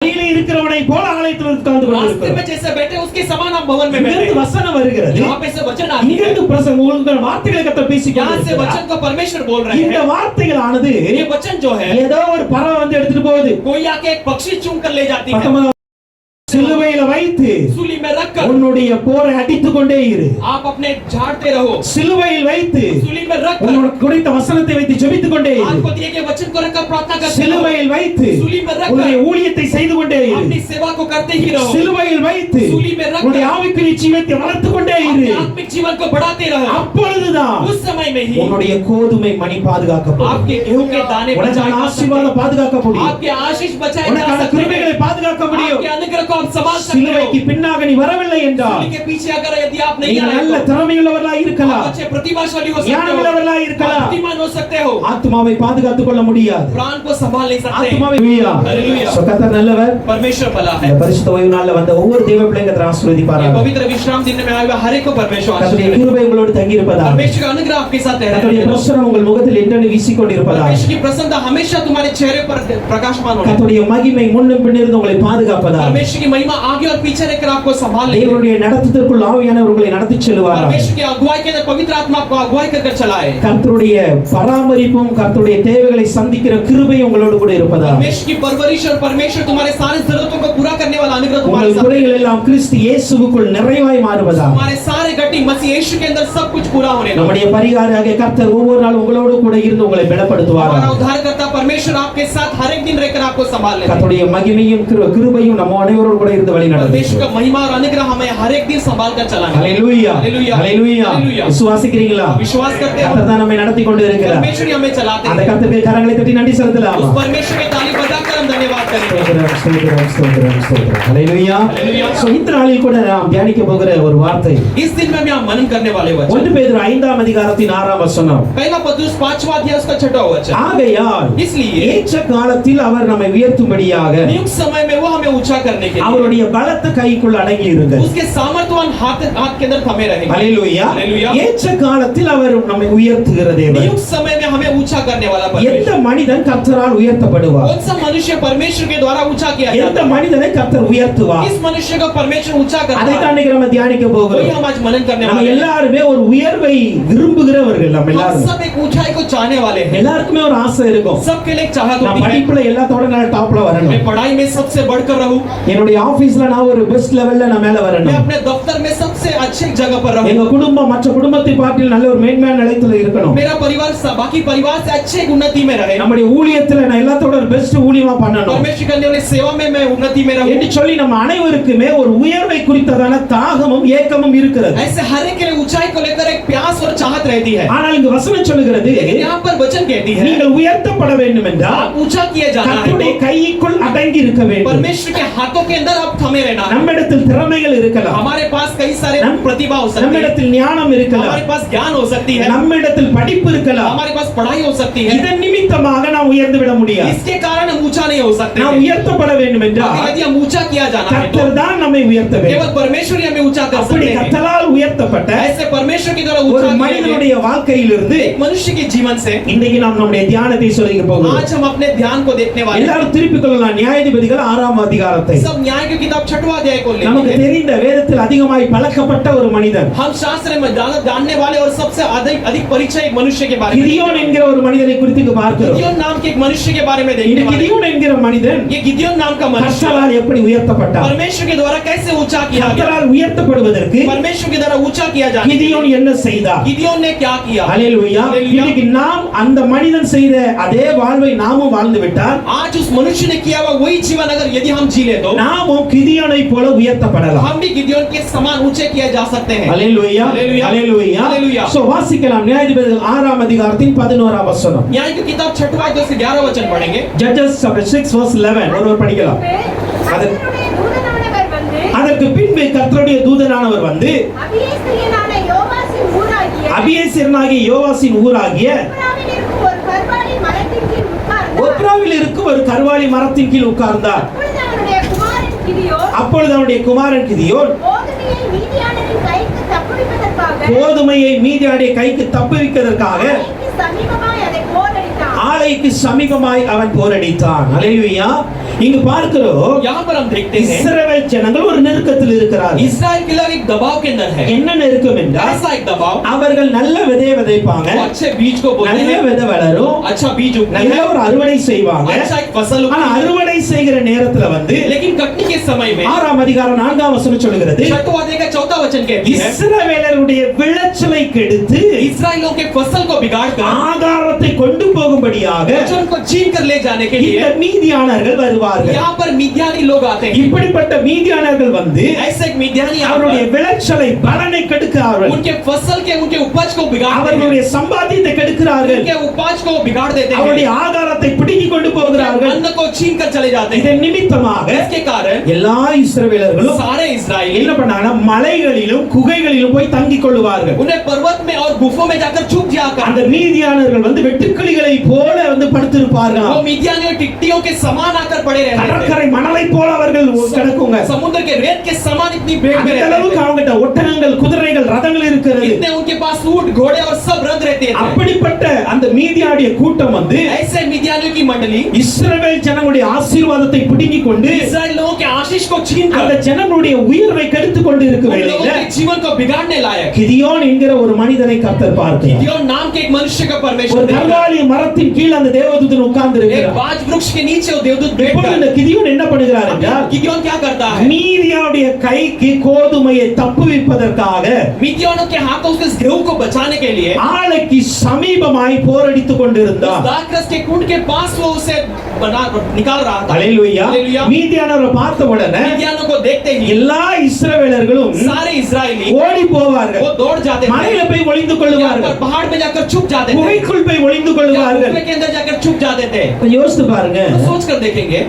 இருக்கிறவனை போல ஆலயத்தில் உட்கார்ந்து रास्ते में जैसे बैठे उसके समान हम भवन में बैठे வசனம் வருகிறது यहाँ पे से वचन आती है இங்கிருந்து பிரசங்கம் உங்கள் வார்த்தைகளை கர்த்தர் பேசிக் यहाँ से वचन को परमेश्वर बोल रहे இந்த हैं வார்த்தைகளானது ये वचन जो है ஏதோ ஒரு பறவை வந்து எடுத்துட்டு போகுது कोई आके एक पक्षी चुन कर ले जाती है சிலுவையில வைத்து सूली में रखकर உன்னுடைய போரை அடித்துக் கொண்டே இரு आप अपने झाड़ते रहो சிலுவையில் வைத்து सूली में रखकर உனக்கு குறித்த வசனத்தை வைத்து ஜெபித்துக் கொண்டே இரு आपको दिए गए वचन को रखकर प्रार्थना करते रहो சிலுவையில் வைத்து सूली में रखकर உன்னுடைய ஊழியத்தை செய்து கொண்டே இரு अपनी सेवा को करते ही रहो சிலுவையில் வைத்து सूली में रखकर உன்னுடைய ஆவிக்குரிய ஜீவத்தை வளர்த்துக் கொண்டே இரு अपने आत्मिक जीवन को बढ़ाते रहो அப்பொழுதுதான் उस समय में ही உன்னுடைய கோதுமை மணி பாதுகாக்கப்படும் आपके गेहूं के दाने बचाए உனக்கான जा सकते ஆசீர்வாதம் பாதுகாக்கப்படும் आपके आशीष बचाए जा உனக்கான सकते கிருபைகளை பாதுகாக்க முடியும் आपके अनुग्रह को आप संभाल सकते हो சிலுவைக்கு பின்னாக நீ வரவில்லை என்றால் सूली के पीछे अगर यदि आप नहीं நீ आए நல்ல திறமையுள்ளவர்களாக आप இருக்கலாம் अच्छे प्रतिभाशाली हो सकते ஞானமுள்ளவர்களாக हो இருக்கலாம் बुद्धिमान हो सकते हो ஆத்மாவை பாதுகாத்துக் கொள்ள முடியாது प्राण को संभाल नहीं सकते ஆத்மாவை हालेलुया கர்த்தர் நல்லவர் परमेश्वर भला है இந்த பரிசுத்த ஓய்வு நாள்ல வந்த ஒவ்வொரு தேவ பிள்ளைங்க ये ஆசீர்வதிப்பாராக पवित्र विश्राम दिन में आए हुए हर एक को परमेश्वर கர்த்தருடைய आशीष दे கிருபை உங்களோடு தங்கி இருப்பதாக परमेश्वर का अनुग्रह आपके साथ है கர்த்தருடைய பிரசன்னம் உங்கள் முகத்தில் என்றென்று வீசிக்கொண்டிருப்பதாக परमेश्वर की प्रसन्नता हमेशा तुम्हारे चेहरे पर प्रकाशमान होने கர்த்தருடைய மகிமை முன்னும் பின்னிருந்து உங்களை பாதுகாப்பதாக परमेश्वर की महिमा आगे और पीछे रहकर आपको संभाल ले தேவனுடைய நடத்துதலுக்குள் ஆவியானவர் உங்களை நடத்திச் செல்வாராக परमेश्वर की अगुवाई के अंदर पवित्र आत्मा आपको अगुवाई कर चलाए கர்த்தருடைய பராமரிப்பும் கர்த்தருடைய தேவைகளை சந்திக்கிற கிருபை உங்களோடு கூட இருப்பதாக परमेश्वर की परवरिश और परमेश्वर तुम्हारे सारे जरूरतों को पूरा करने वाला अनुग्रह तुम्हारे உங்கள் साथ குறைகள் எல்லாம் கிறிஸ்து இயேசுவுக்குள் நிறைவாய் மாறுவதாக हमारे सारे घटी मसीह यीशु के अंदर सब कुछ पूरा होने लगा நம்முடைய பரிகாரியாக கர்த்தர் ஒவ்வொரு நாளும் உங்களோடு கூட இருந்து உங்களை பலப்படுத்துவாராக हमारा उद्धारकर्ता परमेश्वर आपके साथ हर एक दिन रहकर आपको संभाल लेगा கர்த்தருடைய மகிமையும் கிருபையும் நம்ம அனைவரோடு கூட இருந்து வழி परमेश्वर நடத்தும் का महिमा और अनुग्रह हमें हर एक दिन संभाल कर चलाएगा ஹalleluya हालेलुया ஹalleluya हालेलुया விசுவாசிக்கிறீங்களா विश्वास करते हो கர்த்தர் தான் நம்மை நடத்தி கொண்டு இருக்கிறார் परमेश्वर ही हमें चलाते அந்த हैं கர்த்தருக்கு கரங்களை தட்டி நன்றி செலுத்தலாம் उस परमेश्वर के ताली बजाकर हम धन्यवाद करेंगे ஸ்தோத்திரம் ஸ்தோத்திரம் ஸ்தோத்திரம் ஹalleluya हालेलुया சோ இந்த நாளில் கூட நாம் தியானிக்க போகிற ஒரு வார்த்தை इस दिन में हम यहाँ मनन करने वाले वचन 1 பேதுரு 5ஆம் அதிகாரத்தின் 6ஆம் வசனம் पहला पत्रुस 5वां अध्याय उसका 6वां वचन ஆகையால் इसलिए ஏற்ற காலத்தில் அவர் நம்மை உயர்த்தும்படியாக नियुक्त समय में वो हमें ऊंचा करने के लिए அவருடைய பலத்த கைக்குள் அடங்கி இருங்கள் उसके सामर्थ्यवान हाथ के अंदर थमे रहेंगे ஹalleluya हालेलुया ஏற்ற காலத்தில் அவர் நம்மை உயர்த்துகிற தேவன் नियुक्त समय में हमें ऊंचा करने वाला परमेश्वर எந்த மனிதன் கர்த்தரால் உயர்த்தப்படுவார் कौन सा मनुष्य परमेश्वर के द्वारा ऊंचा किया எந்த जाता है மனிதனை கர்த்தர் உயர்த்துவார் इस मनुष्य को परमेश्वर ऊंचा करता அதை है தான் இன்னைக்கு நம்ம தியானிக்க वही போகிறோம் हम आज मनन करने நம்ம वाले हैं எல்லாருமே ஒரு உயர்வை விரும்புகிறவர்கள் நம்ம हम எல்லாரும் सब एक ऊंचाई को चाहने वाले हैं எல்லாருக்குமே ஒரு ஆசை இருக்கும் सबके लिए एक चाहत நான் होती है படிப்புல எல்லாத்தோட நான் டாப்ல வரணும் मैं पढ़ाई में सबसे बढ़कर रहूं என்னுடைய ஆபீஸ்ல நான் ஒரு பெஸ்ட் லெவல்ல நான் மேல मैं வரணும் अपने दफ्तर में सबसे अच्छी जगह पर रहूं எங்க குடும்பம் மற்ற குடும்பத்தை பார்த்து நல்ல ஒரு மேன்மையான நிலையத்துல இருக்கணும் मेरा परिवार बाकी परिवार से अच्छे उन्नति में रहे நம்முடைய ஊழியத்துல நான் எல்லாத்தோட ஒரு பெஸ்ட் ஊழியமா பண்ணணும் परमेश्वर करने वाली सेवा में मैं उन्नति में रहूं என்று சொல்லி நம்ம அனைவருக்குமே ஒரு உயர்வை குறித்ததான தாகமும் ஏக்கமும் இருக்கிறது ऐसे हर एक के लिए ऊंचाई को लेकर एक प्यास और चाहत रहती है ஆனால் இங்க வசனம் சொல்லுகிறது लेकिन यहाँ पर वचन कहती है நீங்கள் உயர்த்தப்பட வேண்டும் என்றால் आप ऊंचा किए जाना है கர்த்தருடைய तो கைக்குள் அடங்கி இருக்க வேண்டும் परमेश्वर के हाथों के अंदर आप थमे रहना है நம்மிடத்தில் திறமைகள் இருக்கலாம் हमारे पास कई सारे प्रतिभा हो सकती है நம்மிடத்தில் ஞானம் இருக்கலாம் हमारे पास ज्ञान हो सकती है நம்மிடத்தில் படிப்பு இருக்கலாம் हमारे पास पढ़ाई हो सकती है இதன் நிமித்தமாக நாம் உயர்ந்து விட முடியாது इसके कारण हम ऊंचा नहीं हो सकते நாம் உயர்த்தப்பட வேண்டும் என்றால் यदि हम ऊंचा किया जाना है तो கர்த்தர் தான் நம்மை உயர்த்த வேண்டும் केवल परमेश्वर ही हमें ऊंचा कर அப்படி सकते हैं கர்த்தரால் உயர்த்தப்பட்ட ऐसे परमेश्वर की द्वारा ஒரு ऊंचा किए गए மனிதனுடைய வாழ்க்கையிலிருந்து एक मनुष्य के जीवन से இன்றைக்கு நாம் நம்முடைய தியானத்தை சொல்லிக்க போகிறோம் आज हम अपने ध्यान को देखने वाले हैं எல்லாரும் திருப்பிக் கொள்ளலாம் நியாயாதிபதிகள் 6ஆம் அதிகாரத்தை सब न्याय की किताब 6वां अध्याय को நமக்கு लेंगे தெரிந்த வேதத்தில் அதிகமாய் பழக்கப்பட்ட ஒரு மனிதன் हम शास्त्र में जानने वाले और सबसे अधिक परिचय एक मनुष्य के बारे में கிதியோன் என்கிற ஒரு மனிதனை குறித்து பார்க்கிறோம் गिदियोन नाम के एक मनुष्य के बारे में இந்த देखने वाले கிதியோன் என்கிற மனிதன் ये गिदियोन नाम का मनुष्य கர்த்தரால் எப்படி உயர்த்தப்பட்டார் परमेश्वर के द्वारा कैसे ऊंचा किया गया கர்த்தரால் உயர்த்தப்படுவதற்கு परमेश्वर के द्वारा ऊंचा किया जाना கிதியோன் என்ன செய்தார் गिदियोन ने क्या किया ஹalleluya हालेलुया। இன்னைக்கு நாம் அந்த மனிதன் செய்த அதே வாழ்வை நாமும் வாழ்ந்து விட்டால் आज उस मनुष्य ने किया हुआ वही जीवन अगर यदि हम जी ले तो நாமும் கிதியோனை போல உயர்த்தப்படலாம் हम भी गिदियोन के समान ऊंचे किए जा सकते हैं ஹalleluya हालेलुया। ஹalleluya हालेलुया। சோ வாசிக்கலாம் நியாயாதிபதிகள் 6ஆம் அதிகாரத்தின் 11ஆம் வசனம் न्याय की किताब 6वां अध्याय से 11 वचन पढ़ेंगे Judges chapter 6 verse 11 ஒருவர் படிக்கலாம் அதற்கு பின்பு கர்த்தருடைய தூதனானவர் வந்து அபியேசியனாகிய யோவாசின் ஊராகிய ஒப்ராவில் இருக்கும் ஒரு கர்வாலி மரத்தின் கீழ் உட்கார்ந்தார் அப்பொழுது அவனுடைய குமாரன் கிதியோன் கோதுமையை மீதியானுடைய கைக்கு தப்புவிப்பதற்காக ஆலை மலைக்கு சமீபமாய் அவன் போரடித்தான். ஹல்லேலூயா. இங்கு பார்க்கிறோம் यहाँ पर हम देखते हैं இஸ்ரவேல் ஜனங்கள் ஒரு நெருக்கத்தில் இருக்கிறார்கள். इस्राएल के लोग एक दबाव के अंदर है. என்ன நெருக்கம் என்றால் ऐसा एक दबाव, அவர்கள் நல்ல விதையை விதைப்பாங்க, वो अच्छे बीज को बोते நல்ல हैं, விதை வளரும், अच्छा बीज उगती நல்ல है, ஒரு அறுவடை செய்வாங்க. अच्छा एक फसल ஆனா उगती है. அறுவடை செய்கிற நேரத்துல வந்து लेकिन कटनी के समय में 6ஆம் அதிகாரம் 4ஆம் வசனம் சொல்கிறது, छठवां अध्याय का 4वां वचन कहती है இஸ்ரவேலருடைய விளைச்சலை கெடுத்து इस्राएलियों के फसल को बिगाड़ कर ஆகாரத்தை கொண்டு போகும்படியாக वचन को छीन कर ले जाने के இந்த लिए மீதியானர்கள் வருவார்கள். यहाँ पर मिद्यानी लोग आते हैं. இப்படிப்பட்ட மீதியானர்கள் வந்து ऐसे एक मिद्यानी அவருடைய விளைச்சலை பலனை கெடுக்கிறார்கள், उनके फसल के उनके उपज को बिगाड़ते हैं, அவர்களுடைய சம்பாத்தியத்தை கெடுக்கிறார்கள், उनके उपज को बिगाड़ देते हैं, அவருடைய ஆகாரத்தை பிடுங்கி கொண்டு போகிறார்கள். अन्न को छीन कर चले जाते हैं. இதன் நிமித்தமாக इसके कारण எல்லா இஸ்ரவேலர்களும் सारे इस्राएली என்ன பண்ணாங்கன்னா மலைகளிலும் குகைகளிலும் போய் தங்கிக் கொள்வார்கள். उन्हें पर्वत में और गुफों में जाकर छुप जाकर அந்த மீதியானர்கள் வந்து வெட்டுக்கிளிகளை போல வந்து படுத்திருப்பார்கள். वो मिद्यानी और टिट्टियों के समान आकर पड़े रहते थे. கடற்கரை மணலை போல அவர்கள் கிடக்குங்க. समुद्र के रेत के समान इतनी भीड़ में அந்த रहते அளவுக்கு थे. அவங்கட்ட ஒட்டகங்கள், குதிரைகள், ரதங்கள் இருக்கிறது. इतने उनके पास ऊंट, घोड़े और सब रथ रहते थे. அப்படிப்பட்ட அந்த மீதியாடைய கூட்டம் வந்து ऐसे मिद्यानियों की मंडली இஸ்ரவேல் ஜனங்களுடைய ஆசீர்வாதத்தை பிடுங்கிக் கொண்டு इस्राएल लोगों के आशीष को छीन அந்த कर ஜனங்களுடைய உயிரை கெடுத்துக் கொண்டு उन இருக்கிற लोगों வேளையில के जीवन को बिगाड़ने लायक கிதியோன் என்கிற ஒரு மனிதனை கர்த்தர் பார்க்கிறார். गिदोन नाम के एक मनुष्य का ஒரு परमेश्वर देखा. கர்வாலி மரத்தின் கீழ் அந்த தேவதூதன் உட்கார்ந்து एक இருக்கிறார். बाज वृक्ष के नीचे वो देवदूत இப்பொழுது बैठकर இந்த கிதியோன் என்ன பண்ணுகிறார் என்றால் गिदोन क्या करता है? மீதியாவுடைய கைக்கு கோதுமையை தப்புவிப்பதற்காக मिद्यानियों के हाथों से इस गेहूं को बचाने के लिए ஆலைக்கு சமீபமாய் போரடித்துக் கொண்டிருந்தார். दाखरस के कुंड के पास वो उसे बना निकाल रहा था. ஹல்லேலூயா. हालेलुया. மீதியானவரை பார்த்த உடனே मिद्यानियों को देखते ही எல்லா இஸ்ரவேலர்களும் सारे इस्राएली ஓடி போவார்கள், वो दौड़ जाते थे. மலையில போய் ஒளிந்து यहाँ கொள்வார்கள், पर पहाड़ में जाकर छुप जाते थे. குகைக்குள் போய் ஒளிந்து या கொள்வார்கள். गुफे के अंदर जाकर छुप जाते थे. இப்ப யோசித்து பாருங்க, तो सोच कर देखेंगे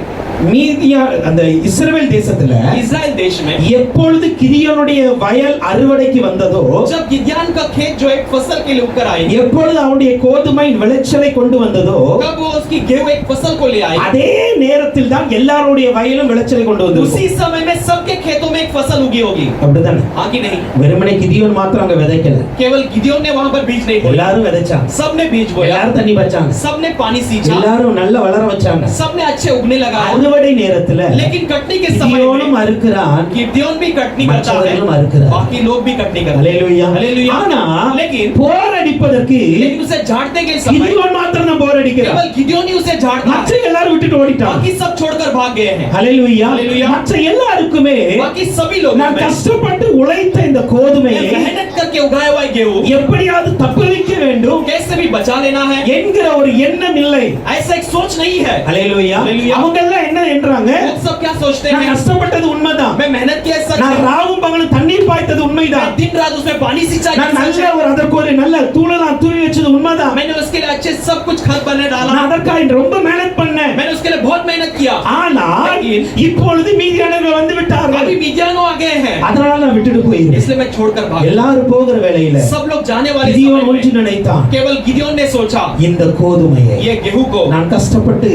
மீதியா அந்த இஸ்ரவேல் தேசத்துல इस्राएल देश में எப்பொழுது கிதியோனுடைய வயல் அறுவடைக்கு வந்ததோ, जब गिदोन का खेत जो एक फसल के लिए उगकर आई, எப்பொழுது அவனுடைய கோதுமை விளைச்சலை கொண்டு வந்ததோ, कब वो उसकी गेहूं एक फसल को ले आई, அதே நேரத்தில் தான் எல்லாருடைய வயலும் விளைச்சலை கொண்டு उसी வந்திருக்கும். समय में सबके खेतों में एक फसल उगी होगी. அப்படிதானே? हाँ कि नहीं? வெறுமனே கிதியோன் மாத்திரம் அங்க விதைக்கல, केवल गिदोन ने वहां पर बीज नहीं बोया, எல்லாரும் விதைச்சாங்க, सबने बीज बोया, எல்லாரும் தண்ணி வச்சாங்க, सबने पानी सींचा, எல்லாரும் நல்ல வளர வச்சாங்க. सबने अच्छे उगने लगा. அறுவடை நேரத்துல लेकिन कटनी के समय கிதியோனும் में அறுக்கிறான், गिदोन भी कटनी करता है, மற்றவர்களும் அறுக்கிறார். बाकी लोग भी कटनी करते हैं. ஹல்லேலூயா. ஹல்லேலூயா. ஆனா लेकिन போரடிப்பதற்கு लेकिन उसे झाड़ने के समय கிதியோன் மாத்திரம் தான் போரடிக்கிறான், केवल गिदोन ही उसे झाड़ता மற்ற है, எல்லாரும் விட்டுட்டு ஓடிட்டாங்க. बाकी सब छोड़कर भाग गए हैं. ஹல்லேலூயா. ஹல்லேலூயா. மற்ற எல்லாருக்குமே बाकी सभी लोग நான் கஷ்டப்பட்டு உழைத்த இந்த கோதுமையை मेहनत करके उगाया हुआ गेहूं எப்படியாவது தப்புவிக்க வேண்டும் कैसे भी बचा लेना है, என்கிற ஒரு எண்ணம் இல்லை. ऐसा एक सोच नहीं है. ஹல்லேலூயா. ஹல்லேலூயா. அவங்க எல்லாம் என்ன என்றாங்க, लोग सब क्या सोचते நான் हैं? கஷ்டப்பட்டது உண்மைதான், मैं मेहनत किया सच நான் है, ராவும் பகலும் தண்ணீர் பாய்த்தது உண்மைதான், मैं दिन रात उसमें पानी सिंचाई நான் की सच நல்ல है, ஒரு அதற்கு ஒரு நல்ல தூளலாம் தூவி வச்சது உண்மைதான், मैंने उसके लिए अच्छे सब कुछ खाद पानी डाला, நான் அதற்காக ரொம்ப மேனேஜ் பண்ணேன். मैंने उसके लिए बहुत मेहनत किया. ஆனால் இப்பொழுது மீதியானவர்கள் வந்து விட்டார்கள், अभी मिद्यानो आ गए हैं, அதனால நான் விட்டுட்டு போயிருந்தேன். इसलिए मैं छोड़कर भाग गया. எல்லாரும் போகிற வேளையில सब लोग जाने वाले கிதியோன் समय ஒன்று में நினைத்தான், केवल गिदोन ने सोचा இந்த கோதுமையை ये गेहूं को நான் கஷ்டப்பட்டு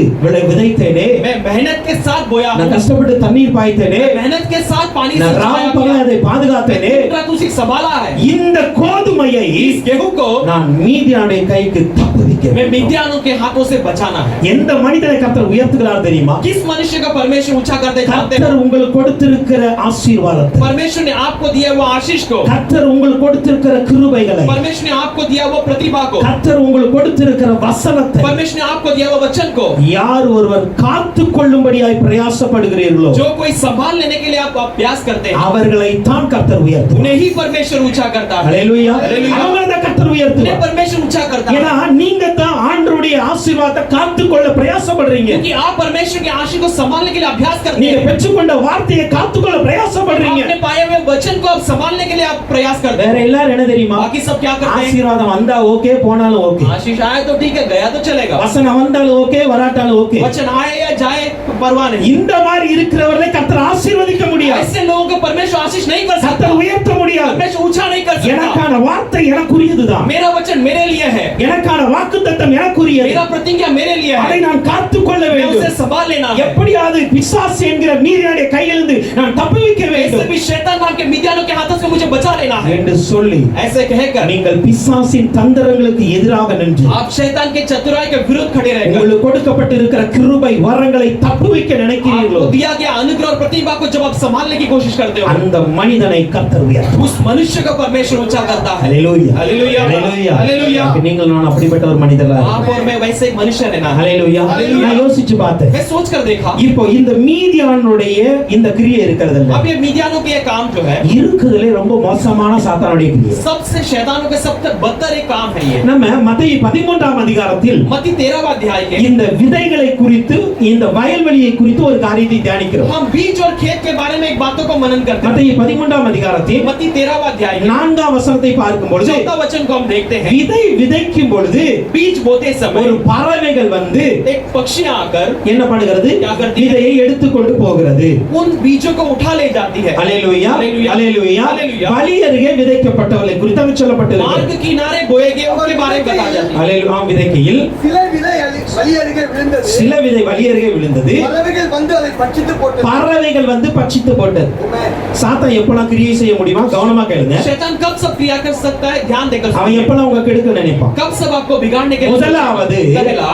விதைத்தேனே, मैं मेहनत के साथ बोया நான் हूं, கஷ்டப்பட்டு தண்ணீர் பாய்த்தேனே, मैं मेहनत के साथ पानी நான் सिंचाया ராவும் किया, பகலும் அதை பாதுகாத்தேனே, दिन रात उसे संभाला है. இந்த கோதுமையை इस गेहूं को நான் மீதியானுடைய கைக்கு தப்புவிக்க मैं வேண்டும். मिद्यानों के हाथों से बचाना है. எந்த மனிதனை கர்த்தர் உயர்த்துகிறார் தெரியுமா? किस मनुष्य का परमेश्वर ऊंचा करते जानते கர்த்தர் हो? உங்களுக்கு கொடுத்திருக்கிற ஆசீர்வாதத்தை, परमेश्वर ने आपको दिया वो आशीष को, கர்த்தர் உங்களுக்கு கொடுத்திருக்கிற கிருபைகளை, परमेश्वर ने आपको दिया वो प्रतिभा को, கர்த்தர் உங்களுக்கு கொடுத்திருக்கிற வசனத்தை परमेश्वर ने आपको दिया वो वचन को, யார் ஒருவர் காத்துக் கொள்ளும்படியாய் பிரயாசப்படுகிறீர்களோ जो कोई संभाल लेने के लिए आप अभ्यास करते हैं, அவர்களை தான் கர்த்தர் உயர்த்துவார். उन्हें ही परमेश्वर ऊंचा करता है. ஹல்லேலூயா. ஹல்லேலூயா. அவங்களை தான் கர்த்தர் उन्हें உயர்த்துவார். परमेश्वर ऊंचा करता है, ஏன்னா நீங்க தான் ஆண்டவருடைய ஆசீர்வாதத்தை காத்துக்கொள்ள பிரயாசப்படுறீங்க. क्योंकि आप परमेश्वर के आशीष को संभालने के लिए अभ्यास करते நீங்க हैं. பெற்றுக்கொண்ட வார்த்தையை காத்துக்கொள்ள பிரயாசப்படுறீங்க. आपने पाए हुए वचन को आप संभालने के लिए आप प्रयास करते வேற हैं. எல்லாரும் என்ன தெரியுமா? बाकी सब क्या करते हैं? ஆசீர்வாதம் வந்தா ஓகே, போனாலும் ஓகே, आशीष आए तो ठीक है, गया तो चलेगा, வசனம் வந்தாலும் ஓகே, வராட்டாலும் ஓகே. वचन आए या जाए परवाह नहीं. இந்த மாதிரி இருக்கிறவர்களை கர்த்தர் ஆசீர்வதிக்க முடியாது, ऐसे लोगों को परमेश्वर आशीष नहीं कर सकता, கர்த்தர் உயர்த்த முடியாது. परमेश्वर ऊंचा नहीं कर सकता। எனக்கான வார்த்தை எனக்குரியதுதான். मेरा वचन मेरे लिए है, எனக்கான வாக்குத்தத்தம் எனக்குரியது. मेरा प्रतिज्ञा मेरे लिए அதை है, நான் காத்துக்கொள்ள मैं வேண்டும். उसे संभाल लेना है। எப்படியாவது பிசாசு என்கிற மீதியானுடைய கையிலிருந்து நான் தப்புவிக்க ऐसे வேண்டும் भी शैतान नाम के मिद्यानों के हाथों से मुझे बचा लेना है। என்று சொல்லி ऐसे कहकर நீங்கள் பிசாசின் தந்திரங்களுக்கு எதிராக நின்று आप शैतान के चतुराई के विरुद्ध खड़े रहकर உங்களுக்கு கொடுக்கப்பட்டிருக்கிற கிருபை வரங்களை தப்புவிக்க நினைக்கிறீர்களோ आपको दिया गया अनुग्रह और प्रतिभा को जब आप संभालने की कोशिश करते हो, அந்த மனிதனை கர்த்தர் உயர்த்துவார். उस मनुष्य को परमेश्वर ऊंचा करता है। ஹalleluya हालेलुया, ஹalleluya हालेलुया। நீங்கள் நான் அப்படிப்பட்ட ஒரு மனிதரா आप और मैं वैसे एक मनुष्य रहना है। ஹalleluya हालेलुया। நான் யோசிச்சு பார்த்தேன். मैं सोच कर देखा, இப்போ இந்த மீதியானுடைய இந்த கிரியை இருக்கிறது இல்ல, अब ये मिद्यानों के ये काम जो है இருக்குதுலே ரொம்ப மோசமான சாத்தானுடைய கிரியை. सबसे शैतानों के सबसे बदतर एक काम है ये। நம்ம மத்தேயு 13ஆம் அதிகாரத்தில் मत्ती 13वां अध्याय के இந்த விதைகளை குறித்து இந்த வயல்வெளியை குறித்து ஒரு காரியத்தை தியானிக்கிறோம். हम बीज और खेत के बारे में एक बातों को मनन करते हैं। மத்தேயு 13ஆம் அதிகாரத்தில் मत्ती 13वां अध्याय के 4ஆம் வசனத்தை பார்க்கும் பொழுது 14वां वचन को हम देखते हैं। விதை விதைக்கும் பொழுது बीज बोते समय ஒரு பறவைகள் வந்து एक पक्षी आकर என்ன பண்ணுகிறது? क्या करती है? விதையை எடுத்துக்கொண்டு போகிறது. उन बीजों को उठा ले जाती है। அல்லேலூயா हालेलुया, அல்லேலூயா. हालेलुया। வழி அருகே விதைக்கப்பட்டவர்களை குறித்து அங்கு சொல்லப்பட்டிருக்கிறது. मार्ग किनारे बोए गए उनके बारे में बताया जाता है। அல்லேலூயா. விதைக்கையில் சில விதை வழி அருகே விழுந்தது. சில விதை வழி அருகே விழுந்தது. பறவைகள் வந்து அதை பட்சித்து போட்டது. பறவைகள் வந்து பட்சித்து போட்டது. Amen. சாத்தான் எப்பலாம் கிரியை செய்ய முடியுமா? கவனமா கேளுங்க. शैतान कब सब क्रिया कर सकता है? ध्यान देकर அவன் सुनिए। எப்பலாம் உங்க கெடுக்க நினைப்பான்? कब सब आपको बिगाड़ने के लिए முதலாவது पहला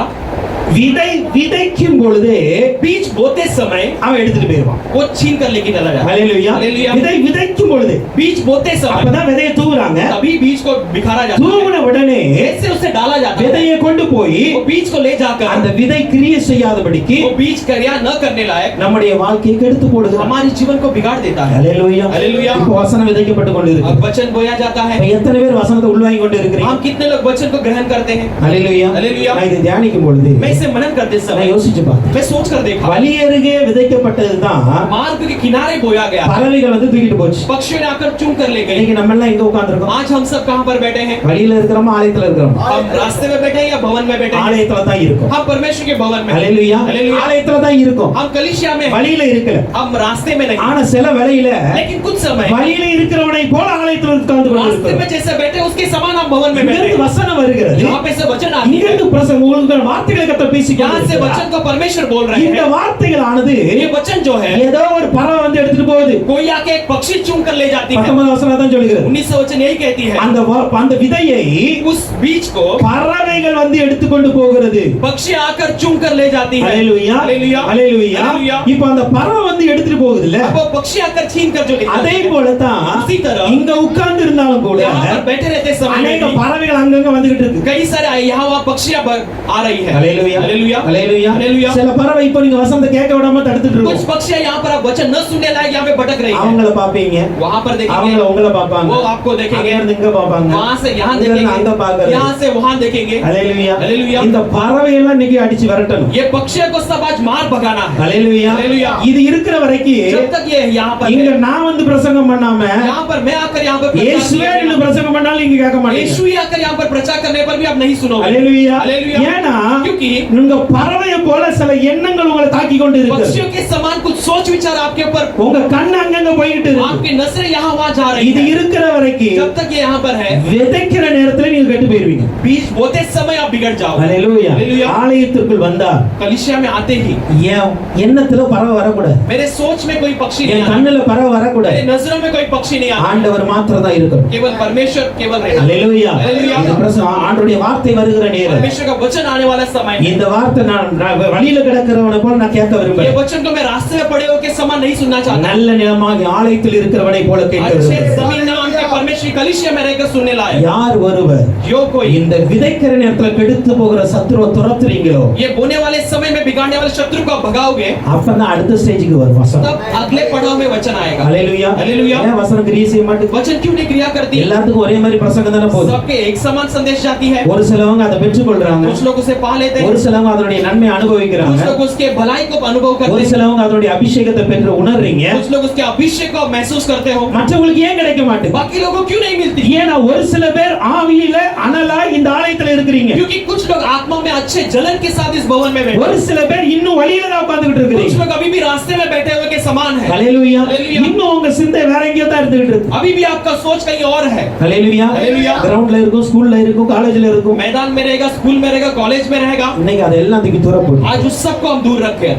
விதை விதைக்கும் பொழுது बीज बोते समय அவன் எடுத்துட்டு போயிருவான். वो छीन कर लेके चला जाता है। அல்லேலூயா. हालेलुया। விதை விதைக்கும் பொழுது बीज बोते समय அப்பதான் விதையை தூவுறாங்க. तभी बीज को बिखारा जाता है। தூவுன உடனே ऐसे उसे डाला जाता है। விதையை கொண்டு போய் वो बीज को ले जाकर அந்த விதை கிரியை செய்யாதபடிக்கு वो बीज क्रिया न करने लायक நம்முடைய வாழ்க்கையை கெடுத்து போடுது. हमारे जीवन को बिगाड़ देता है। அல்லேலூயா. हालेलुया। இப்போ வசனம் விதைக்கப்பட்டு கொண்டு இருக்கு. अब वचन बोया जाता है। இப்ப எத்தனை பேர் வசனத்தை உள்வாங்கி கொண்டு இருக்கிறீங்க? हम कितने लोग वचन को ग्रहण करते हैं? அல்லேலூயா. हालेलुया। நான் இதை தியானிக்கும் பொழுது मैं इसे मनन करते நான் समय யோசிச்சு பார்த்தேன். मैं सोच कर देखा, வழி அருகே விதைக்கப்பட்டதுதான் मार्ग के किनारे बोया गया, பறவைகள் வந்து தூக்கிட்டு போச்சு. पक्षियों ने आकर चूम कर ले गए। இன்னைக்கு நம்ம எல்லாம் எங்க உட்கார்ந்திருக்கோம்? आज हम सब कहाँ पर बैठे हैं? வழியில இருக்கிறோமா ஆலயத்துல இருக்கிறோம்? हम रास्ते में बैठे हैं या भवन में बैठे हैं? ஆலயத்துல தான் இருக்கும். हम परमेश्वर के भवन में हैं। அல்லேலூயா. हालेलुया। ஆலயத்துல தான் இருக்கும். हम कलीसिया में हैं। வழியில இருக்கல. हम रास्ते में नहीं, ஆனா சில வேளையில लेकिन कुछ समय வழியில இருக்கிறவனை போல ஆலயத்துல உட்கார்ந்து रास्ते கொண்டிருக்கிறோம். में जैसे बैठे उसके समान हम भवन में बैठे இங்கிருந்து हैं। வசனம் வருகிறது. यहाँ पे से वचन आती है, இங்கிருந்து பிரசங்கம் உங்களுக்கு வார்த்தைகளை கர்த்தர் பேசிக் यहाँ से கொண்டிருக்கிறார். वचन को परमेश्वर बोल रहे இந்த हैं। வார்த்தைகளானது ये वचन जो है ஏதோ ஒரு பறவை வந்து எடுத்துட்டு போகுது. कोई आके एक पक्षी चूम कर ले जाती है। 19 வசனம் தான் சொல்கிறது. 19 वचन यही कहती है, அந்த விதையை उस बीज को பறவைகள் வந்து எடுத்துக்கொண்டு போகிறது. पक्षी आकर चूम कर ले जाती है। அல்லேலூயா. हालेलुया, அல்லேலூயா. हालेलुया। இப்போ அந்த பறவை வந்து எடுத்துட்டு போகுது இல்ல? अब वो पक्षी आकर छीन कर जो ले जाती அதே है। போல தான் उसी तरह இங்க உட்கார்ந்து இருந்தாலும் கூட यहाँ पर बैठे रहते समय அநேக में பறவைகள் அங்கங்க வந்துகிட்டு இருக்கு. कई सारे यहाँ वहाँ पक्षियाँ आ रही है। அல்லேலூயா. हालेलुया, அல்லேலூயா. हालेलुया। சில பறவை இப்போ நீங்க வசனத்தை கேட்க விடாம தடுத்துட்டு कुछ இருக்கு. पक्षियाँ यहाँ पर आप वचन न सुनने लायक यहाँ पे भटक रही है। அவங்கள பாப்பீங்க. वहाँ पर देखेंगे, அவங்கள உங்கள பாப்பாங்க. वो आपको देखेंगे, அங்க இருந்து இங்க பாப்பாங்க. वहाँ से यहाँ இங்க இருந்து அங்க देखेंगे, பாக்குறது. यहाँ से वहाँ देखेंगे। அல்லேலூயா. हालेलुया। இந்த பறவை எல்லாம் இன்னைக்கு அடிச்சு விரட்டணும். ये पक्षियों को सब आज मार भगाना है। அல்லேலூயா. हालेलुया। இது இருக்கிற வரைக்கும் जब तक ये यहाँ पर இங்க है, நான் வந்து பிரசங்கம் பண்ணாம यहाँ पर मैं आकर यहाँ पर प्रचार இயேசுவே किया நீங்க बिना, பிரசங்கம் பண்ணாலும் இங்க கேட்க மாட்டீங்க. यीशु ही आकर यहाँ पर प्रचार करने पर भी आप नहीं सुनोगे। அல்லேலூயா. हालेलुया। ஏன்னா क्योंकि நீங்க பறவையை போல சில எண்ணங்கள் உங்களை தாக்கி கொண்டு இருக்கு. पक्षियों के समान कुछ सोच विचार आपके ऊपर, உங்க கண்ணு அங்கங்க போயிட்டு இருக்கு. आपकी नजरें यहाँ वहाँ जा रही இது है। இருக்கிற வரைக்கும் जब तक ये यहाँ पर है, விதைக்கிற நேரத்துல நீங்க கெட்டு போயிருவீங்க. बीज बोते समय आप बिगड़ जाओ। அல்லேலூயா. हालेलुया। ஆலயத்திற்குள் வந்தா कलीसिया में आते ही என் எண்ணத்துல பறவை வரக்கூடாது. मेरे सोच में कोई पक्षी नहीं என் आता, கண்ணுல பறவை வரக்கூடாது. मेरे नजरों में कोई पक्षी नहीं आता, ஆண்டவர் மாத்திரம் தான் இருக்கணும். केवल परमेश्वर केवल रहना। அல்லேலூயா. हालेलुया। இந்த ஆண்டவருடைய வார்த்தை வருகிற நேரம் परमेश्वर का वचन आने वाला समय है। இந்த வார்த்தை நான் வழியில கிடக்கிறவனை போல நான் கேட்க ये விரும்புறேன். वचन को मैं रास्ते में पड़े हो के समान नहीं सुनना चाहता। நல்ல நிலமாக ஆலயத்தில் இருக்கிறவனை போல கேட்க अच्छे விரும்புறேன். जमीन नाम के परमेश्वर की कलीसिया में रहकर सुनने लायक யார் ஒருவர் जो कोई இந்த விதைக்கிற நேரத்துல கெடுத்து போகிற சத்துருவை துரத்துறீங்களோ ये बोने वाले समय में बिगाड़ने वाले शत्रु को आप भगाओगे, அப்பதான் அடுத்த ஸ்டேஜுக்கு வரும் வசனம். तब अगले पड़ाव में वचन आएगा। அல்லேலூயா. हालेलुया। ஏன் வசனம் கிரியை செய்ய மாட்டேங்குது? वचन क्यों नहीं क्रिया करती? எல்லாத்துக்கும் ஒரே மாதிரி பிரசங்கம் தானே போகுது. सबके एक समान संदेश जाती है। ஒரு சிலவங்க அதை பெற்றுக்கொள்றாங்க. कुछ लोग उसे पा लेते ஒரு हैं, சிலவங்க அதனுடைய நன்மை அனுபவிக்கிறாங்க. कुछ लोग उसके भलाई को अनुभव करते ஒரு हैं, சிலவங்க அதனுடைய அபிஷேகத்தை பெற்று உணர்றீங்க. कुछ लोग उसके अभिषेक को महसूस करते हो, மற்றவங்களுக்கு ஏன் கிடைக்க மாட்டேங்குது? बाकी लोगों को क्यों नहीं मिलती? ஏன்னா ஒரு சில பேர் ஆவியில அனலா இந்த ஆலயத்துல இருக்கிறீங்க. क्योंकि कुछ लोग आत्मा में अच्छे जलन के साथ इस भवन में बैठे, ஒரு சில பேர் இன்னும் வழியில தான் உட்கார்ந்துட்டு कुछ இருக்கிறீங்க. लोग अभी भी रास्ते में बैठे हुए के समान है। அல்லேலூயா. हालेलुया। இன்னும் உங்க சிந்தை வேற எங்கேயோ தான் இருந்துகிட்டு இருக்கு. अभी भी आपका सोच कहीं और है. ஹalleluya. Hallelujah. கிரவுண்ட்ல இருக்கும், ஸ்கூல்ல இருக்கும், காலேஜ்ல இருக்கும். मैदान में रहेगा, स्कूल में रहेगा, कॉलेज में रहेगा. இன்னைக்கு அதெல்லாம் தூக்கி தூர போடு. आज उस सबको हम दूर रखें.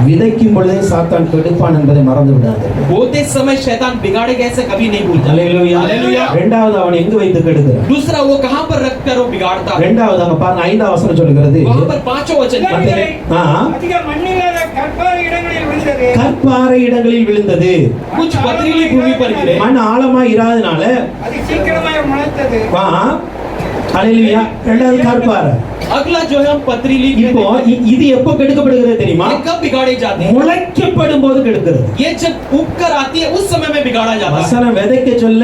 விதைக்கும் பொழுதே சாத்தான் கெடுப்பான் என்பதை மறந்து விடாதே. बोते समय शैतान बिगाड़ेगा ऐसे कभी नहीं भूलता. ஹalleluya. Hallelujah. இரண்டாவது அவன் எங்க வைத்து கெடுக்கிறான்? दूसरा वो कहां पर रखकर वो बिगाड़ता है. இரண்டாவது அங்க பாருங்க 5ஆம் வசனம் சொல்லுகிறது. वहां पर पांचों वचन மத்தேயு அதிக மண்ணில்லாத கற்பாறை இடங்களில் விழுந்தது. கற்பாறை இடங்களில் விழுந்தது. कुछ पथरीली भूमि पर गिरे. மண் ஆழமா இராதனால அது சீக்கிரமாய் முளைத்தது. ஹalleluya. இரண்டாவது கற்பாறை. अगला जो है हम पथरीली இப்போ இது எப்போ கெடுக்கப்படுகிறது தெரியுமா? ये कब बिगाड़े जाते हैं? முளைக்கப்படும் போது கெடுக்கிறது. ये जब उगकर आती है उस समय में बिगाड़ा जाता है. வசனம் விதைக்க சொல்ல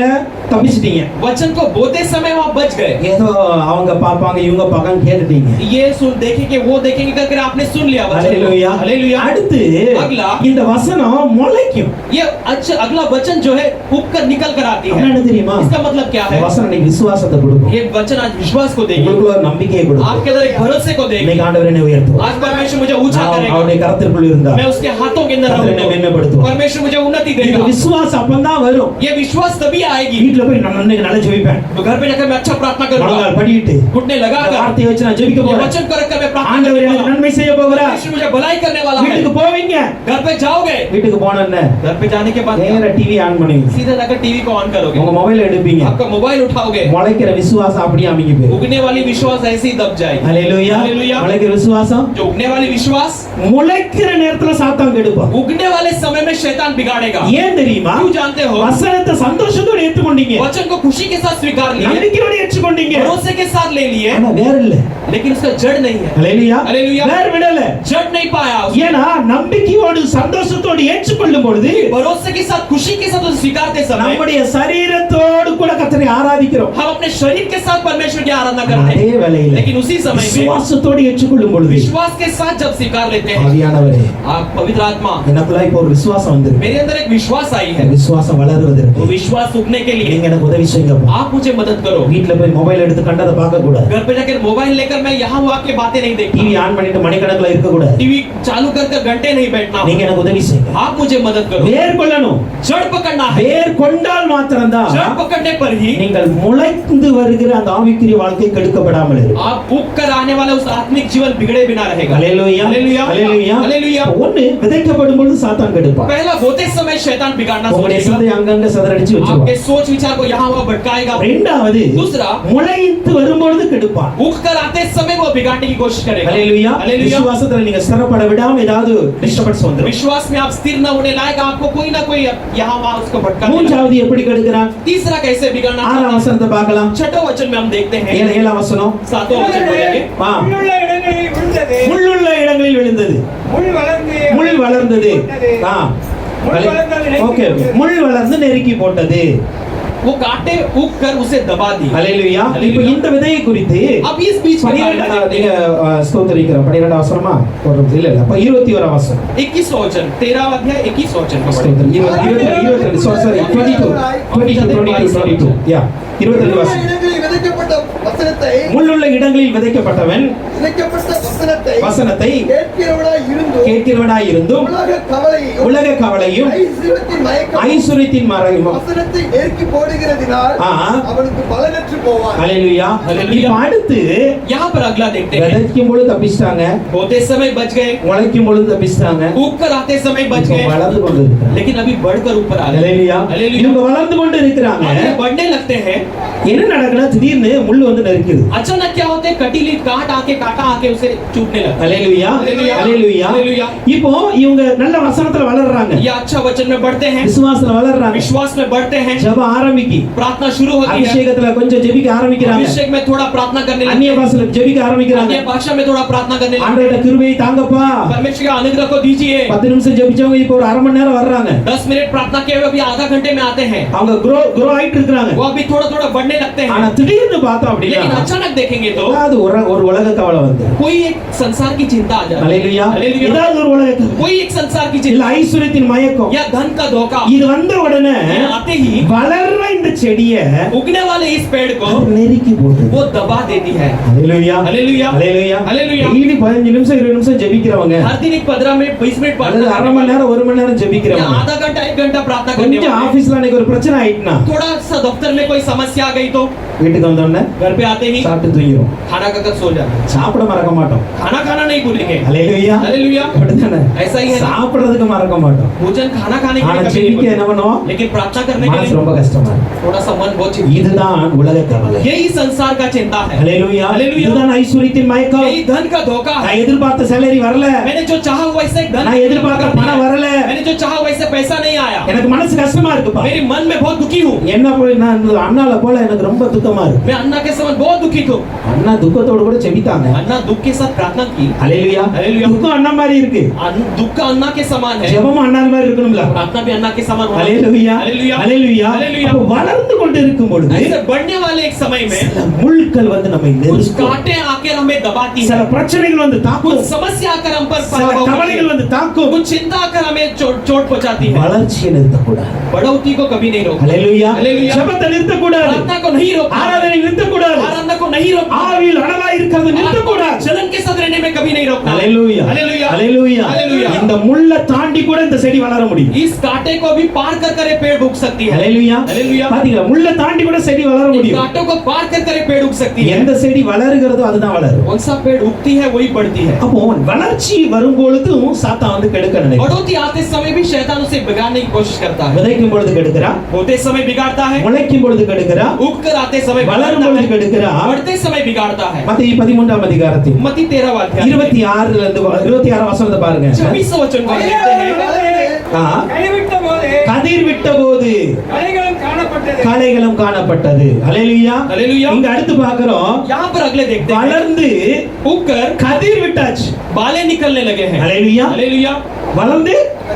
தப்பிச்சிட்டீங்க. वचन को बोते समय वहां बच गए. ஏதோ அவங்க பாப்பாங்க இவங்க பாப்பாங்க கேட்டுட்டீங்க. ये सुन देखेंगे वो देखेंगे करके आपने सुन लिया वचन. ஹalleluya. हालेलुया. அடுத்து अगला இந்த வசனம் முளைக்கும். ये अच्छा अगला वचन जो है उगकर निकल कर आती है. என்ன தெரியுமா? इसका मतलब क्या है? இந்த வசனம் நீ விசுவாசத்தை கொடுக்கும். ये वचन आज विश्वास को देगी. உங்களுக்கு ஒரு நம்பிக்கையை கொடுக்கும். आपके अंदर एक भरोसे को देगी. இன்னைக்கு ஆண்டவர் என்னை உயர்த்துவார். आज परमेश्वर मुझे ऊंचा करेगा. அவருடைய கரத்திற்குள் இருந்தா मैं उसके हाथों के अंदर கர்த்தர் என்னை रहूंगा. மேன்மைப்படுத்துவார். परमेश्वर मुझे उन्नति இந்த देगा. விசுவாசம் அப்பதான் வரும். ये विश्वास तभी आएगी. வீட்ல போய் நான் இன்னைக்கு நல்லா ஜெபிப்பேன். तो घर पे जाकर मैं अच्छा प्रार्थना करूंगा. முழங்கால் படியிட்டு घुटने இந்த लगाकर வார்த்தையை வச்சு நான் ஜெபிக்க ये போறேன். वचन को रखकर मैं प्रार्थना ஆண்டவர் करने எனக்கு वाला हूं. நன்மை செய்ய போகிறார். परमेश्वर मुझे भलाई करने वाला है. வீட்டுக்கு போவீங்க. घर पे जाओगे. வீட்டுக்கு போனோன்னே घर पे जाने के बाद நேரா டிவி ஆன் பண்ணுவீங்க. सीधे जाकर टीवी को ऑन करोगे. உங்க மொபைல் எடுப்பீங்க. आपका मोबाइल उठाओगे. முளைக்கிற விசுவாசம் அப்படியே அமைங்க போய். उगने वाली विश्वास ऐसे ही दब जाएगी. ஹalleluya. हालेलुया. முளைக்கிற விசுவாசம் जो उगने वाली विश्वास முளைக்கிற நேரத்துல சாத்தான் கெடுப்பான். उगने वाले समय में शैतान बिगाड़ेगा. ஏன் தெரியுமா? क्यों जानते हो? வசனத்தை சந்தோஷத்தோட ஏற்றுக்கொண்டீங்க. वचन को खुशी के साथ स्वीकार लिए, நம்பிக்கையோட ஏற்றுக்கொண்டீங்க. भरोसे के साथ ले लिए, ஆனா வேற இல்ல. लेकिन उसका जड़ नहीं है. ஹalleluya. हालेलुया. வேற விடல. जड़ नहीं पाया उसने. ஏனா நம்பிக்கையோடு சந்தோஷத்தோடு ஏற்றுக்கொள்ளும் பொழுது भरोसे के साथ खुशी के साथ उसे स्वीकारते समय நம்முடைய சரீரத்தோடு கூட கர்த்தரை ஆராதிக்கிறோம். हम अपने शरीर के साथ परमेश्वर की आराधना करते அதே हैं. வேளையில लेकिन उसी समय में விசுவாசத்தோடு ஏற்றுக்கொள்ளும் பொழுது विश्वास के साथ जब स्वीकार लेते हैं, ஆவியானவரே आप पवित्र आत्मा, எனக்குள்ள இப்போ ஒரு விசுவாசம் வந்திருக்கு. मेरे अंदर एक विश्वास आई இந்த है. விசுவாசம் வளருவதற்கு वो विश्वास उगने के लिए நீங்க எனக்கு உதவி செய்யுங்க. आप मुझे मदद करो. வீட்ல போய் மொபைல் எடுத்து கண்டதை பார்க்க கூடாது. घर पे जाकर मोबाइल लेकर मैं यहाँ वहाँ के बातें नहीं देखता. டிவி ஆன் பண்ணிட்டு மணிக்கணக்குல இருக்க கூடாது. टीवी चालू कर घंटे नहीं बैठना. நீங்க எனக்கு உதவி செய்யுங்க. आप मुझे मदद करो. வேர் கொள்ளணும். जड़ पकड़ना है. வேர் கொண்டால் மாத்திரம்தான் जड़ पकड़ने पर ही நீங்கள் முளைந்து வருகிற அந்த ஆவிக்குரிய வாழ்க்கை கெடுக்கப்படாமல் இருக்கும். आप उग कर आने वाला उस आत्मिक जीवन बिगड़े बिना रहेगा. ஹalleluya. हालेलुया. ஹalleluya. हालेलुया. ஒன்னு விதைக்கப்படும் பொழுது சாத்தான் கெடுப்பான். पहला बोते समय शैतान बिगाड़ना உங்களுடைய सोचेगा. சிந்தை அங்கங்க சிதறடிச்சு आपके வச்சிருவான். सोच विचार को यहाँ वहाँ भटकाएगा. இரண்டாவது दूसरा, முளைத்து வரும்பொழுது கெடுப்பான். उग कर आते समय वो बिगाड़ने की कोशिश करेगा. ஹalleluya. हालेलुया. விசுவாசத்துல நீங்க ஸ்திரப்பட விடாம ஏதாவது டிஸ்டர்பன்ஸ் வந்துரும். विश्वास में आप स्थिर न होने लायक आपको कोई ना कोई यहाँ वहाँ उसको भटका देगा. மூன்றாவது எப்படி கெடுக்கிறான்? तीसरा कैसे बिगाड़ना 6ஆம் வசனத்தை பார்க்கலாம். छठो वचन में हम देखते हैं. 7ஆம் வசனம். 7वां वचन पढ़ेंगे. ஆ. முள்ளுள்ள இடங்களில் விழுந்தது. முள்ளுள்ள இடங்களில் விழுந்தது. முள் வளர்ந்து முள் வளர்ந்தது. ஆ. முள் வளர்ந்து நெருக்கி ஓகே. போட்டது. முள் வளர்ந்து நெருக்கி போட்டது. वो कांटे उग कर उसे दबा दी. ஹalleluya. இப்போ இந்த விதையை குறித்து अब इस बीच में நீங்க ஸ்தோத்திரிக்கிறோம். 12ஆம் வசனமா போறது இல்ல இல்ல. அப்ப 21ஆம் வசனம். 21 वचन 13वां अध्याय 21 वचन को ஸ்தோத்திரம். पढ़ेंगे. 22 sorry 22 யா 22 முள்ளுள்ள வசனம். இடங்களில் விதைக்கப்பட்ட வசனத்தை முள்ளுள்ள இடங்களில் விதைக்கப்பட்டவன் விதைக்கப்பட்ட வசனத்தை கேட்கிறவனாய் இருந்தும் உலக கவலையும் ஐஸ்வரியத்தின் மறையும் வசனத்தை நெருக்கி போடுகிறதினால் அவனுக்கு பலனற்று போவான். ஹalleluya. இப்போ அடுத்து यहाँ पर अगला देखते हैं. விதைக்கும் பொழுது தப்பிச்சிட்டாங்க. बोते समय बच गए. முளைக்கும் பொழுது தப்பிச்சிட்டாங்க. उग कर आते समय बच இப்போ गए. வளர்ந்து கொண்டு இருக்காங்க. लेकिन अभी बढ़कर ऊपर आ रहे हैं. ஹalleluya. हालेलुया. இவங்க வளர்ந்து கொண்டு இருக்கிறாங்க. आगे बढ़ने लगते हैं. என்ன நடக்குதுன்னா திடீர்னு முள்ளு வந்து நெருக்குது. अचानक क्या होते हैं, कटीली कांटा आके उसे चूटने लगता है. ஹalleluya. हालेलुया. ஹalleluya. हालेलुया. இப்போ இவங்க நல்ல வசனத்துல வளர்றாங்க. ये अच्छा वचन में बढ़ते हैं, விசுவாசத்துல வளர்றாங்க. विश्वास में बढ़ते हैं, ஜெபம் ஆரம்பிக்கி. प्रार्थना शुरू होती है, அபிஷேகத்துல கொஞ்சம் ஜெபிக்க ஆரம்பிக்கிறாங்க. अभिषेक में थोड़ा प्रार्थना करने लगते அந்நிய हैं, பாஷையில ஜெபிக்க ஆரம்பிக்கிறாங்க. अन्य भाषा में थोड़ा प्रार्थना करने लगते ஆண்டவருடைய கிருபையை தாங்கப்பா. हैं. परमेश्वर के अनुग्रह को दीजिए. 10 நிமிஷம் ஜெபிச்சவங்க இப்போ ஒரு அரை மணி நேரம் வர்றாங்க. 10 मिनट प्रार्थना किए हुए अभी आधा घंटे में आते हैं. அவங்க grow ஆயிட்டு இருக்காங்க. वो अभी थोड़ा थोड़ा बढ़ने लगते ஆனா हैं. திடீர்னு திடீர்னு பார்த்தோம் அப்படின்னா लेकिन अचानक देखेंगे तो ஏதாவது ஒரு உலக கவலை வந்து कोई एक संसार की चिंता आ जाती है। ஹalleluya हालेलुया। ஏதாவது ஒரு உலக கவலை कोई एक संसार की இல்ல चिंता ஐஸ்வரியத்தின் மயக்கம் या धन का धोखा இது வந்த உடனே ये आते ही வளர்ற இந்த செடியை उगने वाले इस पेड़ को நெருக்கி போடுது वो दबा देती है। ஹalleluya हालेलुया। ஹalleluya हालेलुया। டெய்லி 15 நிமிஷம் 20 நிமிஷம் ஜெபிக்கிறவங்க हर दिन एक 15 मिनट 20 मिनट அல்லது प्रार्थना அரை மணி நேரம் 1 மணி நேரம் या ஜெபிக்கிறவங்க आधा घंटा 1 घंटा प्रार्थना करने கொஞ்சம் वाले ஆபீஸ்ல அன்னைக்கு ஒரு பிரச்சனை ஆயிட்டுனா थोड़ा सा दफ्तर में कोई समस्या आ गई तो வீட்டுக்கு வந்த உடனே घर पे आते ही சாப்பிட்டு தூங்கிரும் खाना खाकर सो जाते। சாப்பிட மறக்க மாட்டோம் खाना खाना नहीं भूलेंगे। ஹalleluya हालेलुया। அப்படிதானே ऐसा ही है ना? சாப்பிடுறதுக்கு மறக்க மாட்டோம் भोजन खाना खाने के ஆனா लिए कभी नहीं ஜெபிக்க என்ன भूलेंगे। பண்ணுவோம் लेकिन प्रार्थना करने के மனசு लिए ரொம்ப கஷ்டமா இருக்கு थोड़ा सा मन बहुत चिंतित। இதுதான் உலக கவலை यही संसार का चिंता है। ஹalleluya हालेलुया। இதுதான் ஐஸ்வரியத்தின் மயக்கம் यही धन का धोखा है। நான் எதிர்பார்த்த சேலரி வரல मैंने जो चाहा वैसे धन நான் எதிர்பார்த்த பணம் வரல मैंने जो चाहा वैसे पैसा नहीं आया। எனக்கு மனசு கஷ்டமா இருக்குப்பா मेरे मन में बहुत दुखी हूँ। என்ன போய் நான் அண்ணால போல எனக்கு ரொம்ப துக்கமா இருக்கு मैं अन्ना के समय बहुत दुखित हूँ। அண்ணா துக்கத்தோட கூட செபித்தாங்க अन्ना दुख के साथ प्रार्थना की। ஹalleluya हालेलुया। துக்கம் அண்ணா மாதிரி இருக்கு दुख का अन्ना के समान है। ஜெபம் அண்ணா மாதிரி இருக்கணும்ல प्रार्थना भी अन्ना के समान होना चाहिए। ஹalleluya हालेलुया। ஹalleluya हालेलुया। அப்ப வளர்ந்து கொண்டு இருக்கும் பொழுது ऐसे बढ़ने वाले एक समय में சில முள்கள் வந்து நம்மை कुछ நெருக்கும் कांटे आकर हमें दबाती சில है। பிரச்சனைகள் வந்து कुछ தாக்கும் समस्या आकर हम पर சில प्रभाव கவலைகள் करती है। வந்து தாக்கும் कुछ चिंता आकर हमें चोट पहुंचाती है। வளர்ச்சியை நிறுத்தக்கூடாது बढ़ोतरी को कभी नहीं रोकना। ஹalleluya हालेलुया। ஜெபத்தை நிறுத்தக்கூடாது प्रार्थना को नहीं रोकना। ஆராதனை நிறுத்தக்கூடாது आराधना को नहीं रोकना। ஆவியில் அனலா இருக்கிறது நிறுத்தக்கூடாது चलन के साथ रहने में कभी नहीं रोकना। ஹalleluya हालेलुया। ஹalleluya हालेलुया। இந்த முள்ள தாண்டி கூட இந்த செடி வளர முடியும் इस कांटे को भी पार कर कर ये पेड़ उग सकती है। ஹalleluya हालेलुया। பாத்தீங்களா முள்ள தாண்டி கூட செடி வளர इन முடியும் कांटों को पार कर कर ये पेड़ उग सकती है। எந்த செடி வளருகிறதோ அதுதான் வளரும் कौन सा पेड़ उगती है वही बढ़ती है। அப்போ வளர்ச்சி வரும்பொழுதும் சாத்தான் வந்து கெடுக்க நினைக்கிறான் बढ़ोतरी आते समय भी शैतान उसे बिगाड़ने की कोशिश करता है। விதைக்கும் பொழுது கெடுக்கிறான் होते समय बिगाड़ता है। முளைக்கும் பொழுது கெடுக்கிறான் उग कर आते समय வளரும் बिगाड़ता பொழுது है। கெடுக்கிறான் बढ़ते समय बिगाड़ता है। மத்தேயு 13ஆம் அதிகாரத்தில் मत्ती 13वां अध्याय 26ல இருந்து 26 வசனத்தை பாருங்க 26 वचन को देखते हैं। ஆ, கைவிட்ட போது கதிர் விட்ட போது கலைகளும் காணப்பட்டது. களைகளும் காணப்பட்டது ஹalleluya हालेलुया। இங்க அடுத்து பார்க்கிறோம் यहाँ पर अगले देखते हैं। வளர்ந்து उगकर கதிர் விட்டாச்சு बालें निकलने लगे हैं। ஹalleluya हालेलुया। வளர்ந்து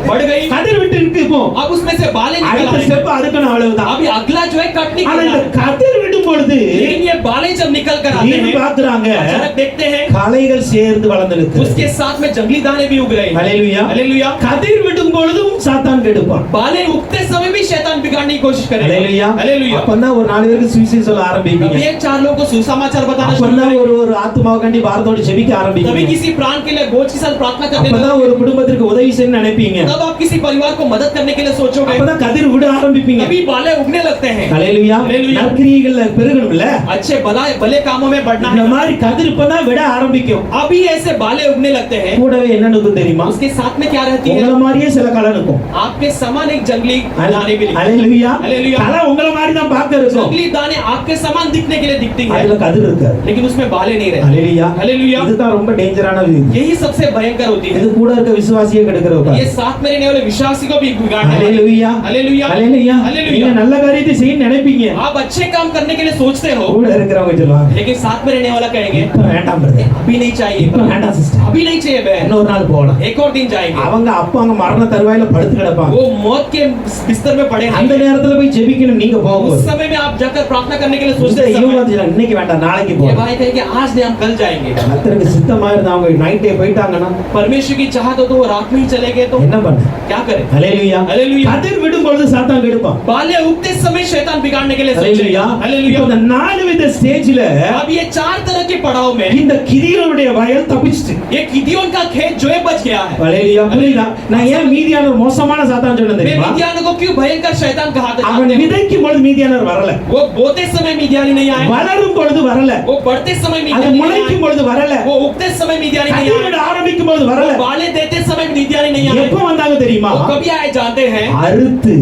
बढ़ गई। கதிர் விட்டு இருக்கு இப்போ अब उसमें से बालें निकल அடுத்த आएंगे। ஸ்டெப் அதுக்கு அவ்வளவுதான் अभी अगला जो है कटने ஆனா की இந்த है। கதிர் விடும் பொழுது लेकिन ये बालें जब निकल कर आते நீங்க हैं பாக்குறாங்க अचानक देखते हैं களைகள் சேர்ந்து வளர்ந்து நிற்கிறது उसके साथ में जंगली दाने भी उग रहे हैं। ஹalleluya हालेलुया। கதிர் விடும் பொழுதும் சாத்தான் கெடுப்பான் बालें उगते समय भी शैतान बिगाड़ने की कोशिश करेगा। ஹalleluya हालेलुया। அப்பதான் ஒரு 4 பேருக்கு சுவிசேஷம் சொல்ல ஆரம்பிப்பீங்க अभी एक 4 लोगों को सुसमाचार बताना शुरू அப்பதான் करेंगे। ஒரு ஆத்மாவுக்காண்டி பாரத்தோடு ஜெபிக்க तभी ஆரம்பிப்பீங்க किसी प्राण के लिए बोझ के साथ प्रार्थना करने அப்பதான் लगोगे। ஒரு குடும்பத்திற்கு உதவி செய்ய நினைப்பீங்க तब आप किसी परिवार को मदद करने के लिए सोचोगे। அப்பதான் கதிர் விட ஆரம்பிப்பீங்க तभी बालें उगने लगते हैं। ஹalleluya ஹalleluya. நற்கிரியைகள்ல பெருகணும்ல अच्छे भले कामों में बढ़ना இந்த है। மாதிரி கதிர் இப்பதான் விட ஆரம்பிக்கும் अभी ऐसे बालें उगने लगते हैं। கூடவே என்ன நிற்கும் தெரியுமா उसके साथ में क्या रहती है? உங்கள மாதிரியே சில களை நிற்கும் आपके समान एक जंगली दाने भी निकलते हैं। ஹalleluya ஹalleluya. களை உங்கள மாதிரி தான் பார்க்க இருக்கும் जंगली दाने आपके समान दिखने के लिए दिखती है அதுல கதிர் இருக்காது लेकिन उसमें बालें नहीं रहते। ஹalleluya हालेलुया। இதுதான் ரொம்ப டேஞ்சரான இது यही सबसे भयंकर होती है। இது கூட இருக்க விசுவாசியே கெடுக்கிறவங்க ये साथ में रहने वाले विश्वासी को भी बिगाड़ने वाली है। ஹalleluya हालेलुया। ஹalleluya हालेलुया। நீங்க நல்ல காரியத்தை செய்ய நினைப்பீங்க आप अच्छे काम करने के लिए सोचते हो கூட இருக்கிறவங்க சொல்லுவாங்க लेकिन साथ में रहने वाला कहेंगे இப்ப வேண்டாம் brother. अभी नहीं चाहिए இப்ப வேண்டாம் சிஸ்டர் अभी नहीं चाहिए बहन இன்னொரு நாள் போகலாம் एक और दिन जाएंगे। அவங்க அப்ப அவங்க மரண தருவாயில படுத்து கிடப்பாங்க वो मौत के बिस्तर में पड़े அந்த हैं। நேரத்துல போய் ஜெபிக்கணும் நீங்க उस போகும்போது समय में आप जाकर प्रार्थना करने के लिए இந்த सोचते இவங்க हैं வந்து சொல்றாங்க, இன்னைக்கு வேண்டாம் நாளைக்கு ये போகலாம் भाई कहेंगे आज नहीं हम कल जाएंगे। கர்த்தருக்கு சித்தமா இருந்தா அவங்க நைட்டே போயிட்டாங்கன்னா परमेश्वर की चाहत हो तो वो रात में ही चले गए तो என்ன பண்ண क्या करें? ஹalleluya हालेलुया। கதிர் விடும் பொழுது சாத்தான் கெடுப்பான் बालें उगते समय शैतान बिगाड़ने के लिए ஹalleluya सोचेगा। हालेलुया। இப்போ இந்த 4 வித ஸ்டேஜ்ல अब ये 4 तरह के पड़ाव में இந்த கிதியோனுடைய வயல் தப்பிச்சிட்டு ये गिदियोन का खेत जो है बच गया है। ஹalleluya புரியுதா நான் ஏன் மீதியானவர் மோசமான சாத்தான் சொன்னேன் मैं தெரியுமா मिद्यान को क्यों भयंकर शैतान कहा था? அவன் விதைக்கும் பொழுது மீதியானவர் வரல वो बोते समय मिद्यानी नहीं आए। வளரும் பொழுது வரல वो बढ़ते समय அது मिद्यानी नहीं முளைக்கும் आए। பொழுது வரல वो उगते समय मिद्यानी नहीं கதிர் आए। விட ஆரம்பிக்கும் பொழுது வரல वो बाले देते समय मिद्यानी नहीं आए। எப்ப வந்தாங்க தெரியுமா वो कभी आए जानते हैं? அறுத்து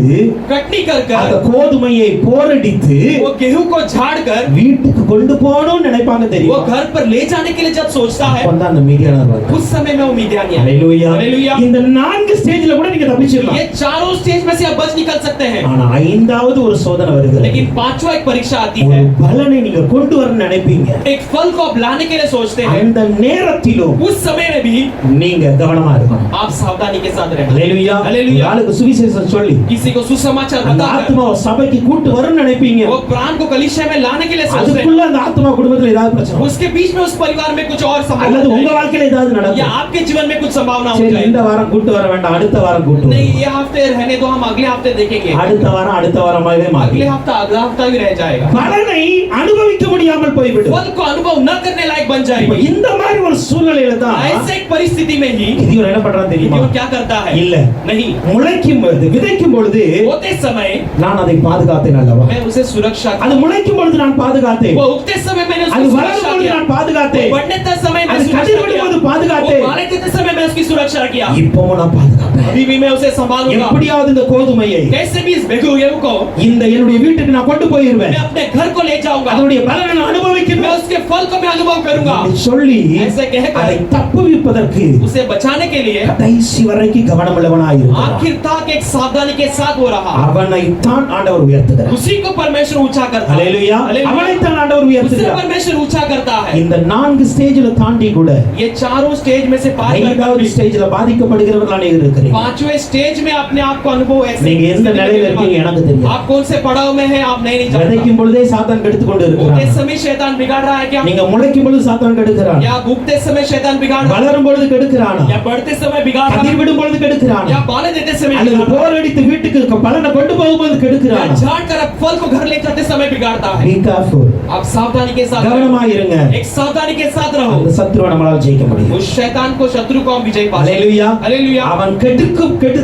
कटनी कर அந்த कर கோதுமையை போரடித்து वो गेहूं को झाड़ कर வீட்டுக்கு கொண்டு போகணும்னு நினைப்பாங்க वो தெரியுமா घर पर ले जाने के लिए जब सोचता है அப்பதான் அந்த மீதியானவர் வந்தார் उस समय में वो मिद्यानी आए। ஹalleluya हालेलुया। இந்த 4 ஸ்டேஜ்ல கூட நீங்க தப்பிச்சிடலாம் ये चारों स्टेज में से आप बच निकल सकते हैं। ஆனா ஐந்தாவது ஒரு சோதனை வருகிறது लेकिन पांचवा एक परीक्षा आती ஒரு है। பலனை நீங்க கொண்டு வரணும்னு நினைப்பீங்க एक फल को आप लाने के लिए सोचते हैं। அந்த நேரத்திலும் उस समय में भी நீங்க கவனமா இருக்கணும் आप सावधानी के साथ रहना। ஹalleluya हालेलुया। ஆளுக்கு சுவிசேஷம் சொல்லி किसी को सुसमाचार அந்த बताकर ஆத்மா சபைக்கு கூட்டு வரும்னு நினைப்பீங்க. वो प्राण को कलीसिया में लाने के लिए सोचते हैं। அதுக்குள்ள அந்த ஆத்மா குடும்பத்துல ஏதாவது பிரச்சனை வரும். उसके बीच में उस परिवार में कुछ और संभावना அல்லது உங்க है, வாழ்க்கையில ஏதாவது या நடக்கும். आपके जीवन में कुछ संभावना हो சரி, जाए। இந்த வாரம் கூட்டு வர வேண்டாம், அடுத்த வாரம் கூட்டு नहीं, வரும். ये हफ्ते रहने दो, हम अगले हफ्ते देखेंगे। அடுத்த வாரமாவே மாறி अगले हफ्ता अगला हफ्ता भी रह जाएगा, பலனை அனுபவிக்க முடியாமல் போய்விடும். फल को अनुभव न करने लायक बन இப்ப जाएगा। இந்த மாதிரி ஒரு சூழ்நிலையில தான் ऐसे एक परिस्थिति में ही இவன் என்ன பண்றான் தெரியுமா? वो क्या करता है? இல்ல, नहीं, முளைக்கும் பொழுது விதைக்கும் பொழுது होते समय நான் அதை பாதுகாத்தேன் அல்லவா? मैं उसे सुरक्षा அது முளைக்கும் பொழுது நான் பாதுகாத்தேன். वो उगते समय मैंने அது उसकी வளரும் सुरक्षा பொழுது किया, நான் वो பாதுகாத்தேன். बढ़ने तक समय मैं அது सुरक्षा கதிர் விடும் போது किया, वो பாதுகாத்தேன். माले देते समय मैं उसकी सुरक्षा किया। இப்பவும் நான் பாதுகாப்பேன். अभी भी मैं उसे संभालूंगा। எப்படியாவது இந்த கோதுமையை कैसे भी इस गेहूं को இந்த என்னுடைய வீட்டுக்கு நான் கொண்டு போயிருவேன். मैं अपने घर को ले जाऊंगा, அதனுடைய பலனை நான் मैं அனுபவிக்கணும் उसके फल को मैं अनुभव करूंगा। என்று சொல்லி ऐसे कहकर அதை தப்புவிப்பதற்கு उसे बचाने के लिए கடைசி வரைக்கும் கவனமுள்ளவனாயிருக்கிறார். आखिर तक एक सावधानी के साथ हो रहा, அவனை தான் ஆண்டவர் உயர்த்துகிறார். उसी को परमेश्वर ऊंचा करता है। ஹalleluya. அவனை தான் ஆண்டவர் उसे உயர்த்துகிறார். परमेश्वर ऊंचा करता है। இந்த 4 ஸ்டேஜ்ல தாண்டி கூட ये चारों स्टेज में से पार ஐந்தாவது कर ஸ்டேஜ்ல பாதிக்கப்படுகிறவர்கள் அநேகர் இருக்கிறீங்க. पांचवें स्टेज में अपने आप को अनुभव ऐसे நீங்க எந்த நிலையில இருக்கீங்க எனக்கு தெரியும். आप कौन से पड़ाव में हैं आप नहीं जानते। விதைக்கும் பொழுதே சாத்தான் கெடுத்து கொண்டு उगते இருக்கிறான். समय शैतान बिगाड़ रहा है क्या? நீங்க முளைக்கும் பொழுது சாத்தான் கெடுக்கிறான். या उगते समय शैतान बिगाड़ रहा வளரும் பொழுது கெடுக்கிறானா? है, या बढ़ते समय बिगाड़ रहा கதிர் है, விடும் பொழுது கெடுக்கிறானா? या बाले देते समय அல்லது बिगाड़ रहा போர் அடித்து வீட்டுக்கு பலனை கொண்டு போகும்போது है, या கெடுக்கிறானா? झाड़ कर फल को घर ले जाते समय बिगाड़ता है। Be careful. आप सावधानी के साथ கவனமாயிருங்க. एक सावधानी के साथ रहो, அந்த சத்துருவை நம்மளால ஜெயிக்க முடியும். उस शैतान को शत्रु को हम विजय पा सकते हैं। ஹalleluya. हालेलुया। அவன்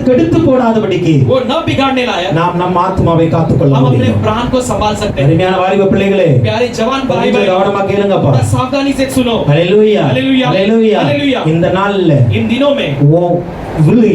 கெடுத்து போடாதபடிக்கு वो न बिगाड़ने लायक நாம் நம் ஆத்மாவை காத்துக்கொள்ள हम अपने முடியும். प्राण को संभाल सकते हैं। அருமையான வாலிப பிள்ளைகளே, प्यारे जवान भाई கொஞ்சம் भाई கவனமா கேளுங்கப்பா. थोड़ा सावधानी से सुनो। ஹalleluya. ஹalleluya. ஹalleluya. ஹalleluya. இந்த நாள்ல इन दिनों में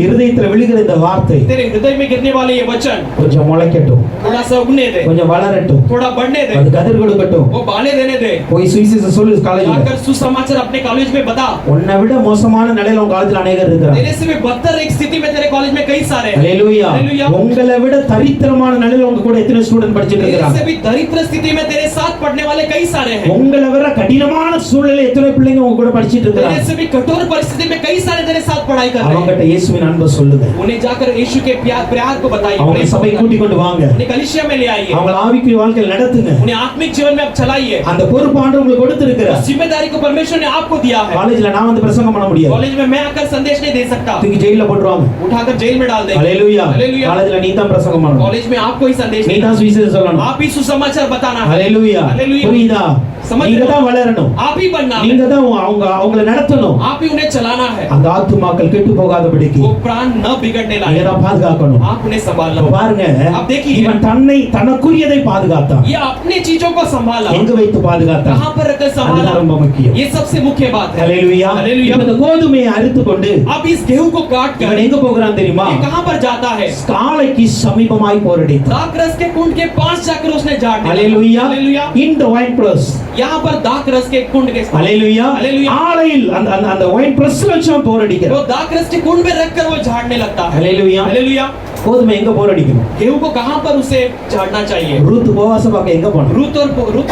இருதயத்துல விழுகிற இந்த வார்த்தை तेरे हृदय में गिरने वाले ये वचन கொஞ்சம் முளைக்கட்டும், थोड़ा सा उगने दे, கொஞ்சம் வளரட்டும், थोड़ा बढ़ने दे, அது கதிர் கொடுக்கட்டும். वो बाले देने दे, போய் சுவிசேஷம் சொல்லு காலேஜ்ல. जाकर सुसमाचार अपने कॉलेज में बता। உன்னை விட மோசமான நிலையில உங்க காலேஜ்ல अनेகர் இருக்கிறாங்க. तेरे से भी बदतर एक स्थिति में तेरे कॉलेज में कई सारे हैं। ஹalleluya. ஹalleluya. உங்களை விட தரித்திரமான நிலையில உங்க கூட எத்தனை ஸ்டூடண்ட் படிச்சிட்டு तेरे இருக்காங்க? से भी दरिद्र स्थिति में तेरे साथ पढ़ने वाले कई सारे हैं। உங்களை விட கடினமான சூழ்நிலை எத்தனை பிள்ளைங்க உங்க கூட படிச்சிட்டு तेरे இருக்காங்க? से भी कठोर परिस्थिति में कई सारे तेरे साथ पढ़ाई कर रहे हैं। அவங்ககிட்ட இயேசுவின் அன்பை சொல்லுங்க. उन्हें जाकर यीशु के प्यार को बताइए, அவங்க சபை கூட்டி கொண்டு வாங்க. उन्हें कलीसिया में ले आइए, அவங்க ஆவிக்குரிய வாழ்க்கையில நடத்துங்க. उन्हें आत्मिक जीवन में आप चलाइए। அந்த பொறுப்பாண்டு உங்களுக்கு கொடுத்திருக்கிறார். उस जिम्मेदारी को परमेश्वर ने आपको दिया है। காலேஜ்ல நான் வந்து பிரசங்கம் பண்ண முடியாது. कॉलेज में मैं आकर संदेश नहीं दे सकता, தூக்கி ஜெயில்ல போட்டுருவாங்க. उठाकर जेल में डाल देंगे। ஹalleluya. हालेलुया। காலேஜ்ல நீ தான் பிரசங்கம் பண்ணணும். कॉलेज में आपको ही संदेश நீ देना, தான் சுவிசேஷம் சொல்லணும். आप ही सुसमाचार बताना है, ஹalleluya. हालेलुया। புரியுதா? समझ நீங்க रहे हो? தான் வளரணும். आप ही बनना है, நீங்க தான் அவங்களை நடத்தணும். आप ही उन्हें चलाना है। அந்த ஆத்துமாக்கள் கெட்டு போகாதபடிக்கு वो प्राण न बिगड़ने நீங்க लायक தான் பாதுகாக்கணும். आप उन्हें संभालना। இப்ப பாருங்க, अब देखिए, இவன் தனக்குரியதை பாதுகாத்தான். ये अपने चीजों को संभाला, எங்க வைத்து பாதுகாத்தான்? कहां पर रखकर संभाला, அதுதான் ரொம்ப முக்கியம். ये सबसे मुख्य बात है। ஹalleluya. हालेलुया। இப்ப இந்த கோதுமையை அறுத்து கொண்டு अब इस गेहूं को काट कर இவன் எங்க போகிறான் தெரியுமா? ये कहां पर जाता है? காலைக்கு சமீபமாய் போரடித்தான். दाखरस के कुंड के पास जाकर उसने झाड़ दिया। ஹalleluya. Hallelujah. in the wine press. यहाँ पर दाखरस के कुंड के पास, ஹalleluya. हालेलुया। ஆலையில் அந்த wine press வச்சு वो போரடிக்கிறான். दाखरस के कुंड में रखकर वो झाड़ने लगता है। ஹalleluya. हालेलुया। கோதுமை எங்க போரடிக்கணும்? गेहूं को कहां पर उसे झाड़ना चाहिए? ரூத் போவாச பார்க்க எங்க போனான்? रूत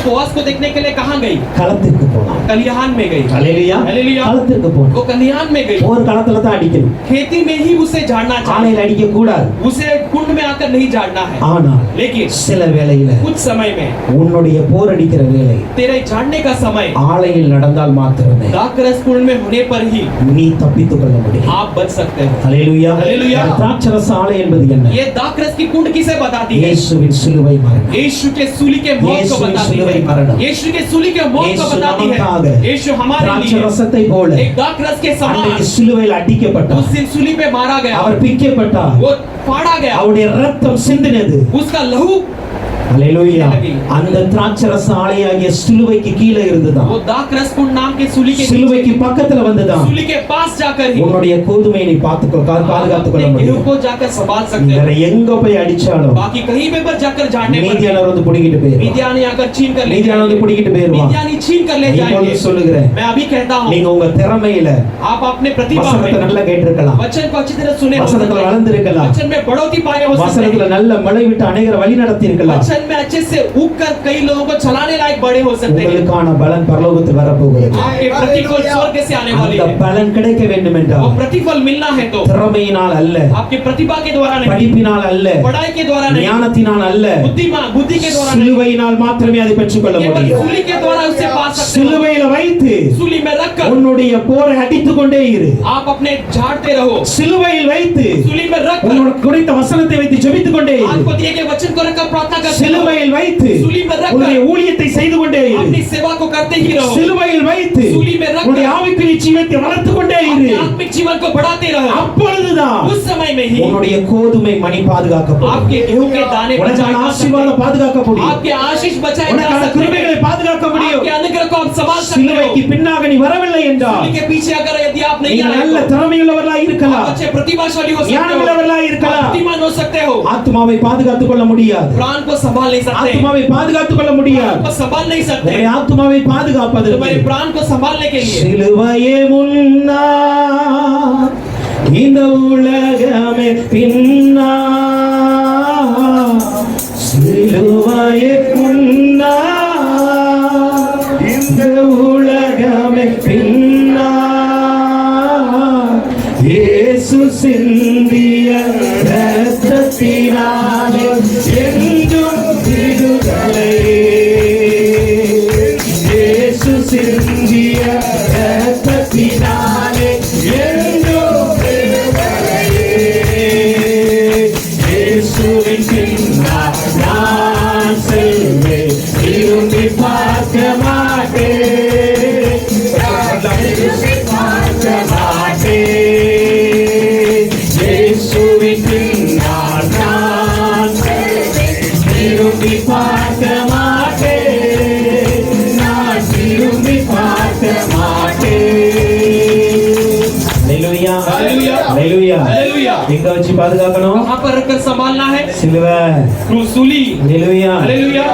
बोआज को देखने के लिए कहां गई? களத்திற்கு போனான். कलियान में गई। ஹalleluya. हालेलुया। களத்திற்கு போனான். वो कलियान में गई, ஒரு களத்துல தான் அடிக்கணும். खेती में ही उसे झाड़ना चाहिए, ஆலையில அடிக்க கூடாது. उसे कुंड में आकर नहीं झाड़ना है। ஆனால் लेकिन சில வேளையில कुछ समय में உன்னுடைய போரடிக்கிற வேலை तेरे झाड़ने का समय ஆலையில் நடந்தால் மாத்திரமே दाखरस कुंड में होने पर ही நீ தப்பித்துக் கொள்ள முடியும். आप बच सकते हो। ஹalleluya. ஹalleluya. திராட்சரச ஆலை என்பது என்ன? ये दाखरस की कुंड किसे बताती है? இயேசுவின் சிலுவை மரணம். यीशु के सूली के मौत को यीशु बताती सिलुவை है। मरण। यीशु के सूली के मौत को यीशु बताती நமக்காக है। यीशु हमारे लिए திராட்சரசத்தை போல एक दाखरस के समान அன்றைக்கு சிலுவையில் அடிக்கப்பட்டார். उस सूली पे मारा गया, அவர் பிக்கப்பட்டார். वो फाड़ा गया, அவருடைய ரத்தம் சிந்தினது. उसका लहू ஹalleluya. அந்த திராட்சரச ஆலையாகிய சிலுவைக்கு கீழே இருந்துதான். वो दाखरस कुंड नाम के सूली के சிலுவைக்கு பக்கத்துல வந்துதான். सूली के पास जाकर ही உன்னுடைய கோதுமையை நீ பாதுகாத்துக் கொள்ள अपने गेहूं முடியும். को जाकर संभाल सकते வேற हो। எங்க போய் அடிச்சாலும் बाकी कहीं पे पर जाकर झाड़ने पर மீதியானவர் வந்து புடிங்கிட்டு போயிடுவார். मिद्यानी आकर छीन कर ले மீதியானவர் வந்து जाएंगे, புடிங்கிட்டு போயிடுவார். मिद्यानी छीन कर ले जाएंगे। இப்பொழுது சொல்லுகிறேன், मैं अभी कहता हूँ, நீங்க உங்க திறமையில आप अपने प्रतिभा வசனத்தை में நல்லா கேட்டிருக்கலாம். वचन को अच्छी तरह सुने हो सकते வசனத்துல हैं, வளர்ந்திருக்கலாம். वचन में बढ़ोतरी पाए हो सकते வசனத்துல हैं, நல்ல மழை விட்டு அநேகரை வழி நடத்தி இருக்கலாம். वचन वचन में अच्छे से उग कर कई लोगों को चलाने लायक बड़े हो सकते हैं। உங்களுக்கான பலன் பரலோகத்தில் வரப்போகிறது. आपके प्रतिफल स्वर्ग से आने वाली அந்த है। பலன் கிடைக்க வேண்டும் वो என்றால் प्रतिफल मिलना है तो திறமையினால் அல்ல, आपके प्रतिभा के द्वारा नहीं, படிப்பினால் அல்ல, पढ़ाई के द्वारा नहीं, ஞானத்தினால் அல்ல, बुद्धि के द्वारा नहीं, சிலுவையினால் மாத்திரமே அதை பெற்றுக்கொள்ள केवल முடியும். सूली के द्वारा उसे पा सकते हो। சிலுவையில வைத்து सूली में रखकर உன்னுடைய போரை அடித்துக் கொண்டே இரு. आप अपने झाड़ते रहो। சிலுவையில் வைத்து सूली में रखकर உனக்கு குறித்த வசனத்தை வைத்து ஜெபித்துக் கொண்டே இரு. आपको दिए गए वचन को रखकर प्रार्थना करते रहो। சிலுவையில் வைத்து सूली में रखकर உன்னுடைய ஊழியத்தை செய்து கொண்டே இரு. अपनी सेवा को करते ही रहो। சிலுவையில் வைத்து सूली में रखकर உன்னுடைய ஆவிக்குரிய ஜீவத்தை வளர்த்துக் கொண்டே இரு. अपने आत्मिक जीवन को बढ़ाते रहो। அப்பொழுதுதான் उस समय में ही உன்னுடைய கோதுமை மணி பாதுகாக்கப்படும். आपके गेहूं के दाने உனக்கான बचाए जा सकते ஆசீர்வாதம் हैं। பாதுகாக்க முடியும். आपके आशीष बचाए जा உனக்கான सकते கிருபைகளை हैं। பாதுகாக்க முடியும். आपके अनुग्रह को आप संभाल सकते சிலுவைக்கு हो। பின்னாக நீ வரவில்லை என்றால் सूली के पीछे अगर यदि आप नहीं நீங்கள் आए நல்ல तो திறமையுள்ளவர்களாக आप இருக்கலாம், अच्छे प्रतिभाशाली हो सकते हो, ஞானமுள்ளவர்களாக இருக்கலாம், आप बुद्धिमान हो सकते हो, ஆத்மாவை பாதுகாத்துக் கொள்ள முடியாது. प्राण को संभाल नहीं सकते, ஆத்மாவை பாதுகாத்துக் கொள்ள முடியாது. को संभाल नहीं सकते। உங்களுடைய ஆத்மாவை பாதுகாப்பதற்கு तुम्हारे प्राण को संभालने के लिए சிலுவையே முன்னா இந்த உலகமே பின்னா, சிலுவையே முன்னா இந்த உலகமே பின்னா, இயேசு சிந்திய இரத்தத்தினாலே என்றும் விடுதலை, இயேசு சிந்திய இரத்தத்தினாலே என்றும் விடுதலை, இயேசுவின் பின்னால் நான் செல்வேன், திரும்பி பார்க்க மாட்டேன், திரும்பி பார்க்க மாட்டேன், இயேசுவின் பின்னால் நான் செல்வேன், திரும்பி பார்க்க மாட்டேன், நான் திரும்பி பார்க்க மாட்டேன். ஹalleluya, ஹalleluya, ஹalleluya. ஹalleluya. எங்க வச்சு பாதுகாக்கணும்? कहां पर रखकर संभालना है? சிலுவை. सूली। ஹalleluya. हालेलुया।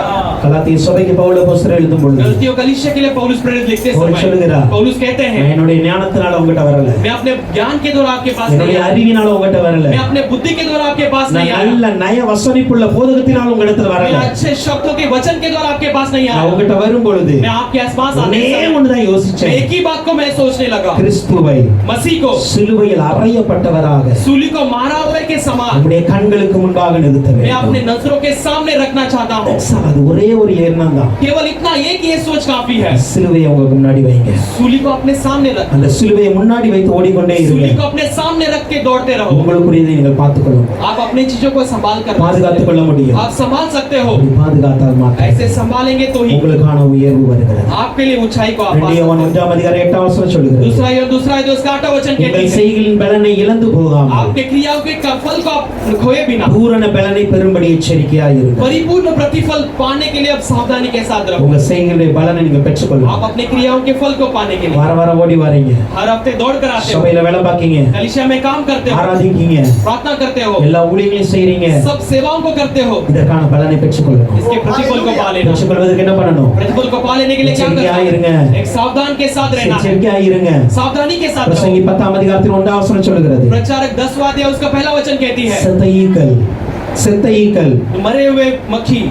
கலாத்திய சபைக்கு பவுல் அப்போஸ்தலர் எழுதும் பொழுது गलतियों कलीसिया के लिए पौलुस प्रेरित लिखते पौलुस समय சொல்லுகிறார், पौलुस कहते हैं, நான் என்னுடைய ஞானத்தினால உங்ககிட்ட வரல, मैं अपने ज्ञान के द्वारा आपके पास नहीं என்னுடைய आया, அறிவினால உங்ககிட்ட வரல, मैं अपने बुद्धि के द्वारा आपके पास நான் नहीं आया, நல்ல நய வசனிப்புள்ள போதகத்தினால உங்களிடத்துல मैं வரல, अच्छे शब्दों के वचन के द्वारा आपके पास नहीं நான் आया, உங்ககிட்ட வரும் பொழுது मैं आपके आसपास आने ஒன்னே समय ஒண்ணுதான் मैं யோசிச்சேன், एक ही बात को मैं सोचने लगा, கிறிஸ்துவை मसीह को சிலுவையில் அறையப்பட்டவராக सूली को मारा हुए के समान நம்முடைய கண்களுக்கு முன்பாக நிறுத்த मैं अपने வேண்டும். नजरों के सामने रखना चाहता हूँ। அது ஒரே ஒரு எண்ணம் தான். केवल इतना एक ये सोच काफी है। சிலுவையை உங்களுக்கு முன்னாடி வைங்க, सूली को अपने सामने रख, அந்த சிலுவையை முன்னாடி வைத்து ஓடிக்கொண்டே सूली இருங்க. को अपने सामने रख के दौड़ते रहो। உங்களுக்குரியதை நீங்கள் பார்த்துக்கொள்ளும், आप अपनी चीजों को संभाल कर பாதுகாத்துக் கொள்ள முடியும். आप संभाल सकते हो। அப்படி பாதுகாத்தால் மாத்திரம் ऐसे संभालेंगे तो ही உங்களுக்கான உயர்வு வருகிறது. आपके लिए ऊंचाई को आप पा सकते யோவான் हो। 1:8 சொல்லுகிறது, दूसरा है उसका 8 वचन कहते உங்கள் हैं, செய்கையின் பலனை இழந்து போகாமல் आपके क्रियाओं के फल को आप खोए बिना பூரண பலனை பெறும்படி எச்சரிக்கையாய் இருங்கள். परिपूर्ण प्रतिफल पाने के लिए अब सावधानी के साथ रहो। உங்க செய்கையுடைய பலனை நீங்க பெற்றுக்கொள்ளுங்க. आप अपने क्रियाओं के फल को पाने के लिए வார வாரம் ஓடி வரீங்க, हर हफ्ते दौड़ कर आते हो, சபையில வேலை பார்க்கீங்க, कलीसिया में काम करते हो, ஆராதிக்கீங்க, प्रार्थना करते हो, எல்லா ஊழியங்களையும் செய்றீங்க. सब सेवाओं को करते हो। இதற்கான பலனை பெற்றுக்கொள்ளணும். इसके प्रतिफल को पा लेना, பெற்றுக்கொள்வதற்கு என்ன பண்ணணும்? प्रतिफल को पा लेने के लिए क्या எச்சரிக்கையா இருங்க. करना है? एक सावधान के साथ रहना है, எச்சரிக்கையாய் இருங்க. सावधानी के साथ பிரசங்கி रहो। 10:1 சொல்லுகிறது, प्रचारक 10वां अध्याय उसका पहला वचन कहती है, செத்த ஈக்கள், செத்த ஈக்கள் मरे हुए मक्खी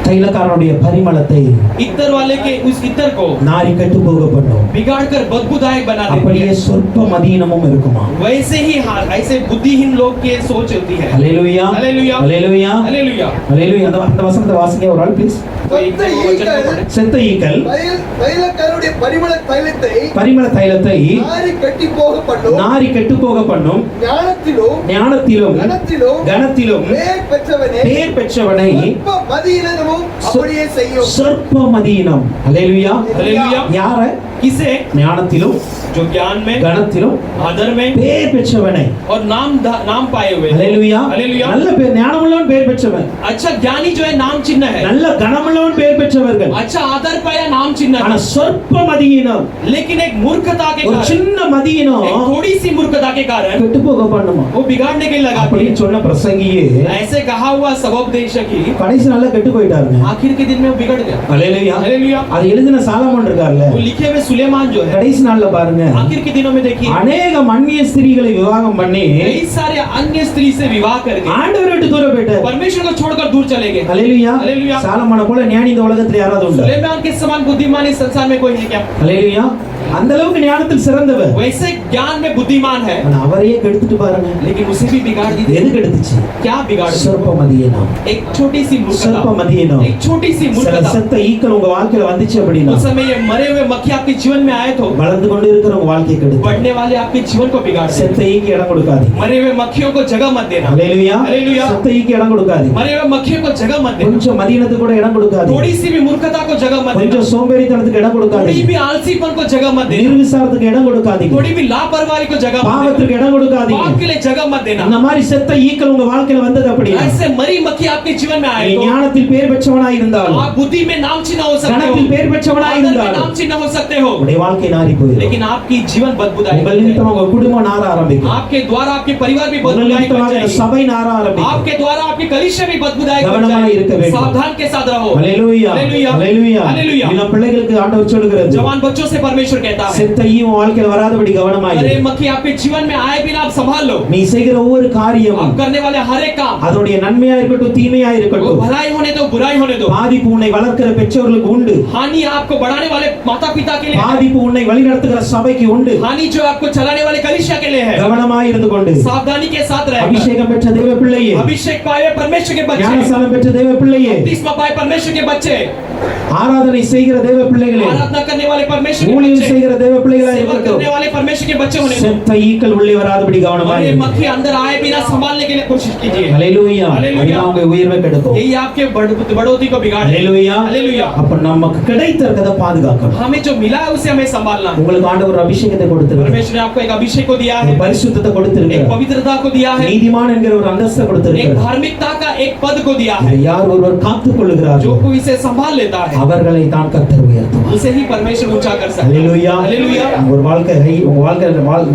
தைலக்காரனுடைய பரிமளத்தை इत्र वाले के उस इत्र को நாரி கெட்டு போக பண்ணும். बिगाड़ कर बदबूदायक बना देती அப்படியே है। சொற்ப மதீனமும் இருக்குமா? वैसे ही ऐसे बुद्धिहीन लोग की सोच होती है। ஹalleluya, ஹalleluya, ஹalleluya, हालेलुया। ஹalleluya. அந்த வசனத்தை வாசிங்க ஒரு ஆள் ப்ளீஸ். तो एक वचन को पढ़ें। செத்த ஈக்கள் தைலக்காரனுடைய பரிமள தைலத்தை பரிமள தைலத்தை நாரி கட்டி போக பண்ணும், நாரி கெட்டு போக பண்ணும். ஞானத்திலும் ஞானத்திலும் கனத்திலும் பேர் பெற்றவனே பேர் பெற்றவனை சொற்ப மதியினமும் அப்படியே செய்யும். சொற்ப மதீனம். ஹalleluya, हालेलुया। யார? किसे? ஞானத்திலும் जो ज्ञान में, கனத்திலும் आदर में பேர் பெற்றவனை. और नाम पाए हुए। ஹalleluya, हालेलुया। நல்ல பேர், ஞானமுள்ளவன் பேர் பெற்றவன், अच्छा ज्ञानी जो है नाम चिन्ह है, நல்ல கனமுள்ளவன் பேர் பெற்றவர்கள். अच्छा आदर पाया नाम चिन्ह ஆனா है। சொற்ப மதீனம், लेकिन एक मूर्खता के ஒரு कारण, சின்ன மதீனம் एक थोड़ी सी मूर्खता के कारण கெட்டு போக பண்ணுமா? वो बिगाड़ने के लिए लगाती அப்படி है। சொன்ன பிரசங்கியே ऐसे कहा हुआ सबोपदेशक ही கடைசி நாள்ல கெட்டு போயிட்டாருங்க. आखिर के दिन में वो बिगड़ गया। ஹalleluya. हालेलुया। அது எழுதின சாலமோன் இருக்கார்ல, वो लिखे हुए सुलेमान जो है, கடைசி நாள்ல பாருங்க, आखिर के दिनों में देखिए அநேக அந்நிய ஸ்திரீகளை விவாகம் பண்ணி कई सारे अन्य स्त्री से विवाह करके ஆண்டவரை விட்டு தூர போயிட்டாரு. விட்டார். परमेश्वर को छोड़कर दूर चले गए. ஹல்லேலூயா. ஹல்லேலூயா. சாலமோனை போல ஞானி இந்த உலகத்துல யாராவது உண்டா? सुलेमान के समान बुद्धिमान इस संसार में कोई है क्या? ஹல்லேலூயா. அந்த அளவுக்கு ஞானத்தில் சிறந்தவர். वैसे ज्ञान में बुद्धिमान है, ஆனா அவரையே கெடுத்துட்டு பாருங்க. लेकिन उसे भी बिगाड़ दी. எது கெடுத்துச்சு? क्या बिगाड़ दी? சொற்பமதியனம். एक छोटी सी मूर्खता. சொற்பமதியனம். एक छोटी सी சில मूर्खता. செத்த ஈக்கள் உங்க வாழ்க்கையில வந்துச்சு அப்படின்னா उस समय ये मरे हुए मक्खी आपके जीवन में आए तो வளர்ந்து கொண்டு இருக்கிற உங்க வாழ்க்கையை கெடுத்து बढ़ने वाले आपके जीवन को बिगाड़ देते. செத்த ஈக்கு இடம் கொடுக்காதீங்க. मरे हुए मक्खियों को जगह मत देना. ஹல்லேலூயா. ஹல்லேலூயா. செத்த ஈக்கு இடம் கொடுக்காதீங்க. मरे हुए मक्खियों को जगह मत देना. கொஞ்சம் மதியனத்துக்கு கூட இடம் கொடுக்காதீங்க. थोड़ी सी भी मूर्खता को जगह मत देना. கொஞ்சம் சோம்பேறித்தனத்துக்கு இடம் थोड़ी கொடுக்காதீங்க. भी आलसीपन को जगह मत देना. நிர்விசாரத்துக்கு இடம் கொடுக்காதீங்க. थोड़ी भी लापरवाही को जगह मत देना. பாவத்துக்கு இடம் கொடுக்காதீங்க. पाप के लिए जगह मत देना. அந்த மாதிரி செத்த ஈக்கள் உங்க வாழ்க்கையில வந்தது அப்படின்னா ऐसे मरी मक्खी आपके जीवन में आए நீ तो ஞானத்தில் பேர் பெற்றவனாய் இருந்தாலும் आप बुद्धि में नाम चिन्ह हो सकते हो, கணத்தில் பேர் பெற்றவனாய் आदर में இருந்தாலும் नाम चिन्ह हो सकते हो, உங்களுடைய வாழ்க்கை நாறி போயிடும். लेकिन आपकी जीवन बदबूदायक உங்கள் है. நிமித்தம் உங்க குடும்பம் நாற ஆரம்பிக்கும். आपके द्वारा आपके परिवार भी உங்கள் बदबूदायक हो நிமித்தமாக இந்த जाएगी. சபை நாற ஆரம்பிக்கும். आपके द्वारा आपकी कलीसिया भी बदबूदायक हो கவனமாக இருக்க जाएगी. வேண்டும். सावधान के साथ रहो. ஹல்லேலூயா. ஹல்லேலூயா. ஹல்லேலூயா. ஹல்லேலூயா. இளம் பிள்ளைகளுக்கு ஆண்டவர் சொல்லுகிறது जवान बच्चों से परमेश्वर कहता है, செத்த ஈ உன் வாழ்க்கையில வராதபடி கவனமாக अरे இரு. मक्खी आपके जीवन में आए बिना आप संभाल लो. நீ செய்கிற ஒவ்வொரு आप காரியமும் करने वाले हर एक काम, அதோடைய நன்மையா இருக்கட்டும் தீமையா वो இருக்கட்டும் भलाई होने दो बुराई होने दो, பாதிப்பு உன்னை வளர்க்கிற பெற்றோர்களுக்கு உண்டு. हानि आपको बढ़ाने वाले माता पिता के लिए है, பாதிப்பு உன்னை வழிநடத்துகிற சபைக்கு உண்டு. हानि जो आपको चलाने वाले कलीसिया के लिए है. கவனமாய் இருந்து கொண்டு सावधानी के साथ रहेगा. அபிஷேகம் பெற்ற தேவ பிள்ளையே, अभिषेक पाए परमेश्वर के बच्चे, ஞானஸ்நானம் பெற்ற தேவ பிள்ளையே, बपतिस्मा पाए परमेश्वर के बच्चे, ஆராதனை செய்கிற தேவ பிள்ளைகளே, आराधना करने वाले परमेश्वर के ஊழியம் बच्चे, செய்கிற தேவ பிள்ளைகளா सेवा இருக்கட்டும். करने वाले परमेश्वर के बच्चे होने दो. செத்த ஈக்கள் உள்ளே வராதபடி கவனமாய் और ये இரு. मक्खी अंदर आए बिना संभालने के लिए कोशिश कीजिए. ஹல்லேலூயா. ஹல்லேலூயா. அதுதான் உங்க உயர்வை கெடுக்கும். यही आपके बढ़ोतरी को बिगाड़े. ஹல்லேலூயா. ஹல்லேலூயா. அப்ப நமக்கு கிடைத்திருக்கிறத பாதுகாக்கணும். हमें जो मिला है उसे हमें संभालना है. உங்களுக்கு ஆண்டவர் அபிஷேகத்தை கொடுத்திருக்கிறார். परमेश्वर ने आपको एक अभिषेक को दिया ஒரு है, பரிசுத்தத்தை एक கொடுத்திருக்கிறார். पवित्रता को दिया है, நீதிமான் என்கிற ஒரு அந்தஸ்தை एक கொடுத்திருக்கிறார். धार्मिकता का एक पद को दिया है. இதை யார் ஒருவர் காத்துக் जो கொள்ளுகிறாரோ कोई इसे संभाल लेता है அவர்களை தான் கர்த்தர் உயர்த்துவார். उसे ही परमेश्वर ऊंचा कर सकता है. ஹல்லேலூயா. ஹல்லேலூயா. ஒரு உங்க வாழ்க்கை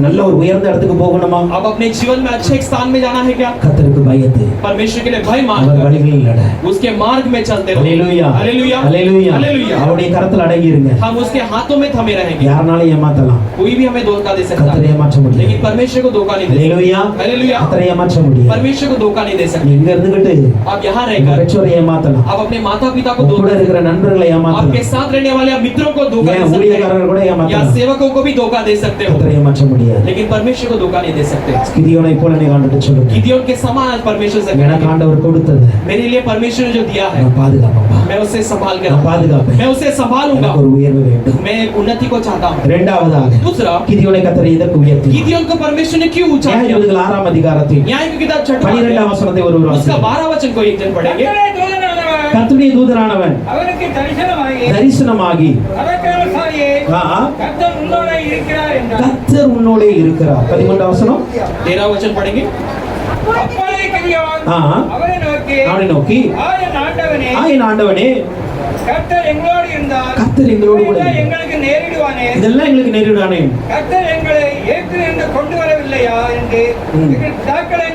நல்ல ஒரு உயர்ந்த இடத்துக்கு போகணுமா? अब अपने जीवन में अच्छे एक स्थान में जाना है क्या? கர்த்தருக்கு பயந்து परमेश्वर के लिए भय मान அவர் कर வழிகளில் நட. उसके मार्ग में चलते रहो. ஹல்லேலூயா. ஹல்லேலூயா. ஹல்லேலூயா. ஹல்லேலூயா. அவருடைய கரத்தில் அடங்கி இருங்க. हम उसके हाथों में थमे रहेंगे. யாருனாலும் ஏமாத்தலாம், कोई भी हमें धोखा दे सकता கர்த்தரை है, ஏமாற்ற முடியாது. लेकिन परमेश्वर को धोखा नहीं दे सकता. ஹல்லேலூயா. ஹல்லேலூயா. கர்த்தரை ஏமாற்ற முடியாது. परमेश्वर को धोखा नहीं दे सकते. நீ இங்க இருந்துகிட்டு आप यहाँ உங்க रहकर பெற்றோரை ஏமாத்தலாம், आप अपने माता पिता को உங்க கூட धोखा, இருக்கிற நண்பர்களை आपके ஏமாத்தலாம், साथ रहने वाले मित्रों को धोखा ஏன் दे सकते ஊழியக்காரர்கள் கூட हैं, या ஏமாத்தலாம். सेवकों को भी धोखा दे सकते हो, கர்த்தரை ஏமாற்ற முடியாது. लेकिन परमेश्वर को धोखा नहीं दे सकते. கிதியோனை போல நீ ஆண்டவர்கிட்ட சொல்லுங்க, गिदियोन के समान परमेश्वर से எனக்கு ஆண்டவர் கொடுத்தது मेरे लिए परमेश्वर ने जो दिया है நான் பாதுகாப்பேன், मैं उसे संभाल कर நான் பாதுகாப்பேன். मैं उसे संभालूंगा. எனக்கு ஒரு உயர்வு வேண்டும். मैं उन्नति को चाहता हूँ. இரண்டாவதாக दूसरा, கிதியோனை கர்த்தர் இதற்கு உயர்த்தி गिदियोन को परमेश्वर ने क्यों ऊंचा किया? நியாயாதிபதிகள் 6ஆம் அதிகாரத்தில் न्याय की किताब 12ஆம் வசனத்தை ஒருவர் उसका வாசிங்க. 12 वचन को एक जन पढ़ेंगे. கர்த்தருடைய தூதனானவர் கர்த்தருடைய தூதனானவன் அவருக்கு தரிசனமாகி தரிசனமாகி பராக்கிரமசாலியே, கர்த்தர் உன்னோட இருக்கிறார் என்றார். கர்த்தர் உன்னோடே இருக்கிறார். 13ஆம் வசனம் 13 वचन पढ़ेंगे. அப்பொழுது கிதியோன் ஆ, அவரை நோக்கி, அவனை நோக்கி என் ஆண்டவனே, என் ஆண்டவனே, கர்த்தர் எங்களோடு இருந்தால் கர்த்தர் எங்களோடு கூட இதெல்லாம் இருந்தார். எங்களுக்கு நேரிடுவானே, இதெல்லாம் எங்களுக்கு நேரிடானே. கர்த்தர் எங்களை ஏற்று என்று கொண்டு வரவில்லையா என்று எங்கள் பிதாக்கள்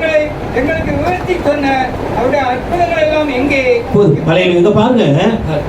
எங்களுக்கு விவரித்து சொன்ன அவருடைய அற்புதங்கள் எல்லாம் எங்கே? போதும். பழைய இங்க பாருங்க,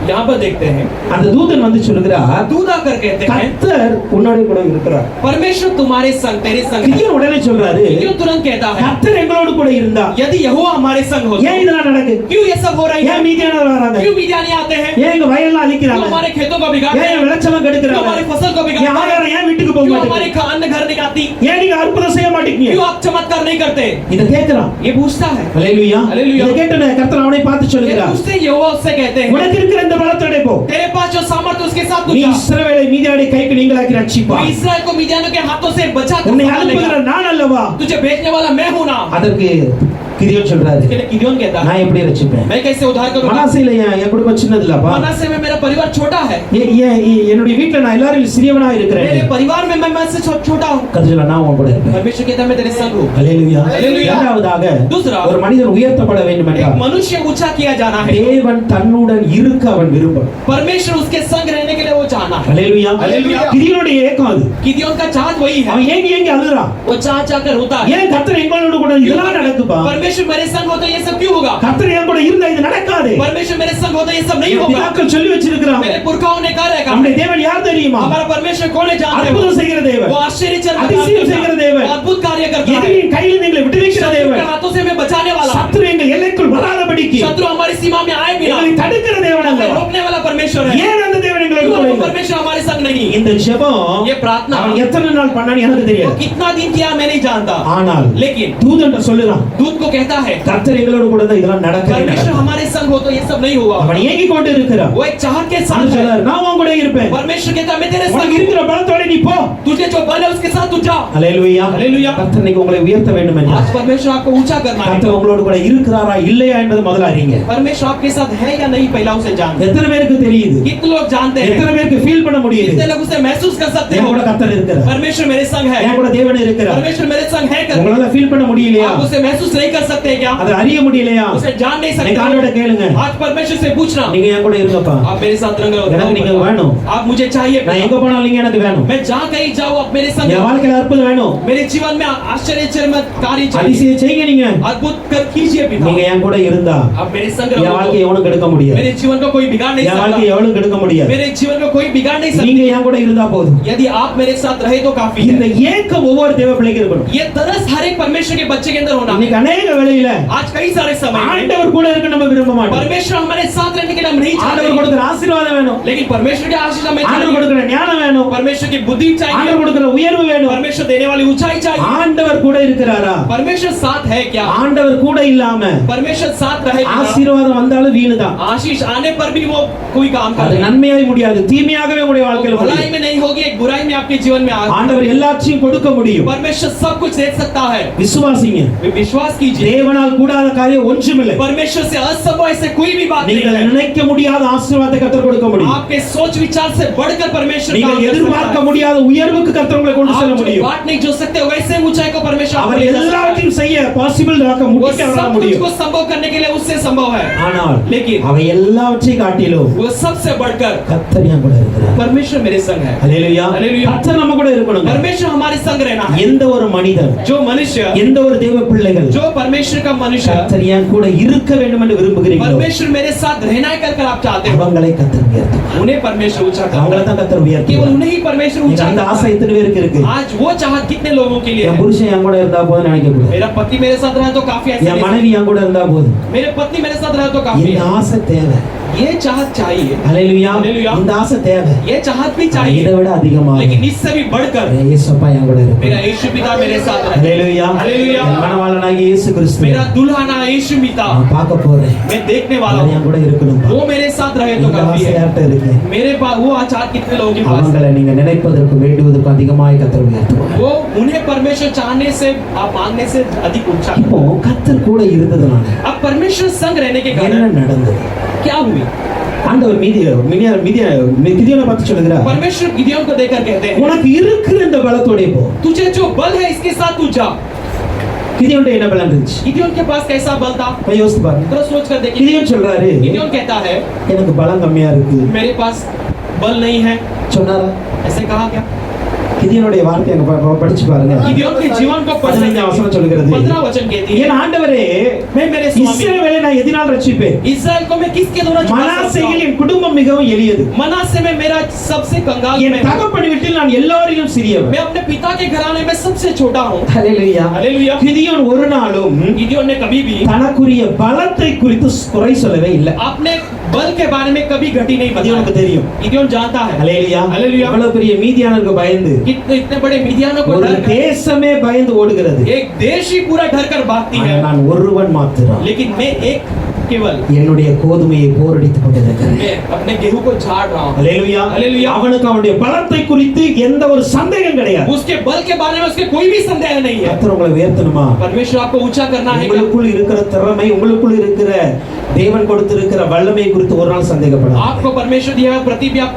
यहाँ पर देखते हैं அந்த தூதன் வந்து சொல்லுகிறார், दूध आकर कहते हैं கர்த்தர் உன்னோட கூட இருக்கிறார். परमेश्वर तुम्हारे संग तेरे संग है. கிதியோன் உடனே சொல்றாரு, क्यों तुरंत कहता है கர்த்தர் எங்களோடு கூட இருந்தா यदि यहोवा हमारे संग हो ஏன் இதெல்லாம் நடக்குது? क्यों ये सब हो रहा है? ஏன் மீதியானவர் வராங்க? क्यों मिद्यानी आते हैं? ஏன் எங்க வயல்லாம் क्यों அழிக்கிறாங்க? हमारे खेतों को बिगाड़ते ஏன் हैं? விளைச்சலாம் क्यों கெடுக்கிறாங்க? हमारी फसल को ஏன் बिगाड़ते हैं? ஆகாரம் ஏன் வீட்டுக்கு போக क्यों हमारे மாட்டேங்குது? अन्न घर नहीं आती? ஏன் நீங்க அற்புதம் செய்ய மாட்டீங்க? क्यों आप चमत्कार नहीं करते? இத கேக்குறான். ये पूछता है. ஹல்லேலூயா. ஹல்லேலூயா. இத கேட்டனே கர்த்தர் அவனை பார்த்து ये சொல்லுகிறார், पूछते यहोवा उससे कहते हैं உனக்கு இருக்கிற இந்த பலத்தோட போ, तेरे पास जो सामर्थ्य उसके साथ तू நீ जा. இஸ்ரவேலை மீதியானுடைய கைக்கு நீங்களாக்கி तू ரட்சிப்பாய். इस्राएल को मिद्यानों के हाथों से बचा कर உன்னை संभालेगा. அனுப்புகிற நான் அல்லவா? तुझे भेजने वाला मैं हूं ना. அதற்கு கிதியோன் சொல்றாரு, इसके लिए गिदोन कहता है நான் எப்படி ரட்சிப்பேன்? मैं कैसे उद्धार करूंगा? மனாசேல என் குடும்பம் சின்னதுலப்பா, मनासे में मेरा परिवार छोटा है. என்னுடைய வீட்டுல நான் எல்லாரும் சிறியவனா இருக்கிறேன். मेरे परिवार में मैं से छोटा हूं. கர்த்தர் நான் உன் கூட இருப்பேன். परमेश्वर कहता है मैं तेरे संग हूं. ஹல்லேலூயா. ஹல்லேலூயா. இரண்டாவதாக दूसरा, ஒரு மனிதன் உயர்த்தப்பட வேண்டும் एक என்றால் मनुष्य ऊंचा किया जाना है. தேவன் தன்னுடன் இருக்க அவன் விரும்பும். परमेश्वर उसके संग रहने के लिए वो चाहना है. ஹல்லேலூயா. ஹல்லேலூயா. கிதியோனுடைய ஏக்கம் அது. गिदोन का चाहत वही है. அவன் ஏங்கி ஏங்கி அழுறான். वो चाह चाह कर होता है. ஏன் கர்த்தர் எங்களோடு கூட இதெல்லாம் நடக்குப்பா? परमेश्वर परमेश्वर मेरे संग हो तो ये सब क्यों होगा? கர்த்தர் என் கூட இருந்தா இது நடக்காது. परमेश्वर मेरे संग हो तो ये सब नहीं என் होगा। பிதாக்கள் சொல்லி வச்சிருக்காங்க. मेरे पुरखाओं ने कहा है நம்முடைய தேவன் யார் தெரியுமா? हमारा परमेश्वर कौन है जानते हो? அற்புதம் செய்கிற தேவன், वो आश्चर्यचर அதிசயம் செய்கிற தேவன், अद्भुत कार्य करता है। எதிரியின் கையில் எங்களை விடுவிக்கிற शत्रु தேவன், के हाथों से हमें बचाने वाला, சத்துரு எங்கள் எல்லைக்குள் வராதபடிக்கு शत्रु हमारी सीमा में आए बिना எங்களை தடுக்கிற தேவன் அல்ல. रोकने वाला परमेश्वर है। ஏன் அந்த தேவன் எங்களுக்கு क्यों கூட वो இல்லை? परमेश्वर हमारे संग नहीं? இந்த ஜெபம் ये प्रार्थना அவன் எத்தனை நாள் பண்ணான்னு எனக்கு वो தெரியாது. कितना दिन किया मैं नहीं जानता, ஆனால் लेकिन தூதன்ட்ட சொல்லுறான், दूत को कहता है கர்த்தர் எங்களோடு கூட இருந்தா இதெல்லாம் நடக்கவே परमेश्वर நடக்காது. हमारे संग हो तो ये सब नहीं हुआ। அவன் ஏங்கி கொண்டு இருக்கிறான். वो एक चाहत के அவன் साथ है। சொல்றாரு, நான் உன் கூட இருப்பேன். परमेश्वर कहता है मैं तेरे உனக்கு संग இருக்கிற பலத்தோட நீ போ. हूं। तुझे जो बल है उसके साथ तू जा। அல்லேலூயா. हालेलुया। கர்த்தர் இன்னைக்கு உங்களை உயர்த்த வேண்டும் என்றால் आज परमेश्वर आपको ऊंचा करना है। கர்த்தர் உங்களோடு கூட இருக்கிறாரா இல்லையா என்பது முதல்ல அறிங்க. परमेश्वर आपके साथ है या नहीं पहला उसे जानते हैं। எத்தனை பேருக்கு தெரியுது? कितने लोग जानते हैं? எத்தனை பேருக்கு ஃபீல் பண்ண முடியுது? कितने लोग उसे महसूस कर सकते என் हो? கூட கர்த்தர் இருக்கிறார். परमेश्वर मेरे संग है। என் கூட தேவன் இருக்கிறார். परमेश्वर मेरे संग है कर உங்களால ஃபீல் பண்ண முடியலையா? आप उसे महसूस नहीं कर सकते क्या? அதை அறிய முடியலையா? उसे जान नहीं நீங்க ஆண்டவரை सकते। கேளுங்க. आज परमेश्वर से पूछना, நீங்க என் கூட இருங்கப்பா. आप मेरे साथ रंग எனக்கு நீங்க வேணும். आप मुझे चाहिए। நான் எங்க போனாலும் நீங்க எனக்கு வேணும். मैं जहाँ कहीं जाऊँ आप मेरे संग। என் வாழ்க்கையில அற்புதம் வேணும். मेरे जीवन में आश्चर्यचरमत कार्य चाहिए। அதிசயம் செய்யுங்க நீங்க. अद्भुत कर कीजिए पिता। நீங்க என் கூட இருந்தா आप मेरे संग என் रहो। வாழ்க்கையை எவனும் கெடுக்க முடியாது. मेरे जीवन को कोई बिगाड़ नहीं என் வாழ்க்கையை सकता। எவனும் கெடுக்க முடியாது. मेरे जीवन को कोई बिगाड़ नहीं सकता। நீங்க என் கூட இருந்தா போதும். यदि आप मेरे साथ रहे तो काफी இந்த है। ஏக்கம் ஒவ்வொரு தேவ பிள்ளைக்கு இருக்கணும். ये तरस हर एक परमेश्वर के बच्चे के अंदर होना। இன்னைக்கு अनेक வேளையில आज कई सारे समय में ஆண்டவர் கூட இருக்க நம்ம விரும்ப மாட்டோம். परमेश्वर हमारे साथ रहने के लिए हम नहीं ஆண்டவர் चाहते, கொடுக்கிற ஆசீர்வாதம் வேணும். लेकिन परमेश्वर के आशीष हमें ஆண்டவர் चाहिए। கொடுக்கிற ஞானம் வேணும். परमेश्वर की बुद्धि चाहिए, ஆண்டவர் கொடுக்கிற உயர்வு வேணும். परमेश्वर देने वाली ऊंचाई चाहिए। ஆண்டவர் கூட இருக்கிறாரா? परमेश्वर साथ है क्या? ஆண்டவர் கூட இல்லாம परमेश्वर साथ रहे बिना ஆசீர்வாதம் வந்தாலும் வீணுதான். आशीष आने पर भी वो कोई काम அது करे நன்மையாய் முடியாது, தீமையாகவே உங்களுடைய வாழ்க்கையில भलाई முடியும். में नहीं होगी, एक बुराई में आपके जीवन में आ ஆண்டவர் எல்லாத்தையும் கொடுக்க முடியும். परमेश्वर सब कुछ दे सकता है। விசுவாசிங்க. विश्वास कीजिए, தேவனால் கூடாத காரியம் ஒன்றுமில்லை. परमेश्वर से असंभव ऐसे कोई भी बात नहीं நீங்கள் है। நினைக்க முடியாத ஆசீர்வாதத்தை கர்த்தர் கொடுக்க முடியும். आपके सोच विचार से बढ़कर परमेश्वर काम நீங்கள் कर सकता எதிர்பார்க்க है। முடியாத உயர்வுக்கு கர்த்தர் உங்களை கொண்டு செல்ல आप जो முடியும். बात नहीं जो सकते वैसे ऊंचाई को परमेश्वर आपको அவர் ले जा सकता है। எல்லாவற்றையும் செய்ய பாசிபிள் ஆக்க वो முடிக்க सब कुछ முடியும். को संभव करने के लिए उससे संभव है, ஆனால் लेकिन அவை எல்லாவற்றையும் காட்டிலும் वो सबसे बढ़कर கர்த்தர் என் கூட இருக்கிறார். परमेश्वर मेरे संग है। ஹல்லேலூயா. ஹல்லேலூயா. கர்த்தர் நம்ம கூட இருக்கணும். परमेश्वर हमारे संग रहना है। எந்த ஒரு மனிதன், जो मनुष्य, எந்த ஒரு தேவ பிள்ளைகள் जो परमेश्वर का मनुष्य கர்த்தர் என் கூட இருக்க வேண்டும் என்று விரும்புகிறீர்களோ परमेश्वर मेरे साथ रहना है कर आप चाहते हो, அவங்களை கர்த்தர் உயர்த்துவார். उन्हें परमेश्वर ऊंचा அவங்கள करता தான் கர்த்தர் है। केवल உயர்த்துவார். उन्हें ही परमेश्वर நீங்க ऊंचा அந்த करता ஆசை है। எத்தனை பேருக்கு இருக்கு? आज वो चाहत कितने लोगों के लिए என் है? புருஷன் என் கூட இருந்தா போதும் நினைக்க கூடாது. मेरा पति मेरे साथ रहे तो काफी ऐसे என் नहीं। மனைவி என் கூட இருந்தா போதும். मेरे पत्नी मेरे साथ रहे तो काफी இந்த है। ஆசை தேவை. ये चाहत चाहिए, ஹல்லேலூயா. ஹல்லேலூயா. இந்த ஆசை தேவை. ये चाहत भी இதை चाहिए, விட அதிகமாக लेकिन इससे भी बढ़कर இயேசுப்பா என் கூட मेरा இருக்கு. यीशु पिता मेरे साथ रहे। ஹல்லேலூயா. ஹல்லேலூயா. என் மணவாளனாகிய இயேசு கிறிஸ்து मेरा दुल्हना यीशु पिता நான் பார்க்க போறேன். मैं देखने वाला அவர் हूँ, என் கூட இருக்கணும். वो मेरे साथ रहे तो இந்த काफी ஆசை है। யார்கிட்ட இருக்கு? मेरे पास वो आचार कितने लोगों के पास है? அவங்களை நீங்க நினைப்பதற்கு வேண்டுவதற்கு அதிகமாய் கர்த்தர் உயர்த்துவார். वो उन्हें परमेश्वर चाहने से आप मांगने से अधिक ऊंचा। இப்போ கர்த்தர் கூட இருந்ததுனால अब परमेश्वर संग रहने के என்ன कारण நடந்தது? क्या हुई? ஆண்டவர் கிதியோனை பார்த்து சொல்லுகிறார், परमेश्वर गिदियोन को देखकर कहते हैं உனக்கு இருக்கிற இந்த பலத்தோட போ. तुझे जो बल है इसके साथ तू जा। கிதியோன்ட்ட என்ன பலம் இருந்துச்சு? गिदियोन के पास कैसा बल था? போய் யோசித்து பாருங்க. थोड़ा सोच कर देखिए। கிதியோன் சொல்றாரு, गिदियोन कहता है எனக்கு பலம் கம்மியா இருக்கு मेरे पास बल नहीं है, சொன்னாரா? ऐसे कहा क्या? கிதியோனுடைய வார்த்தை அங்க படிச்சு பாருங்க. गिदियोन के जीवन को पढ़ 15 வசனம் சொல்கிறது, 15 वचन कहती है என் ஆண்டவரே, मैं मेरे स्वामी இஸ்ரவேலை நான் எதினால் ரட்சிப்பேன். इस्राएल को मैं किसके द्वारा छुड़ा सकता மனாசேயில் हूं? என் குடும்பம் மிகவும் எளியது. मनासे में मेरा सबसे कंगाल என் में हूं। தகப்பன் வீட்டில் நான் எல்லாரிலும் சிறியவன். मैं अपने पिता के घराने में सबसे छोटा हूँ। ஹல்லேலூயா. हालेलुया। கிதியோன் ஒரு நாளும் गिदियोन ने कभी भी தனக்குரிய பலத்தை குறித்து குறை சொல்லவே இல்லை. अपने बल के बारे में कभी घटी नहीं கிதியோனுக்கு बताया। தெரியும். गिदियोन जानता है ஹல்லேலூயா. हालेलुया। அவ்வளவு பெரிய மீதியானருக்கு பயந்து इतने बड़े मिदियानों को ஒரு डर कर தேசமே பயந்து ஓடுகிறது. एक देश ही पूरा डर कर भागती ஆனா है, நான் ஒருவன் மாத்திரம் लेकिन मैं एक केवल என்னுடைய கோதுமையை போரடித்துக் கொண்டிருக்கிறேன். मैं अपने गेहूं को झाड़ रहा हूँ। ஹல்லேலூயா. ஹல்லேலூயா. அவனுக்கு அவனுடைய பலத்தை குறித்து எந்த ஒரு சந்தேகம் கிடையாது. उसके बल के बारे में उसके कोई भी संदेह नहीं है। கர்த்தர் உங்களை உயர்த்தணுமா? परमेश्वर आपको ऊंचा करना है क्या? உங்களுக்குள் இருக்கிற திறமை, உங்களுக்குள் இருக்கிற தேவன் கொடுத்திருக்கிற வல்லமை குறித்து ஒரு நாள் சந்தேகப்படாதீங்க. आपको परमेश्वर दिया हुआ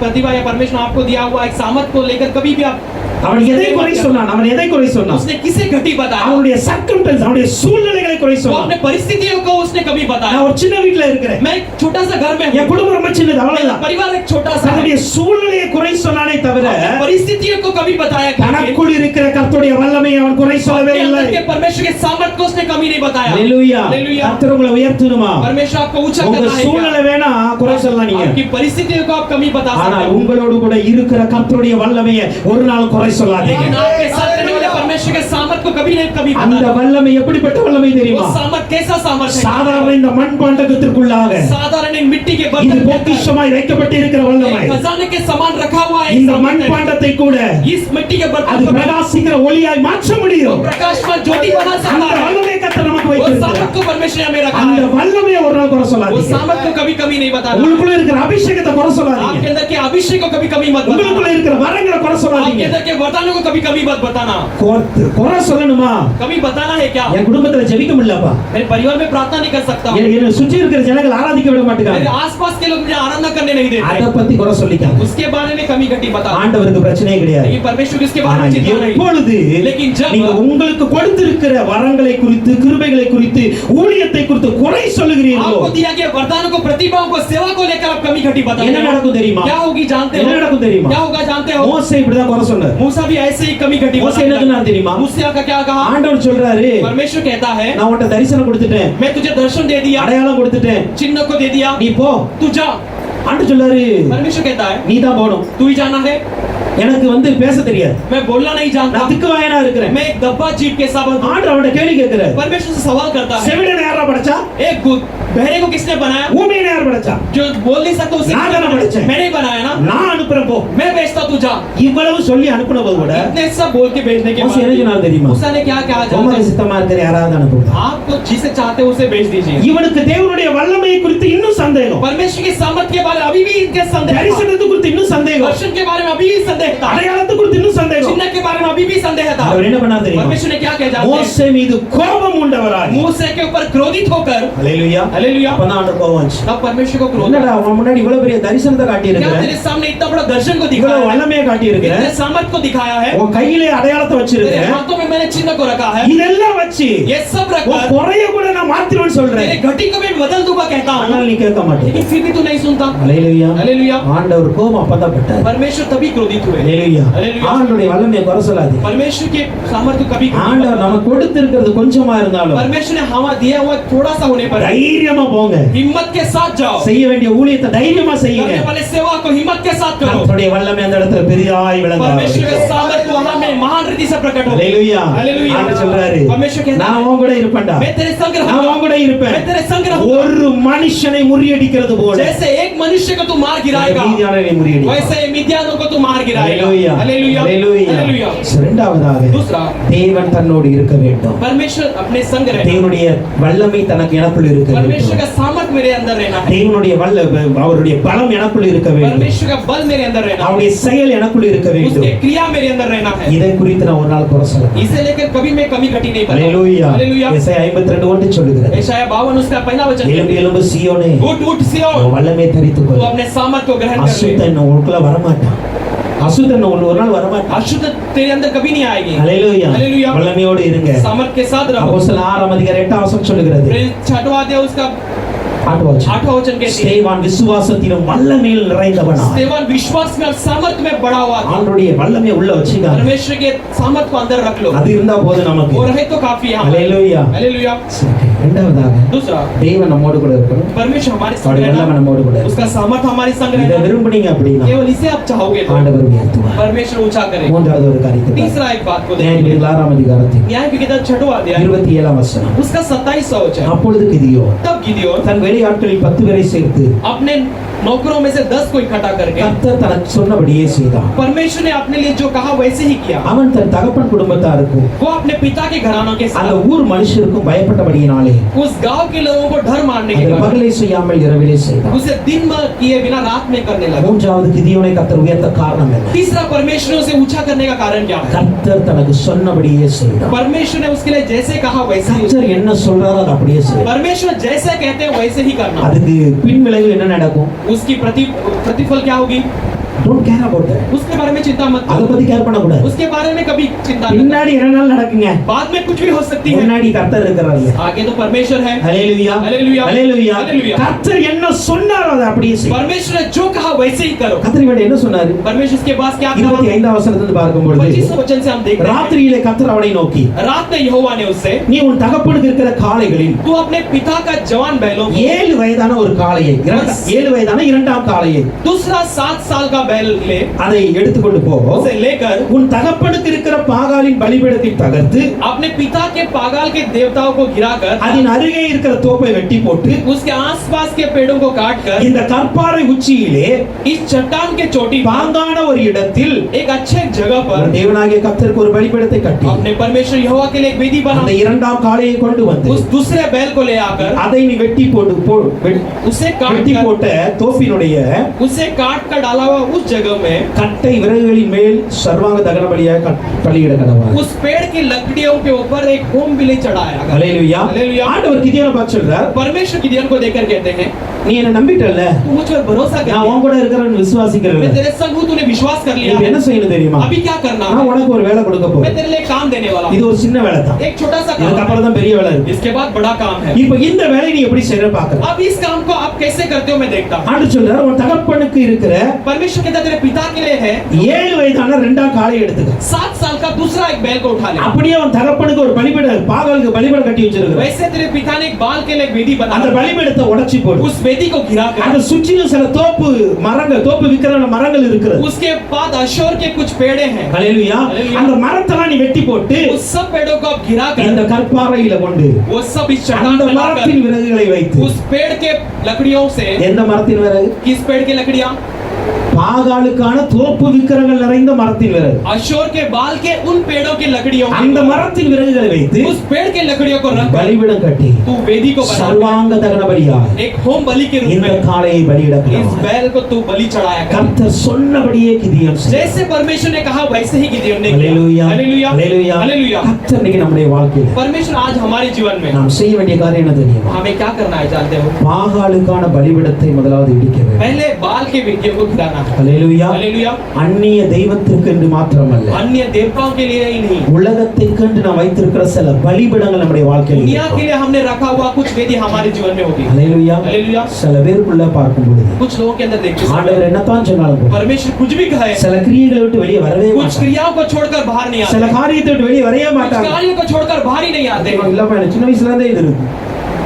प्रतिभा या परमेश्वर आपको दिया हुआ एक सामर्थ को लेकर कभी भी आप அவன் எதை குறை சொன்னான்? அவன் எதை குறை சொன்னான்? उसने किसे घटी बताया? அவனுடைய சர்க்கம்டன்ஸ், அவனுடைய சூழ்நிலைகளை குறை वो சொன்னான். अपने परिस्थितियों को उसने कभी बताया। நான் ஒரு சின்ன வீட்ல இருக்கிறேன், मैं एक छोटा सा घर में हूँ, என் குடும்பம் ரொம்ப சின்னது, मेरा அவ்வளவுதான். परिवार एक छोटा सा है। அவனுடைய சூழ்நிலையை குறை சொன்னானே தவிர अपनी परिस्थितियों को कभी बताया कि தனக்குள் இருக்கிற கர்த்தருடைய வல்லமையை அவன் குறை சொல்லவே अपने இல்லை. अंदर के परमेश्वर के सामर्थ्य को उसने कभी नहीं बताया। ஹalleluya. हालेलुया। கர்த்தர் உங்களை உயர்த்தணுமா? परमेश्वर आपको ऊंचा உங்க करना है क्या? சூழ்நிலை வேணா குறை சொல்லலாம் நீங்க, आपकी परिस्थितियों को आप कमी बता सकते ஆனால் हो, உங்களோடு கூட இருக்கிற கர்த்தருடைய வல்லமையை ஒரு நாள் குறை சொல்லாதீங்க. लेकिन आपके साथ रहने वाले परमेश्वर के सामर्थ्य को कभी नहीं कभी அந்த बताना। வல்லமை எப்படிப்பட்ட வல்லமை தெரியுமா? वो सामर्थ्य कैसा सामर्थ्य है? சாதாரண இந்த மண்பாண்டத்திற்குள்ளாக साधारण इन मिट्टी के இது बर्तन के अंदर பொக்கிஷமாய் வைக்கப்பட்டிருக்கிற வல்லமை. एक खजाने के समान रखा हुआ है। இந்த इस सामर्थ्य है। மண்பாண்டத்தை கூட इस मिट्टी के அது बर्तन को பிரகாசிக்கிற ஒளியாய் மாற்ற वो முடியும். प्रकाशमान ज्योति बना அந்த सकता है। வல்லமை கர்த்தர் நமக்கு वो வைத்திருக்கிறார். सामर्थ्य को परमेश्वर ने हमें रखा அந்த है। வல்லமையை ஒரு நாள் குறை वो சொல்லாதீங்க. सामर्थ्य को कभी कमी नहीं बताना। உங்களுக்குள்ள இருக்கிற அபிஷேகத்தை குறை சொல்லாதீங்க. आपके अंदर के अभिषेक को कभी कमी मत बताना। உங்களுக்குள்ள இருக்கிற வரங்களை குறை आपके சொல்லாதீங்க. अंदर के वरदानों को कभी कमी मत बताना। குறை சொல்லணுமா? कभी बताना है क्या? என் குடும்பத்துல ஜெபிக்க முடியலப்பா, मेरे परिवार में प्रार्थना नहीं कर सकता। என்னை சுற்றி இருக்கிற ஜனங்கள் ஆராதிக்க விட मेरे மாட்டேங்கிறாங்க, आसपास के लोग मुझे आराधना करने नहीं देते। அதை பத்தி குறை சொல்லிக்காங்க. उसके बारे में कमी घटी बता। ஆண்டவருக்கு பிரச்சனையே கிடையாது. लेकिन परमेश्वर इसके बारे ஆனா में चिंता नहीं। எப்பொழுது लेकिन जब நீங்க உங்களுக்கு கொடுத்திருக்கிற வரங்களை குறித்து, கிருபைகளை குறித்து, ஊழியத்தை குறித்து குறை சொல்லுகிறீர்களோ, आपको दिया गया वरदानों को, प्रतिभाओं को, सेवा को लेकर आप कमी घटी बताते என்ன हो। நடக்கும் தெரியுமா? क्या होगी जानते என்ன हो? நடக்கும் தெரியுமா? क्या होगा जानते हो? மோசே இப்படிதான் குறை சொன்னார். मूसा भी ऐसे ही कमी घटी மோசே என்ன சொன்னார் தெரியுமா? मूसा का क्या कहा? ஆண்டவர் சொல்றாரு, परमेश्वर कहता है நான் உன்கிட்ட தரிசனம் கொடுத்துட்டேன், मैं तुझे दर्शन दे दिया, அடையாளம் கொடுத்துட்டேன், चिन्ह को दे दिया, நீ போ. तू जा। ஆண்டவர் சொல்றாரு, परमेश्वर कहता है நீ தான் போகணும், तू ही जाना है। எனக்கு பேச தெரியாது, मैं बोलना नहीं जानता, நான் திக்குவாயனா இருக்கிறேன். मैं एक दब्बा जीप के साथ ஆண்டவர் அவன்கிட்ட கேள்வி கேட்கிறார், परमेश्वर से सवाल करता है, செவிடனை யாரா படைச்சா? एक बहरे को किसने बनाया? ஊமையனை யார் படைச்சா? जो बोल नहीं सकता उसे ना किसने जाना बनाया? पड़े। मैंने ही बनाया ना, நான் அனுப்புறேன் போ. मैं भेजता, तू जा। இவ்வளவு சொல்லி அனுப்புன போது கூட इतने सब बोल के भेजने के மோசே என்ன சொன்னார் தெரியுமா? मूसा ने क्या कहा जानते உமக்கு हैं? சித்தமா இருக்கிற யாராவது அனுப்புங்க. आपको जिसे चाहते हो उसे भेज दीजिए। இவனுக்கு தேவனுடைய வல்லமையை குறித்து இன்னும் சந்தேகம், परमेश्वर की सामर्थ्य के बारे में अभी भी इनके संदेह था। தரிசனத்தை குறித்து இன்னும் சந்தேகம், दर्शन के बारे में अभी भी संदेह था। அடையாளத்தை குறித்து இன்னும் சந்தேகம். चिन्ह के बारे में अभी भी संदेह था। அவர் என்ன பண்ணார் தெரியுமா? परमेश्वर ने क्या कहा जानते हैं? மோசே மீது கோபம் உண்டவராய், मूसा के ऊपर क्रोधित होकर, ஹalleluya, हालेलुया, அப்பதான் ஆண்டவர் கோபம் வந்துச்சு. तब परमेश्वर को क्रोध என்னடா அவன் முன்னாடி இவ்வளவு பெரிய தரிசனத்தை காட்டி क्या இருக்கிற, तेरे सामने इतना बड़ा दर्शन को இவ்வளவு दिखाया है, வல்லமையை காட்டி இருக்கிற, इतने सामर्थ्य को दिखाया है, உன் கையிலே அடையாளத்தை तेरे வச்சிருக்க, हाथों में मैंने चिन्ह को रखा है, இதெல்லாம் வச்சு ये सब உன் रखकर குறைய கூட நான் மாத்திருவேன்னு சொல்றேன். तेरे घटी को मैं बदल दूंगा कहता हूँ, ஆனால் நீ கேட்க மாட்டே. लेकिन फिर भी तू नहीं सुनता। ஹalleluya, हालेलुया, ஆண்டவர் கோபம் அப்பதான் பட்டார். परमेश्वर तभी क्रोधित हुए। ஹalleluya, हालेलुया, ஆண்டவருடைய வல்லமையை குறை சொல்லாதீங்க. परमेश्वर के सामर्थ्य को कभी ஆண்டவர் நமக்கு கொடுத்திருக்கிறது கொஞ்சமா இருந்தாலும் परमेश्वर ने हवा दिया हुआ थोड़ा सा होने पर தைரியமா போங்க, हिम्मत के साथ जाओ, செய்ய வேண்டிய ஊழியத்தை தைரியமா செய்யுங்க. करने वाले सेवा को हिम्मत के साथ करो। கர்த்தருடைய வல்லமை அந்த இடத்துல பெரிதாய் விளங்கும். परमेश्वर का सामर्थ्य वहां में महान रीति से प्रकट हो। ஹalleluya, हालेलुया, ஆண்டவர் சொல்றாரு, परमेश्वर कहता நான் है உன் கூட இருப்பேன்டா, मैं तेरे संग நான் रहूंगा, உன் கூட இருப்பேன். मैं तेरे संग रहूंगा। ஒரு மனுஷனை முறியடிக்கிறது போல जैसे एक मनुष्य को तू मार गिराएगा, மீதியானவரை முறியடிப்பார். वैसे मिद्यानों को तू मार गिराएगा। ஹalleluya, हालेलुया, ஹalleluya. हालेलुया। இரண்டாவதாக दूसरा, தேவன் தன்னோடு இருக்க வேண்டும். परमेश्वर अपने संग रहना, தேவனுடைய வல்லமை தனக்கு எனக்குள் இருக்க परमेश्वर வேண்டும். का सामर्थ्य मेरे अंदर रहना है, தேவனுடைய அவருடைய பலம் எனக்குள் இருக்க வேண்டும். परमेश्वर का बल मेरे अंदर रहना है, அவருடைய செயல் எனக்குள் இருக்க வேண்டும். उसके क्रिया मेरे अंदर रहना है। இதை குறித்து நான் ஒரு நாள் குறை சொல்ல. इसे लेकर कभी मैं कमी घटी नहीं बताऊं। ஹalleluya, हालेलुया, எசாயா 52:1 சொல்லுகிறது, यशायाह 52 उसका पहला वचन, எலும்பு எலும்பு சீயோனே, उठ उठ सिय्योन, உன் வல்லமையை தரித்துக் तू கொள். अपने सामर्थ्य को ग्रहण कर ले। அசுத்தன் உனக்குள்ள வரமாட்டான். அசுத்தன் ஒரு நாள் வரமாட்டான். अशुद्ध तेरे अंदर कभी नहीं आएगी। ஹalleluya, हालेलुया, வல்லமையோடு இருங்க. सामर्थ्य के साथ रहो। அப்போஸ்தலர் 6:8 சொல்லுகிறது, छठवां अध्याय उसका 8 आठवां वचन कहती है, ஸ்தேவான் விசுவாசத்திலும் வல்லமையில் நிறைந்தவனாய். स्तेफान विश्वास में और सामर्थ्य में बड़ा हुआ था। ஆண்டவருடைய வல்லமையை உள்ள வச்சுக்க. परमेश्वर के सामर्थ्य को अंदर रख लो, அது இருந்தா போதும் நமக்கு. वो रहे तो काफी है। ஹalleluya, हालेलुया। இரண்டாவதாக दूसरा, தேவன் நம்மோடு கூட இருக்கணும். परमेश्वर हमारे संग அவருடைய வல்லமை रहना, நம்மோடு கூட இருக்கணும். उसका सामर्थ्य हमारे संग இதை रहना, விரும்புனீங்க அப்படின்னா केवल इसे आप चाहोगे तो ஆண்டவர் உயர்த்துவார். परमेश्वर ऊंचा करेगा। மூன்றாவது ஒரு காரியத்தை तीसरा एक बात को பாருங்க. देखिए, 6 அதிகாரத்தில் न्याय की किताब छठवां अध्याय 27 வசனம். उसका 27वां वचन, அப்பொழுது கிதியோன் तब गिदोन தன் வேலையாட்களில் 10 பேரை சேர்த்து अपने नौकरों में से 10 को इकट्ठा करके கர்த்தர் தனக்கு சொன்னபடியே செய்தான். परमेश्वर ने अपने लिए जो कहा वैसे ही किया। அவன் தன் தகப்பன் குடும்பத்தாருக்கும் वो अपने पिता के घरानों के அந்த साथ ஊர் மனுஷருக்கும் பயப்பட்டபடியினாலே उस गांव के लोगों को डर मारने के அதை बाद பகலை செய்யாமல் இரவிலே செய்தான். उसे दिन में किए बिना रात में करने लगा। மூன்றாவது கிதியோனை கர்த்தர் உயர்த்த காரணம் என்ன? तीसरा, परमेश्वर ने उसे ऊंचा करने का कारण क्या है? கர்த்தர் தனக்கு சொன்னபடியே செய்தான். परमेश्वर ने उसके लिए जैसे कहा वैसे ही, கர்த்தர் என்ன சொல்றாரோ அதை அப்படியே செய்தான். परमेश्वर जैसे कहते हैं वैसे ही करना। அதுக்கு பின் விளைவு என்ன நடக்கும்? उसकी प्रतिफल क्या होगी? Don't care about that. उसके बारे में चिंता मत அதை करो, பத்தி கேர் பண்ண கூடாது. उसके बारे में कभी चिंता न பின்னாடி என்ன நாள் நடக்குங்க, करो। बाद में कुछ भी हो सकती है, முன்னாடி கர்த்தர் இருக்கிறாரு. आगे तो परमेश्वर है। ஹalleluya ஹalleluya, ஹalleluya. ஹalleluya. கர்த்தர் என்ன சொன்னாரோ அதை அப்படியே செய். परमेश्वर ने जो कहा वैसे ही करो। கர்த்தர் இவன் என்ன சொன்னாரு? परमेश्वर इसके पास क्या कहा? 25 வசனத்திலிருந்து பார்க்கும் பொழுது 25 वचन से हम देख रहे हैं, ராத்திரியிலே கர்த்தர் அவனை நோக்கி, रात में यहोवा ने उससे, நீ உன் தகப்பனுக்கு இருக்கிற காளைகளில் तू अपने पिता का जवान बैलों को, 7 வயதான ஒரு காளையை, 7 வயதான இரண்டாம் காளையை दूसरा 7 साल का बैल ले, அதை எடுத்துக்கொண்டு போ. उसे लेकर உன் தகப்பனுக்கு இருக்கிற பாகாலின் பலிபீடத்தை தகர்த்து अपने पिता के पागाल के देवताओं को गिराकर, அதன் அருகே இருக்கிற தோப்பை வெட்டி போட்டு उसके आसपास के पेड़ों को काटकर, இந்த கற்பாறை உச்சியிலே इस चट्टान के चोटी पर பாங்கான ஒரு இடத்தில் एक अच्छे जगह ஒரு पर தேவனாகிய கர்த்தருக்கு ஒரு பலிபீடத்தை கட்டி अपने परमेश्वर यहोवा के लिए एक वेदी அந்த बना, இரண்டாம் காளையை கொண்டு வந்து उस दूसरे बैल को ले आकर அதை நீ வெட்டி போட்டு उसे வெட்டி काट போட்ட தோப்பினுடைய उसे काट कर डाला हुआ उस जगह में கட்டை விறகுகளின் மேல் சர்வாங்க தகன பலியாக பலியிட கடவார். उस पेड़ की लकड़ियों के ऊपर एक होम बिली चढ़ाया। ஹalleluya. हालेलुया। ஆண்டவர் கிதியோனை பார்த்து சொல்றார், परमेश्वर गिदोन को देखकर कहते हैं, நீ என்ன நம்பிட்டல்ல, तू मुझ पर भरोसा कर நான் लिया, உன் கூட இருக்கிறேன்னு मैं விசுவாசிக்கிறேன். तेरे संग हूं, तूने विश्वास कर लिया நீ है। என்ன செய்யணும் தெரியுமா? अभी क्या करना நான் है? உனக்கு ஒரு வேலை கொடுக்க मैं போறேன். तेरे लिए काम देने वाला இது हूं। ஒரு சின்ன வேலை தான். एक छोटा सा இதுக்கு काम அப்புறம் है, தான் பெரிய வேலை இருக்கு. इसके बाद बड़ा काम है। இப்போ இந்த வேலையை நீ எப்படி செய்யற பாக்குற? अब इस काम को आप कैसे करते हो मैं देखता हूं। ஆண்டு சொல்றார், உன் தகப்பனுக்கு இருக்கிற परमेश्वर कहता है तेरे पिता के लिए है 7 வயதான இரண்டாம் காளை எடுத்துக்க. 7 साल का दूसरा एक बैल को उठा ले। அப்படியே அவன் தகப்பனுக்கு ஒரு பலிபீடம், பாகாலுக்கு பலிபீடம் கட்டி வச்சிருக்கிற. वैसे तेरे पिता ने एक बाल के लिए एक वेदी அந்த बना, பலிபீடத்தை உடைச்சி போடு. उस वेदी को गिरा அந்த कर, சுற்றிலும் சில தோப்பு மரங்கள், தோப்பு விக்கிற மரங்கள் இருக்கிறது. उसके बाद अशोर के कुछ पेड़े हैं, ஹalleluya. ஹalleluya. அந்த மரத்தெல்லாம் நீ வெட்டி போட்டு उस सब पेड़ों को आप गिरा இந்த कर, கற்பாறையில கொண்டு वो सब इस चट्टान அந்த में மரத்தின் लाकर, விறகுகளை வைத்து, उस पेड़ के लकड़ियों से, எந்த மரத்தின் விறகு? किस पेड़ की लकड़ियां? பாகாலுக்கான தோப்பு விக்கிரங்கள் நிறைந்த மரத்தின் விறகு. अशोर के बाल के उन पेड़ों की लकड़ियों அந்த की, மரத்தின் விறகுகளை வைத்து उस पेड़ के लकड़ियों को रख कर பலிபீடம் கட்டி तू वेदी को बना, சர்வாங்க தகன பலியாக एक होम बलि के रूप இந்த में காளையை பலியிட इस கடவாய். बैल को तू बलि चढ़ाया कर। கர்த்தர் சொன்னபடியே கிதியோன் செய்தார். जैसे परमेश्वर ने कहा वैसे ही गिदोन ने किया। ஹalleluya. हालेलुया, ஹalleluya. हालेलुया। கர்த்தர் இன்னைக்கு நம்முடைய வாழ்க்கையில परमेश्वर आज हमारे जीवन में நாம் செய்ய வேண்டிய காரியம் என்ன தெரியுமா? हमें क्या करना है जानते हो? பாகாலுக்கான பலிபீடத்தை முதலாவது இடிக்க வேண்டும். पहले बाल के विग्रह को गिराना है। ஹalleluya. हालेलुया। அந்நிய தெய்வத்திற்கு என்று மாத்திரமல்ல, अन्य देवताओं के लिए ही नहीं, உலகத்தை கண்டு நாம் வைத்திருக்கிற சில பலிபீடங்கள் நம்முடைய வாழ்க்கையில் दुनिया இருக்கும். के लिए हमने रखा हुआ कुछ वेदी हमारे जीवन में होगी। ஹalleluya. हालेलुया। சில பேருக்குள்ள பார்க்கும் பொழுது कुछ लोगों के अंदर देखते ஆண்டவர் हैं என்னத்தான் சொன்னாலும் போதும், परमेश्वर कुछ भी कहे, சில கிரியைகளை விட்டு வெளியே வரவே कुछ மாட்டாங்க. क्रियाओं को छोड़कर बाहर नहीं சில आते, காரியத்தை விட்டு வெளியே வரவே कुछ மாட்டாங்க. कार्यों को छोड़कर बाहर ही नहीं आते। இல்லப்பா, எனக்கு சின்ன வயசுல இருந்தே இது இருக்கு.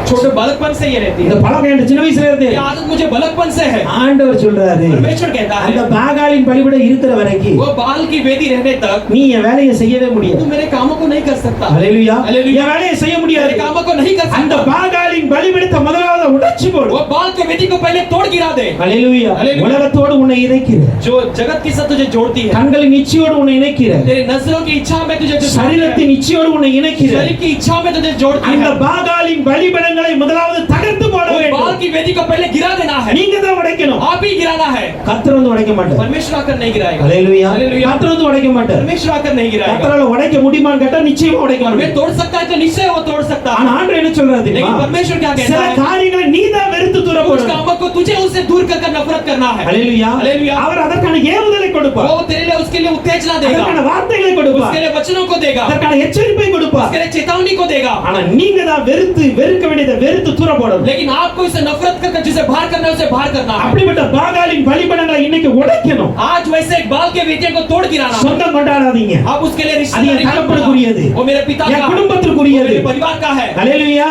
छोटे बालकपन से ये रहती இந்த है, பழக்கம் எனக்கு சின்ன வயசுல இருந்தே. ये आदत मुझे बालकपन से है। ஆண்டவர் சொல்றாரு, परमेश्वर कहता அந்த है பாகாலின் பலிபீடம் இருக்கிற வரைக்கும் वो बाल की वेदी रहने तक நீ என் வேலையை செய்யவே तू முடியாது. मेरे कामों को नहीं कर सकता, ஹalleluya. हालेलुया। என் வேலையை செய்ய मेरे முடியாது. कामों को नहीं कर அந்த सकता। பாகாலின் பலிபீடத்தை முதலாவது உடைச்சு போடு. वो बाल के वेदी को पहले तोड़ गिरा दे। ஹalleluya. ஹalleluya. உலகத்தோடு உன்னை இணைக்கிற, जो जगत के साथ तुझे जोड़ती है, கண்களின் இச்சையோடு உன்னை இணைக்கிற, तेरे नजरों की इच्छा में तुझे जो जोड़ती है, சரீரத்தின் இச்சையோடு உன்னை இணைக்கிற शरीर की इच्छा में तुझे जोड़ती அந்த है, பாகாலின் பலிபீடங்களை முதலாவது தகர்த்து போட वो வேண்டும். बाल की वेदी को पहले गिरा देना है। நீங்க தான் உடைக்கணும். आप ही गिराना है, கர்த்தர் வந்து உடைக்க மாட்டார். परमेश्वर आकर नहीं गिराएगा। ஹalleluya. हालेलुया। கர்த்தர் வந்து உடைக்க மாட்டார். परमेश्वर आकर नहीं गिराएगा। கர்த்தரால உடைக்க முடியுமான்னு கேட்டா நிச்சயமா உடைக்க मैं முடியும். तोड़ सकता है तो निश्चय वो तोड़ सकता ஆனா है, ஆண்டவர் என்ன சொல்றாரு தெரியுமா? लेकिन परमेश्वर क्या कहता சில है? காரியங்களை நீ தான் வெறுத்து தூர कुछ போடணும். कामों को तुझे उससे दूर कर नफरत करना है। ஹalleluya. हालेलुया। அவர் அதற்கான ஏவுதலை கொடுப்பார். वो तेरे लिए उसके लिए उत्तेजना देगा, அதற்கான வார்த்தைகளை கொடுப்பார். उसके लिए वचनों को देगा, அதற்கான எச்சரிப்பை கொடுப்பார். उसके लिए चेतावनी को देगा। ஆனா நீங்க தான் வெறுக்க வேண்டியதை வெறுத்து தூர போடணும். लेकिन आपको इसे नफरत करके जिसे बाहर करना है उसे बाहर करना है। அப்படிப்பட்ட பாகாலின் பலிபீடங்களை இன்னைக்கு உடைக்கணும். आज वैसे एक बाल के वेदियों को तोड़ गिराना है। சொந்தம் கொண்டாடாதீங்க. आप उसके लिए அது रिश्तेदारी என் தகப்பனுக்குரியது. वो मेरे पिता என் का, वो குடும்பத்திற்குரியது. मेरे परिवार का है, ஹalleluya.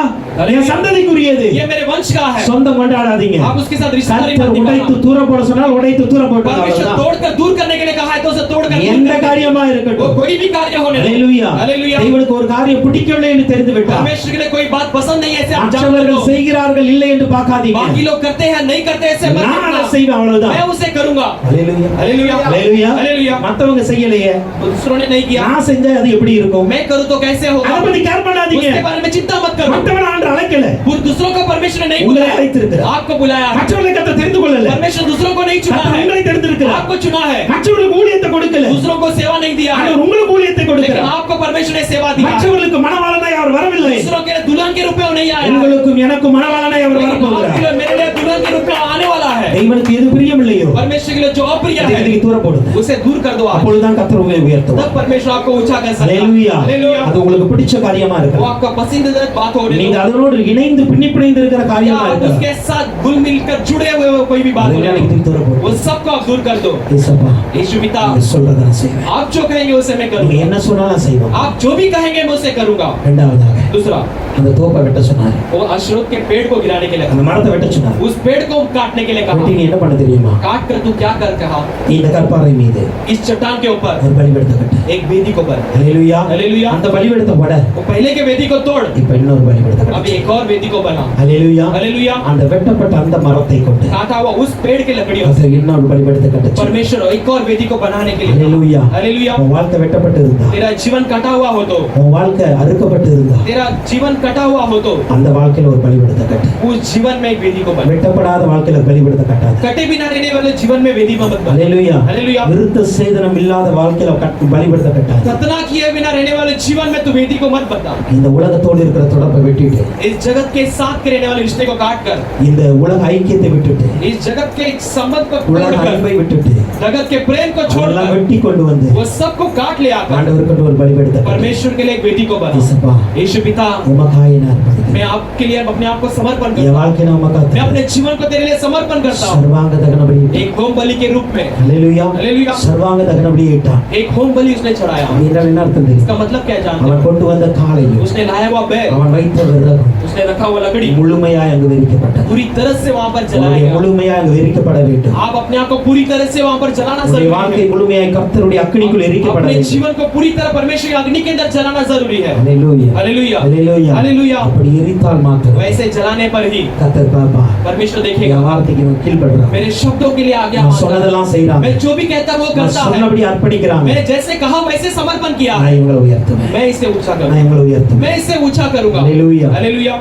என் சந்ததிக்குரியது. ये मेरे वंश का है। சொந்தம் கொண்டாடாதீங்க. आप उसके साथ रिश्तेदारी கர்த்தர் मत உடைத்து निभाना। தூர போட சொன்னால் உடைத்து தூர போட்டு परमेश्वर तोड़कर दूर करने के लिए कहा है तो उसे तोड़कर दूर எந்த करना। காரியமா वो இருக்கட்டும். कोई भी कार्य होने दो। ஹalleluya. हालेलुया। தேவனுக்கு ஒரு காரியம் பிடிக்கவில்லை என்று தெரிந்து விட்டார். परमेश्वर के लिए कोई बात पसंद नहीं है ऐसे आप जान மற்றவர்கள் लो। செய்கிறார்கள் இல்லை என்று பார்க்காதீங்க. बाकी लोग करते हैं नहीं करते ऐसे मत நான் அதை देखना। செய்வேன் அவ்வளவுதான். मैं उसे करूंगा। ஹalleluya. हालेलुया, ஹalleluya. हालेलुया। மத்தவங்க செய்யலையே, दूसरों ने नहीं किया, நான் செஞ்சா அது எப்படி இருக்கும்? मैं करूं तो कैसे அதை होगा? பத்தி கேர் பண்ணாதீங்க. उसके बारे में चिंता मत करो। மற்றவன் ஆண்டவர் அழைக்கல, दूसरों को परमेश्वर ने नहीं உங்களை बुलाया, அழைத்திருக்கிறார். आपको बुलाया है। மற்றவர்களை கர்த்தர் தெரிந்து கொள்ளல, परमेश्वर दूसरों को नहीं चुना கர்த்தர் है, உங்களை தெரிந்திருக்கிறார். आपको चुना है। மற்றவர்களுக்கு ஊழியத்தை கொடுக்கல, दूसरों को सेवा नहीं दिया है, ஆண்டவர் உங்களுக்கு ஊழியத்தை लेकिन கொடுக்கிறார். आपको परमेश्वर ने सेवा दी है। மற்றவர்களுக்கு மணவாளனாய் அவர் வரவில்லை, दूसरों के लिए दुल्हन के रूप में वो नहीं आया है, உங்களுக்கும் எனக்கும் மணவாளனாய் அவர் लेकिन வரப்போகிறார். आपके लिए मेरे लिए दुल्हन के रूप में आने वाला है। தேவனுக்கு எது பிரியமில்லையோ परमेश्वर के लिए जो अप्रिय அதை है நீ தூர போடுங்க. उसे दूर कर दो आज। அப்பொழுதுதான் கர்த்தர் உங்களை உயர்த்துவார். तब परमेश्वर आपको ऊंचा कर सकता है। ஹalleluya. हालेलुया। அது உங்களுக்கு பிடிச்ச காரியமா वो இருக்கலாம். आपका पसंदीदा बात हो रही நீங்க है, அதனோடு இணைந்து பின்னிப்பிணைந்து இருக்கிற या காரியமா आप இருக்கலாம். उसके साथ घुल मिलकर जुड़े हुए हो कोई भी बात हो அதெல்லாம் रही நீங்க है, தூர போடுங்க. वो सबको आप दूर कर दो। ஏசப்பா यीशु पिता, நீங்க சொல்றத நான் செய்வேன். आप जो कहेंगे उसे मैं நீங்க करूंगा। என்ன சொன்னாலும் செய்வோம். आप जो भी कहेंगे मैं उसे करूंगा। இரண்டாவதாக दूसरा, அந்த தோப்பை வெட்ட சொன்னாரு. वो अशरोत के पेड़ को गिराने के लिए அந்த कहा, மரத்தை வெட்ட சொன்னாரு. उस पेड़ को काटने के लिए வெட்டி कहा। நீ என்ன பண்ண தெரியுமா? काट कर तू क्या कर कहा? இந்த கற்பாறை மீது इस चट्टान के ऊपर ஒரு பலிபீடத்தை கட்டு. एक वेदी को बन। ஹalleluya. हालेलुया। அந்த பலிபீடத்தை போட वो पहले के वेदी को तोड़, இப்ப இன்னொரு பலிபீடத்தை अब கட்டு. एक और वेदी को बना। ஹalleluya. हालेलुया। அந்த வெட்டப்பட்ட அந்த மரத்தை கொண்டு काटा हुआ उस पेड़ के लकड़ियों से அது இன்னொரு பலிபீடத்தை கட்டு. परमेश्वर एक और वेदी को बनाने के लिए ஹalleluya. कहा। हालेलुया। உன் வாழ்க்கை வெட்டப்பட்டு இருந்தா, तेरा जीवन कटा हुआ हो तो, உன் வாழ்க்கை அறுக்கப்பட்டு இருந்தா, तेरा जीवन कटा हुआ हो तो அந்த வாழ்க்கையில ஒரு பலிபீடத்தை கட்டு. उस जीवन में एक वेदी को बना। வெட்டப்படாத வாழ்க்கையில பலிபீடத்தை கட்டாத. कटे बिना रहने वाले जीवन में वेदी में मत बना। ஹalleluya. हालेलुया। விருத்த சேதனம் இல்லாத வாழ்க்கையில பலிபீடத்தை கட்டாத. खतना किए बिना रहने वाले जीवन में तू वेदी को मत बता। இந்த உலகத்தோடு இருக்கிற தொடர்பை விட்டுட்டு, इस जगत के साथ के रहने वाले रिश्ते को काट कर, இந்த உலக ஐக்கியத்தை விட்டுட்டு, इस जगत के संबंध को உலக तोड़ कर, அன்பை விட்டுட்டு, जगत के प्रेम को छोड़ அதெல்லாம் कर, வெட்டி கொண்டு வந்து वो सबको काट ले आकर ஆண்டவருக்கு ஒரு பலிபீடத்தை கட்டு. परमेश्वर के लिए एक वेदी को बना। இயேசுப்பா, यीशु पिता, உமக்காக நான் அர்ப்பணிக்கிறேன். मैं आपके लिए अपने आप को समर्पण என் करता हूं। வாழ்க்கையை நான் உமக்காக मैं अपने जीवन को तेरे लिए समर्पण करता हूं, சர்வாங்க தகன பலி. एक होम बलि के रूप में। ஹalleluya. हालेलुया। சர்வாங்க தகன பலி இட்டான். एक होम बलि उसने चढ़ाया। அப்படின்னா என்ன அர்த்தம் தெரியும்? इसका मतलब क्या है जानते அவன் हो? கொண்டு வந்த காளையும் उसने लाया हुआ बैल, அவன் வைத்த விறகும் उसने रखा हुआ लकड़ी முழுமையாய் அங்கு வெறிக்கப்பட்டது. पूरी तरह से वहां पर जलाया உன்னுடைய गया। முழுமையாய் அங்கு வெறிக்கப்பட வேண்டும். आप अपने आप को पूरी तरह से वहां पर जलाना உன்னுடைய जरूरी வாழ்க்கை है। முழுமையாய் கர்த்தருடைய அக்கினிக்குள் எரிக்கப்பட अपने வேண்டும். जीवन को पूरी तरह परमेश्वर की अग्नि के अंदर जलाना जरूरी है। ஹalleluya. हालेलुया। ஹalleluya. हालेलुया। அப்படி எரித்தால் மாத்திரம் वैसे जलाने पर ही கர்த்தர் பாப்பா परमेश्वर என் देखेगा வார்த்தைக்கு இவன் கீழ்ப்படுறான். मेरे शब्दों के लिए आज्ञा நான் मानता है। சொன்னதெல்லாம் செய்றான். मैं जो भी कहता वो நான் करता है। சொன்னபடி அர்ப்பணிக்கிறாங்க. मैंने जैसे कहा वैसे समर्पण किया। நான் இவங்களை உயர்த்துவேன். मैं इसे ऊंचा நான் करूंगा, இவங்களை உயர்த்துவேன். मैं इसे ऊंचा करूंगा। हालेलुया। हालेलुया।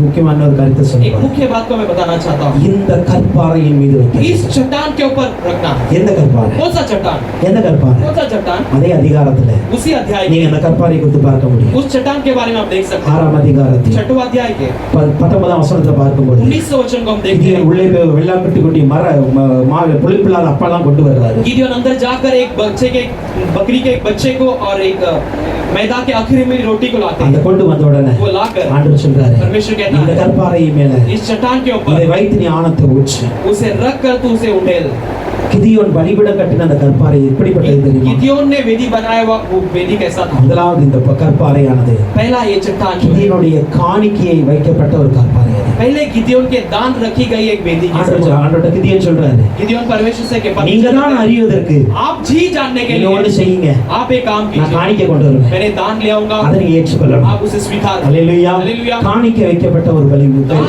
முக்கியமான ஒரு கருத்தை एक சொல்றேன். मुख्य बात को मैं बताना चाहता हूँ, இந்த கற்பாறையின் மீது इस வைக்க. चट्टान के ऊपर रखना। எந்த கற்பாறை? कौन सा चट्टान? எந்த கற்பாறை? कौन सा चट्टान? அதே அதிகாரத்துல उसी अध्याय நீங்க के அந்த கற்பாறை குறித்து பார்க்க முடியும். उस चट्टान के बारे में आप देख सकते हैं। 6ஆம் அதிகாரத்தில் छठवां अध्याय के 19ஆம் வசனத்தை பார்க்கும்போது 19 वचन को हम देखते கிதியோன் हैं। உள்ளே போய் வெள்ளாக்கட்டி குட்டி மாவு புளிப்பில்லாத அப்பெல்லாம் கொண்டு வர்றாரு. गिदियोन अंदर जाकर एक बकरी के एक बच्चे को और एक मैदा के आखिरी में रोटी को लाते அந்த हैं। கொண்டு வந்த உடனே वो लाकर ஆண்டவர் சொல்றாரு, परमेश्वर कहता இந்த है, கற்பாறையின் மேல इस चट्टान के இதை ऊपर வைத்து நீ ஆணத்தை ஊற்று. उसे रख कर तू उसे उंडेल। கிதியோன் பலிபீடம் கட்டின அந்த கற்பாறை எப்படிப்பட்டது தெரியுமா? गिदियोन ने वेदी बनाया हुआ वो वेदी कैसा था? முதலாவது இந்த கற்பாறையானது पहला ये चट्टान जो है, கிதியோனுடைய காணிக்கையை வைக்கப்பட்ட ஒரு கற்பாறை அது. पहले गिदियोन के दान रखी गई एक वेदी की सजा। ஆண்டவர்ட்ட கிதியோன் சொல்றாரு, गिदियोन परमेश्वर से के நீங்க தான் அறிவதற்கு आप जी जानने के நீங்க ஒன்று लिए செய்யுங்க, आप एक काम நான் कीजिए, காணிக்கை கொண்டு வருவேன், मैंने दान ले आऊंगा, அதை நீங்க ஏற்றுக்கொள்ளணும். आप उसे स्वीकार करें। ஹalleluya. हालेलुया। காணிக்கை வைக்கப்பட்ட ஒரு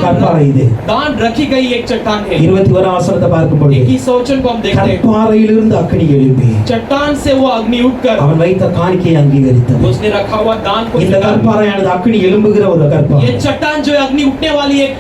கற்பாறை இது. दान रखी गई एक चट्टान है। 21ஆம் வசனத்தை பார்க்கும்போது 21 वचन को हम देखते हैं, கற்பாறையிலிருந்து அக்கினி எழும்பி चट्टान से वो अग्नि उठकर அவன் வைத்த காணிக்கையை அங்கீகரித்தது. उसने रखा हुआ दान को இந்த स्वीकार किया। கற்பாறையானது அக்கினி எழும்புகிற ஒரு கற்பாறை. ये चट्टान जो है अग्नि उठने वाली एक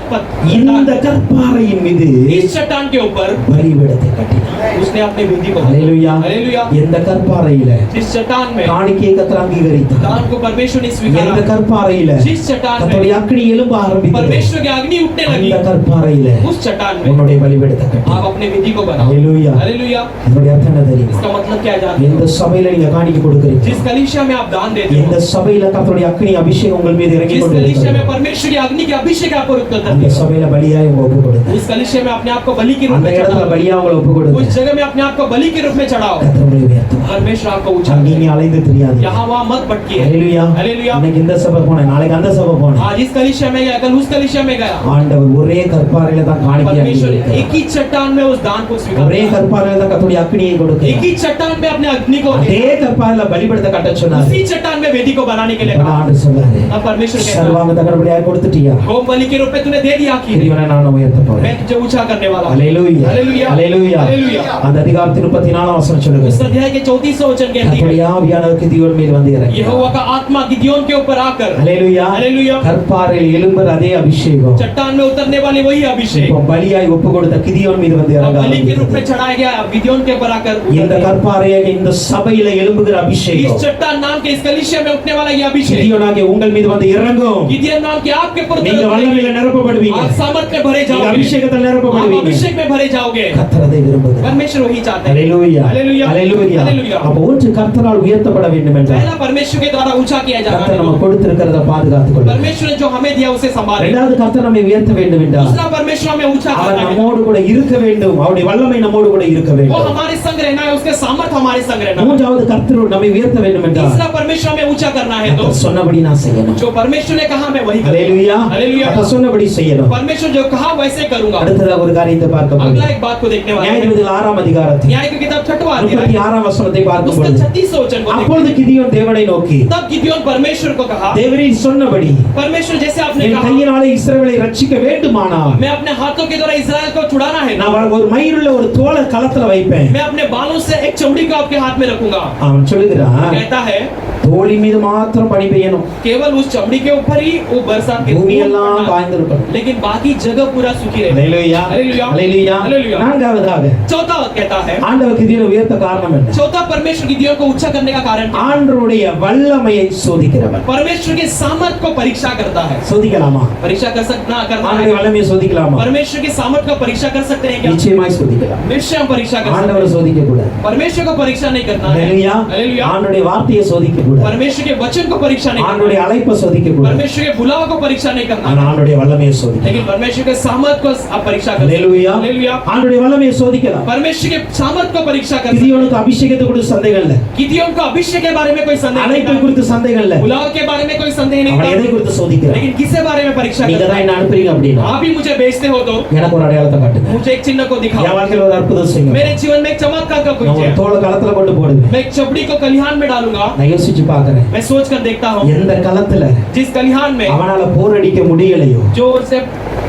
இந்த கற்பாறையின் மீது इस चट्टान के ऊपर பலிபீடத்தை கட்டினார். उसने अपने वेदी को ஹalleluya. हालेलुया। எந்த கற்பாறையில जिस चट्टान में காணிக்கையை கர்த்தர் அங்கீகரித்தார், दान को परमेश्वर ने எந்த स्वीकारा, கற்பாறையில जिस चट्टान கர்த்தருடைய में அக்கினி எழும்ப ஆரம்பித்தது, परमेश्वर की अग्नि उठने लगी, அந்த கற்பாறையில उस चट्टान में உன்னுடைய பலிபீடத்தை आप கட்டு. अपने वेदी को बनाओ। ஹalleluya. हालेलुया। இதனுடைய அர்த்தம் என்ன தெரியுமா? इसका मतलब क्या है जानते எந்த हो? சபையில நீங்க காணிக்கை கொடுக்கிறீங்க, जिस कलीसिया में आप दान देते எந்த हो, சபையில கர்த்தருடைய அக்கினி அபிஷேகம் உங்கள் மீது இறங்கி जिस कलीसिया में கொண்டிருக்கிறது, परमेश्वर की अग्नि के अभिषेक आपको रुकता அந்த है, சபையில பலியாய் உங்க ஒப்பு கொடுங்க. उस कलीसिया में अपने आप को बलि के रूप அந்த में இடத்துல चढ़ाओ, பலியா உங்களை ஒப்பு கொடுங்க. उस जगह में अपने आप को बलि के रूप में चढ़ाओ। கர்த்தர் உங்களை உயர்த்துவார். परमेश्वर आपको ऊंचा அங்கேயும் करे। அலைந்து தெரியாது. यहाँ वहाँ मत भटकिए। ஹalleluya. हालेलुया। இன்னைக்கு இந்த சபை போனேன், நாளைக்கு அந்த சபை போனேன். आज इस कलीसिया में गया, कल उस कलीसिया में गया, ஆண்டவர் ஒரே கற்பாறையில தான் காணிக்கை परमेश्वर அங்கீகரிக்கிறார். एक ही चट्टान में उस दान को स्वीकार ஒரே करता है। கற்பாறையில தான் கர்த்தருடைய அக்கினியை एक கொடுக்கிறார். ही चट्टान में अपने अग्नि को, அதே கற்பாறையில பலிபீடத்தை கட்ட சொன்னார். उसी चट्टान में वेदी को बनाने के लिए இப்ப कहा। ஆண்டவர் சொல்றாரு, अब परमेश्वर कहता है, சர்வாங்க தகனபடியாக கொடுத்துட்டியா, होम बलि के रूप में तूने दे दिया कि இவனை நான் உயர்த்த मैं போறேன். तुझे ऊंचा करने वाला हूं। ஹalleluya. हालेलुया। ஹalleluya. हालेलुया। அந்த அதிகாரத்தின் 34ஆம் வசனம் சொல்லுங்க, उस अध्याय के 34 वचन कहती है, கர்த்தருடைய ஆவியானவர் கிதியோன் மேல் வந்து இறங்கினார். यहोवा का आत्मा गिदियोन के ऊपर आकर ஹalleluya. हालेलुया। கற்பாறையில் எழும்புற அதே அபிஷேகம் चट्टान में उतरने वाले वही अभिषेक இப்போ பலியாய் ஒப்பு கொடுத்த கிதியோன் மீது வந்து अब இறங்க बलि के रूप में ஆரம்பிக்கிறது. चढ़ाया गया गिदोन के ऊपर आकर இந்த கற்பாறையாக இந்த சபையில எழும்புகிற इस அபிஷேகம் चट्टान नाम के इस कलीसिया में उठने वाला ये अभिषेक கிதியோனாகிய உங்கள் மீது வந்து இறங்கும். गिदियन नाम के आपके ऊपर நீங்க வல்லமையில நிரப்பப்படுவீங்க. आप सामर्थ में भरे நீங்க जाओगे அபிஷேகத்தில் आप நிரப்பப்படுவீங்க. अभिषेक में भरे जाओगे கர்த்தர் அதை விரும்புகிறார். परमेश्वर वही चाहते हैं ஹalleluya हालेलुया ஹalleluya. हालेलुया அப்ப ஒன்று கர்த்தரால் உயர்த்தப்பட வேண்டும் என்றால் पहला परमेश्वर के द्वारा ऊंचा किया जाना கர்த்தர் है நமக்கு கொடுத்திருக்கிறத பாதுகாத்துக் கொள்ளும். परमेश्वर ने जो हमें दिया उसे संभाले இரண்டாவது கர்த்தர் நம்மை உயர்த்த வேண்டும் என்றால் दूसरा परमेश्वर हमें ऊंचा அவர் करना है நம்மோடு கூட இருக்க வேண்டும். அவருடைய வல்லமை நம்மோடு கூட இருக்க वो வேண்டும். हमारे संग रहना है उसके सामर्थ हमारे संग रहना है மூன்றாவது கர்த்தர் நம்மை உயர்த்த வேண்டும் என்றால் तीसरा परमेश्वर हमें ऊंचा करना है तो கர்த்தர் சொன்னபடி நான் செய்யணும். जो परमेश्वर ने कहा मैं वही करूंगा ஹalleluya हालेलुया கர்த்தர் சொன்னபடி செய்யணும். परमेश्वर जो कहा वैसे करूंगा அடுத்ததாக ஒரு காரியத்தை பார்க்க अगला போகிறோம். एक बात को देखने वाले हैं நியாயாதிபதிகள் 6ஆம் அதிகாரத்தில் न्याय की किताब 6वां अध्याय 36ஆம் வசனத்தை பார்க்கும் उसका பொழுது 36वां वचन को देखते அப்பொழுது கிதியோன் தேவனை நோக்கி हैं। तब गिदोन परमेश्वर को कहा தேவரீர் சொன்னபடி परमेश्वर जैसे आपने என் कहा கையினாலே இஸ்ரவேலை ரட்சிக்க வேண்டுமானால் मैं अपने हाथों के द्वारा इस्राएल को छुड़ाना है நான் ஒரு மயிருள்ள ஒரு தோலை களத்துல வைப்பேன். मैं अपने बालों से एक चमड़ी को आपके हाथ में रखूंगा அவன் சொல்லுகிறான் कहता है தோழி மீது மாத்திரம் பனி பெய்யணும், केवल उस चमड़ी के ऊपर ही वो बरसात के பூமி बूंद எல்லாம் पड़ना। காய்ந்திருக்கணும். लेकिन बाकी जगह पूरा सूखी रहे ஹalleluya हालेलुया ஹalleluya. हालेलुया நான்காவதாக चौथा बात कहता है ஆண்டவர் கிதியோனை உயர்த்த காரணம் என்ன? चौथा परमेश्वर गिदोन को ऊंचा करने का कारण क्या? ஆண்டவருடைய வல்லமையை சோதிக்கிறவர். परमेश्वर के सामर्थ को परीक्षा करता है சோதிக்கலாமா? परीक्षा कर सकना करना ஆண்டவருடைய है வல்லமையை சோதிக்கலாமா? परमेश्वर के सामर्थ को परीक्षा कर सकते हैं क्या நிச்சயமாய் சோதிக்கலாம். निश्चय हम परीक्षा कर सकते ஆண்டவரை சோதிக்க கூடாது. हैं परमेश्वर को परीक्षा नहीं करना है ஹalleluya. हालेलुया ஆண்டவருடைய வார்த்தையை சோதிக்க கூடாது. परमेश्वर के वचन को परीक्षा नहीं करना ஆண்டவருடைய அழைப்பை சோதிக்க கூடாது. परमेश्वर के बुलावा को परीक्षा नहीं करना ஆனா ஆண்டவருடைய வல்லமையை சோதிக்க. लेकिन परमेश्वर के सामर्थ को आप परीक्षा कर ஹalleluya. हालेलुया ஆண்டவருடைய வல்லமையை சோதிக்கலாம். परमेश्वर के सामर्थ को परीक्षा कर கிதியோனுக்கு அபிஷேகத்தை குறித்து சந்தேகம் இல்ல. गिदोन को अभिषेक के बारे में कोई संदेह அழைப்பை नहीं குறித்து சந்தேகம் இல்ல. था बुलाव के बारे में कोई संदेह नहीं அவன் எதை था குறித்து சோதிக்கிறான்? लेकिन किसके बारे में परीक्षा நீங்க करता தான் है என்ன அனுப்புறீங்க அப்படின்னா आप ही मुझे भेजते हो तो எனக்கு ஒரு அடையாளத்தை காட்டுங்க. मुझे एक चिन्ह को என் दिखाओ வாழ்க்கையில ஒரு அற்புதம் செய்யுங்க. मेरे जीवन में एक चमत्कार का நான் कुछ ஒரு है தோள களத்துல கொண்டு போடுவேன். मैं एक चपड़ी को कलिहान में डालूंगा நான் யோசிச்சு பார்க்கறேன். मैं सोच कर देखता हूँ எந்த களத்துல जिस कलिहान में அவனால போர் அடிக்க முடியலையோ, जोर से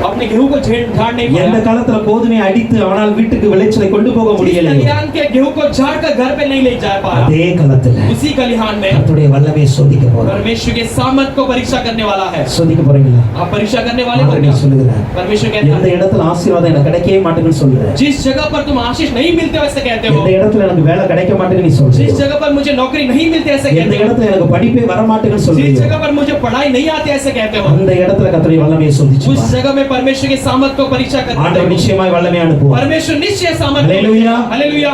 अपने गेहूं को झाड़ नहीं எந்த पाया களத்துல கோதுமை அடித்து அவனால் வீட்டுக்கு விளைச்சலை கொண்டு போக जिस முடியலையோ, कलिहान के गेहूं को झाड़ कर घर पे नहीं ले जा पाया அதே களத்துல उसी कलिहान में கர்த்தருடைய வல்லமையை சோதிக்க போறோம். परमेश्वर के सामर्थ को परीक्षा करने वाला है சோதிக்க போறீங்களா? आप परीक्षा करने वाले हो ஆண்டவர் क्या? சொல்லுகிறார், परमेश्वर कहता எந்த है இடத்துல ஆசீர்வாதம் எனக்கு கிடைக்கவே மாட்டேங்குன்னு சொல்லுற, जिस जगह पर तुम आशीष नहीं मिलते वैसे कहते हो எந்த இடத்துல எனக்கு வேலை கிடைக்க மாட்டேங்குன்னு நீ சொல்ற, जिस जगह पर मुझे नौकरी नहीं मिलती ऐसे எந்த कहते हो இடத்துல எனக்கு படிப்பே வர மாட்டேங்குன்னு जिस சொல்றீங்க, जगह पर मुझे पढ़ाई नहीं आती ऐसे कहते हो அந்த இடத்துல கர்த்தருடைய வல்லமையை சோதிச்சு उस பாரு. जगह में परमेश्वर के सामर्थ को परीक्षा करते ஆண்டவர் हो நிச்சயமாய் வல்லமை அனுப்புவார். परमेश्वर निश्चय सामर्थ हालेलुया हालेलुया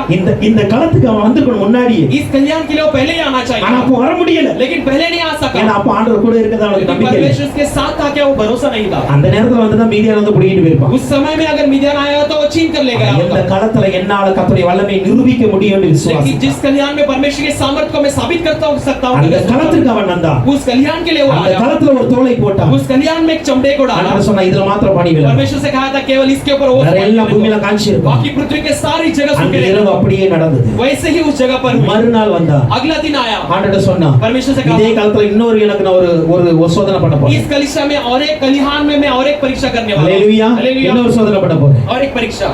இந்த களத்துக்கு அவன் வந்திருக்கணும் முன்னாடியே. इस कल्याण के लिए वो पहले ही आना ஆனா चाहिए அப்போ வர முடியல. लेकिन पहले नहीं आ सका ஏன்னா அப்ப ஆண்டவர் கூட இருக்கதா அவனுக்கு लेकिन நம்பிக்கை இல்லை. परमेश्वर उसके साथ था क्या वो भरोसा नहीं था அந்த நேரத்துல வந்து தான் மீதியான வந்து புடிங்கிட்டு போயிருப்பான். उस समय में अगर मिद्यान आया तो वो छीन कर ले गया எந்த होगा। களத்துல என்னால கர்த்தருடைய வல்லமையை நிரூபிக்க முடியும்னு लेकिन விசுவாசித்தான். जिस कल्याण में परमेश्वर के सामर्थ को मैं साबित करता हूँ सकता हूँ அந்த களத்துக்கு அவன் வந்தான். उस कल्याण के लिए वो அந்த आया களத்துல ஒரு தோலை போட்டான். उस कल्याण में एक चमड़े को डाला ஆண்டவர் சொன்னா இதுல மாத்திரம் பணி விழ. परमेश्वर से कहा था केवल इसके ऊपर ओस வேற எல்லாம் बाकी பூமியில காஞ்சி இருக்கும். पृथ्वी के सारी जगह அந்த सूखे இரவு रहेंगे। அப்படியே நடந்தது. वैसे ही उस जगह पर हुई। மறுநாள் வந்தான். अगला दिन आया ஆண்டவர் சொன்னா परमेश्वर से இதே कहा காலத்துல இன்னொரு எனக்கு நான் ஒரு சோதனை பண்ண போறேன். इस कलिशा में और एक कलिहान में मैं और एक परीक्षा करने वाला हूं। ஹalleluya. हालेलुया இன்னொரு சோதனை பண்ண போறேன். और एक परीक्षा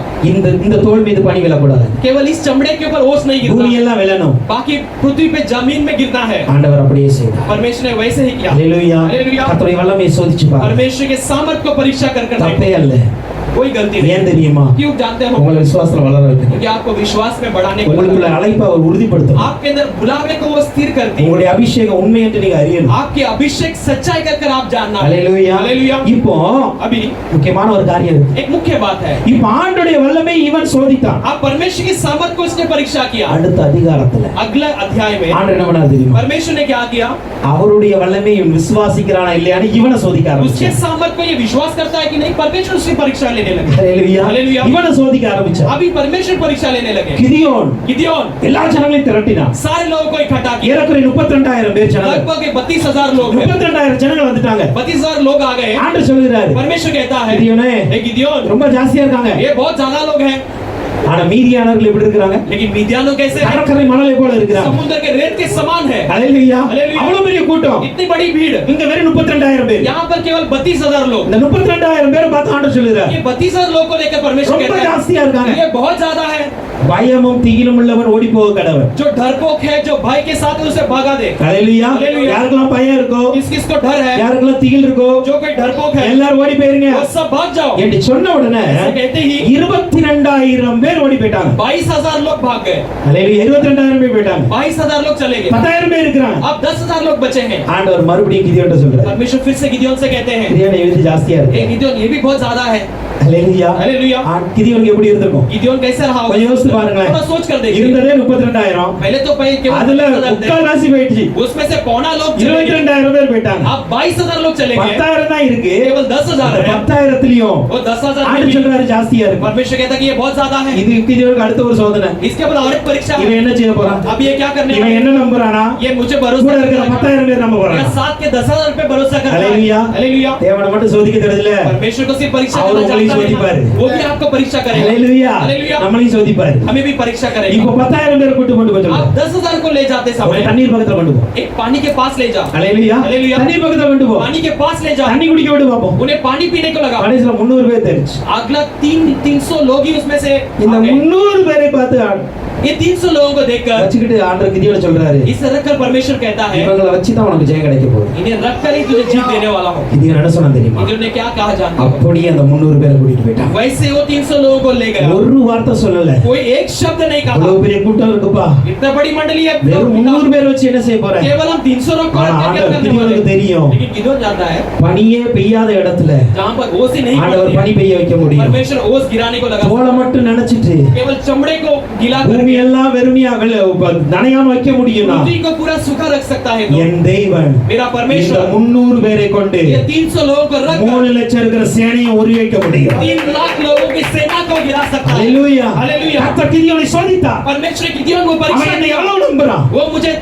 இந்த தோல் மீது பனி விழக்கூடாது. केवल इस चमड़े के ऊपर ओस नहीं பூமி गिरना எல்லாம் விழணும். बाकी पृथ्वी पे जमीन में गिरना है ஆண்டவர் அப்படியே செய்தார். परमेश्वर ने वैसे ही किया ஹalleluya. हालेलुया கர்த்தருடைய வல்லமையை சோதிச்சு பாரு. परमेश्वर के सामर्थ को परीक्षा कर कर தப்பே देखो। அல்ல. कोई गलती नहीं ஏன் தெரியுமா? क्यों जानते हो உங்களை விசுவாசத்துல வளர வைக்கணும். क्योंकि आपको विश्वास में बढ़ाने को உங்களுக்குள்ள அழைப்பை அவர் உறுதிப்படுத்தணும். आपके अंदर बुलावे को वो स्थिर करती है உங்களுடைய அபிஷேகம் உண்மை என்று நீங்க அறியணும். आपके अभिषेक सच्चाई कर आप जानना है। ஹalleluya. हालेलुया இப்போ अभी முக்கியமான ஒரு காரியம் இருக்கு. एक मुख्य बात है இப்போ ஆண்டவருடைய வல்லமை இவன் சோதித்தான். आप परमेश्वर की सामर्थ को उसने परीक्षा किया அடுத்த அதிகாரத்துல अगले अध्याय में ஆண்டவர் என்ன பண்ணாரு தெரியுமா? परमेश्वर ने क्या किया அவருடைய வல்லமை இவன் விசுவாசிக்கிறானா இல்லையான்னு இவனை சோதிக்க उसके ஆரம்பிச்சான். सामर्थ को ये विश्वास करता है कि नहीं परमेश्वर उसकी परीक्षा लेने लगे ஹalleluya. हालेलुया இவனை சோதிக்க ஆரம்பிச்சான். अभी परमेश्वर परीक्षा लेने लगे கிதியோன் गिदोन எல்லா ஜனங்களையும் திரட்டினான். सारे लोगों को इकट्ठा किया ஏறக்குறைய 32,000 பேர் ஜனங்கள். लगभग 32,000 लोग हैं 32,000 ஜனங்கள் வந்துட்டாங்க. 32,000 लोग आ गए ஆண்டவர் சொல்கிறாரு, परमेश्वर कहता है கிதியோனே हे गिदोन ரொம்ப ஜாஸ்தியா இருக்காங்க. ये बहुत ज्यादा लोग हैं ஆனா மீதியானவர்கள் எப்படி இருக்காங்க? लेकिन मिद्यानो कैसे है? கடற்கரை மணலை போல இருக்காங்க. समुद्र के रेत के समान है। ஹalleluya. हालेलुया। அவ்வளவு பெரிய கூட்டம். इतनी बड़ी भीड़, இங்க வெறும் 32000 பேர். यहाँ पर केवल 32,000 लोग। இந்த 32000 பேரை பார்த்து ஆண்டவர் சொல்லுறார், ये 32,000 लोग को लेकर परमेश्वर ரொம்ப कहता है ஜாஸ்தியா இருக்காங்க. ये बहुत ज्यादा है। பயமும் திகிலும் உள்ளவன் ஓடி போக கடவன். जो डरपोक है, जो भय के साथ है, उसे भगा दे। ஹalleluya. हालेलुया। யாருக்கெல்லாம் பயம் இருக்கோ, किस किस को डर है, யாருக்கெல்லாம் திகில் இருக்கோ, जो कोई डरपोक है, எல்லாரும் ஓடி போயிருங்க वो सब भाग जाओ। என்று சொன்ன உடனே ऐसे कहते ही 22,000 பேர் ஓடி போயிட்டாங்க. 22,000 लोग भाग गए। ஹalleluya. 22,000 பேர் போயிட்டாங்க. 22,000 लोग चले गए। 10,000 பேர் இருக்காங்க. अब 10,000 लोग बचे हैं। ஆண்டவர் மறுபடியும் கிதியோன்ட்ட சொல்றார், परमेश्वर फिर से गिदियोन से कहते हैं, கிதியோன் இது ஜாஸ்தியா ए இருக்கு. गिदियोन ये भी बहुत ज्यादा है। ஹalleluya. हालेलुया। கிதியோன் எப்படி இருந்திருக்கும்? गिदियोन कैसे रहा होगा? கொஞ்சம் யோசிச்சு பாருங்களேன். थोड़ा सोच कर देखिए। இருந்ததே 32,000. पहले तो केवल அதுல 32,000 थे। முக்கால் ராசி போயிடுச்சு. उसमें से पौना लोग चले गए। 22,000 பேர் போயிட்டாங்க. अब 22,000 लोग चले गए। 10,000 தான் இருக்கு. केवल 10,000 है। 10,000த்திலயும் वो 10,000 में ஆண்டவர் भी சொல்றாரு ஜாஸ்தியா இருக்கு. परमेश्वर कहता कि ये बहुत ज्यादा है। இது கிதியோனுக்கு அடுத்த ஒரு சோதனை. इसके बाद और एक परीक्षा இவன் है। என்ன செய்ய போறான்? अब ये क्या करने இவன் वाला என்ன நம்புறானா? है? ये मुझे கூட भरोसा இருக்கிற करता 10,000 பேர் நம்ப है। போறாங்க. या 7 के 10,000 पे भरोसा करता है। हालेलुया। हालेलुया। தேவனை மட்டும் சோதிக்க தெரியல. परमेश्वर को सिर्फ परीक्षा और करना उंगली जानता है शोधिப்பாரு। ना, वो भी आपको परीक्षा करेगा। ஹalleluya. हालेलुया। நம்மளையும் சோதிப்பாரு. हमें भी परीक्षा करेगा। இப்போ 10,000 பேர் கூட்டி கொண்டு போய் आप 10,000 को ले जाते ஒரு समय தண்ணீர் பக்கத்துல கொண்டு போ. एक पानी के पास ले जा। ஹalleluya. हालेलुया। தண்ணீர் பக்கத்துல கொண்டு போ. पानी के पास ले जा। தண்ணி குடிக்க விடு பாப்போம். उन्हें पानी पीने को लगा। கடைசில 300 பேர் தெரிஞ்சு. अगला 300 लोग ही उसमें से இந்த आ गए। 300 பேரை பார்த்து ये 300 लोगों को देखकर வச்சுக்கிட்டு ஆண்டவர் கிதியோன சொல்றாரு, इसे रखकर परमेश्वर कहता है இவங்களை வச்சு தான் உனக்கு ஜெயம் கிடைக்க போகுது. इन्हें रखकर ही तुझे जीत देने वाला हूँ। கிதியோன் என்ன சொன்னா தெரியுமா? गिदियोन ने क्या कहा जानते हो? அப்படியே அந்த 300 பேரை கூட்டிட்டு போயிட்டான். वैसे वो 300 लोगों को ले गया। ஒரு வார்த்தை சொல்லல. कोई एक शब्द नहीं कहा। அவ்வளவு பெரிய கூட்டம் இருக்குப்பா. इतना बड़ी मंडली है। வெறும் 300 பேர் வச்சு என்ன செய்ய போற? केवल हम 300 लोग को ஆனா रख के क्या ஆண்டவர் करने கிதியோனுக்கு वाले? தெரியும், लेकिन गिदियोन जानता है பனியே பெய்யாத இடத்துல जहाँ पर ओस ही नहीं ஆண்டவர் पड़ती பனி है, பெய்ய வைக்க முடியும். परमेश्वर ओस गिराने को लगा। தோலை மட்டும் நினைச்சிட்டு केवल चमड़े को गीला பூமி करके எல்லாம் வெறுமையா நனையாம வைக்க முடியும்னா पृथ्वी को पूरा सूखा रख सकता है तो என் தேவன் मेरा இந்த परमेश्वर 300 பேரை கொண்டு ये 300 लोगों को रख 3 லட்சம் இருக்கிற சேனையை உருவாக்க முடியும். 3 लाख लोगों की सेना को गिरा सकता है। ஹalleluya. हालेलुया। கர்த்தர் கிதியோனை சோதித்தார். परमेश्वर गिदियोन को அவன் परीक्षा என்னை दिया। எவ்வளவு நம்புறான்? वो मुझे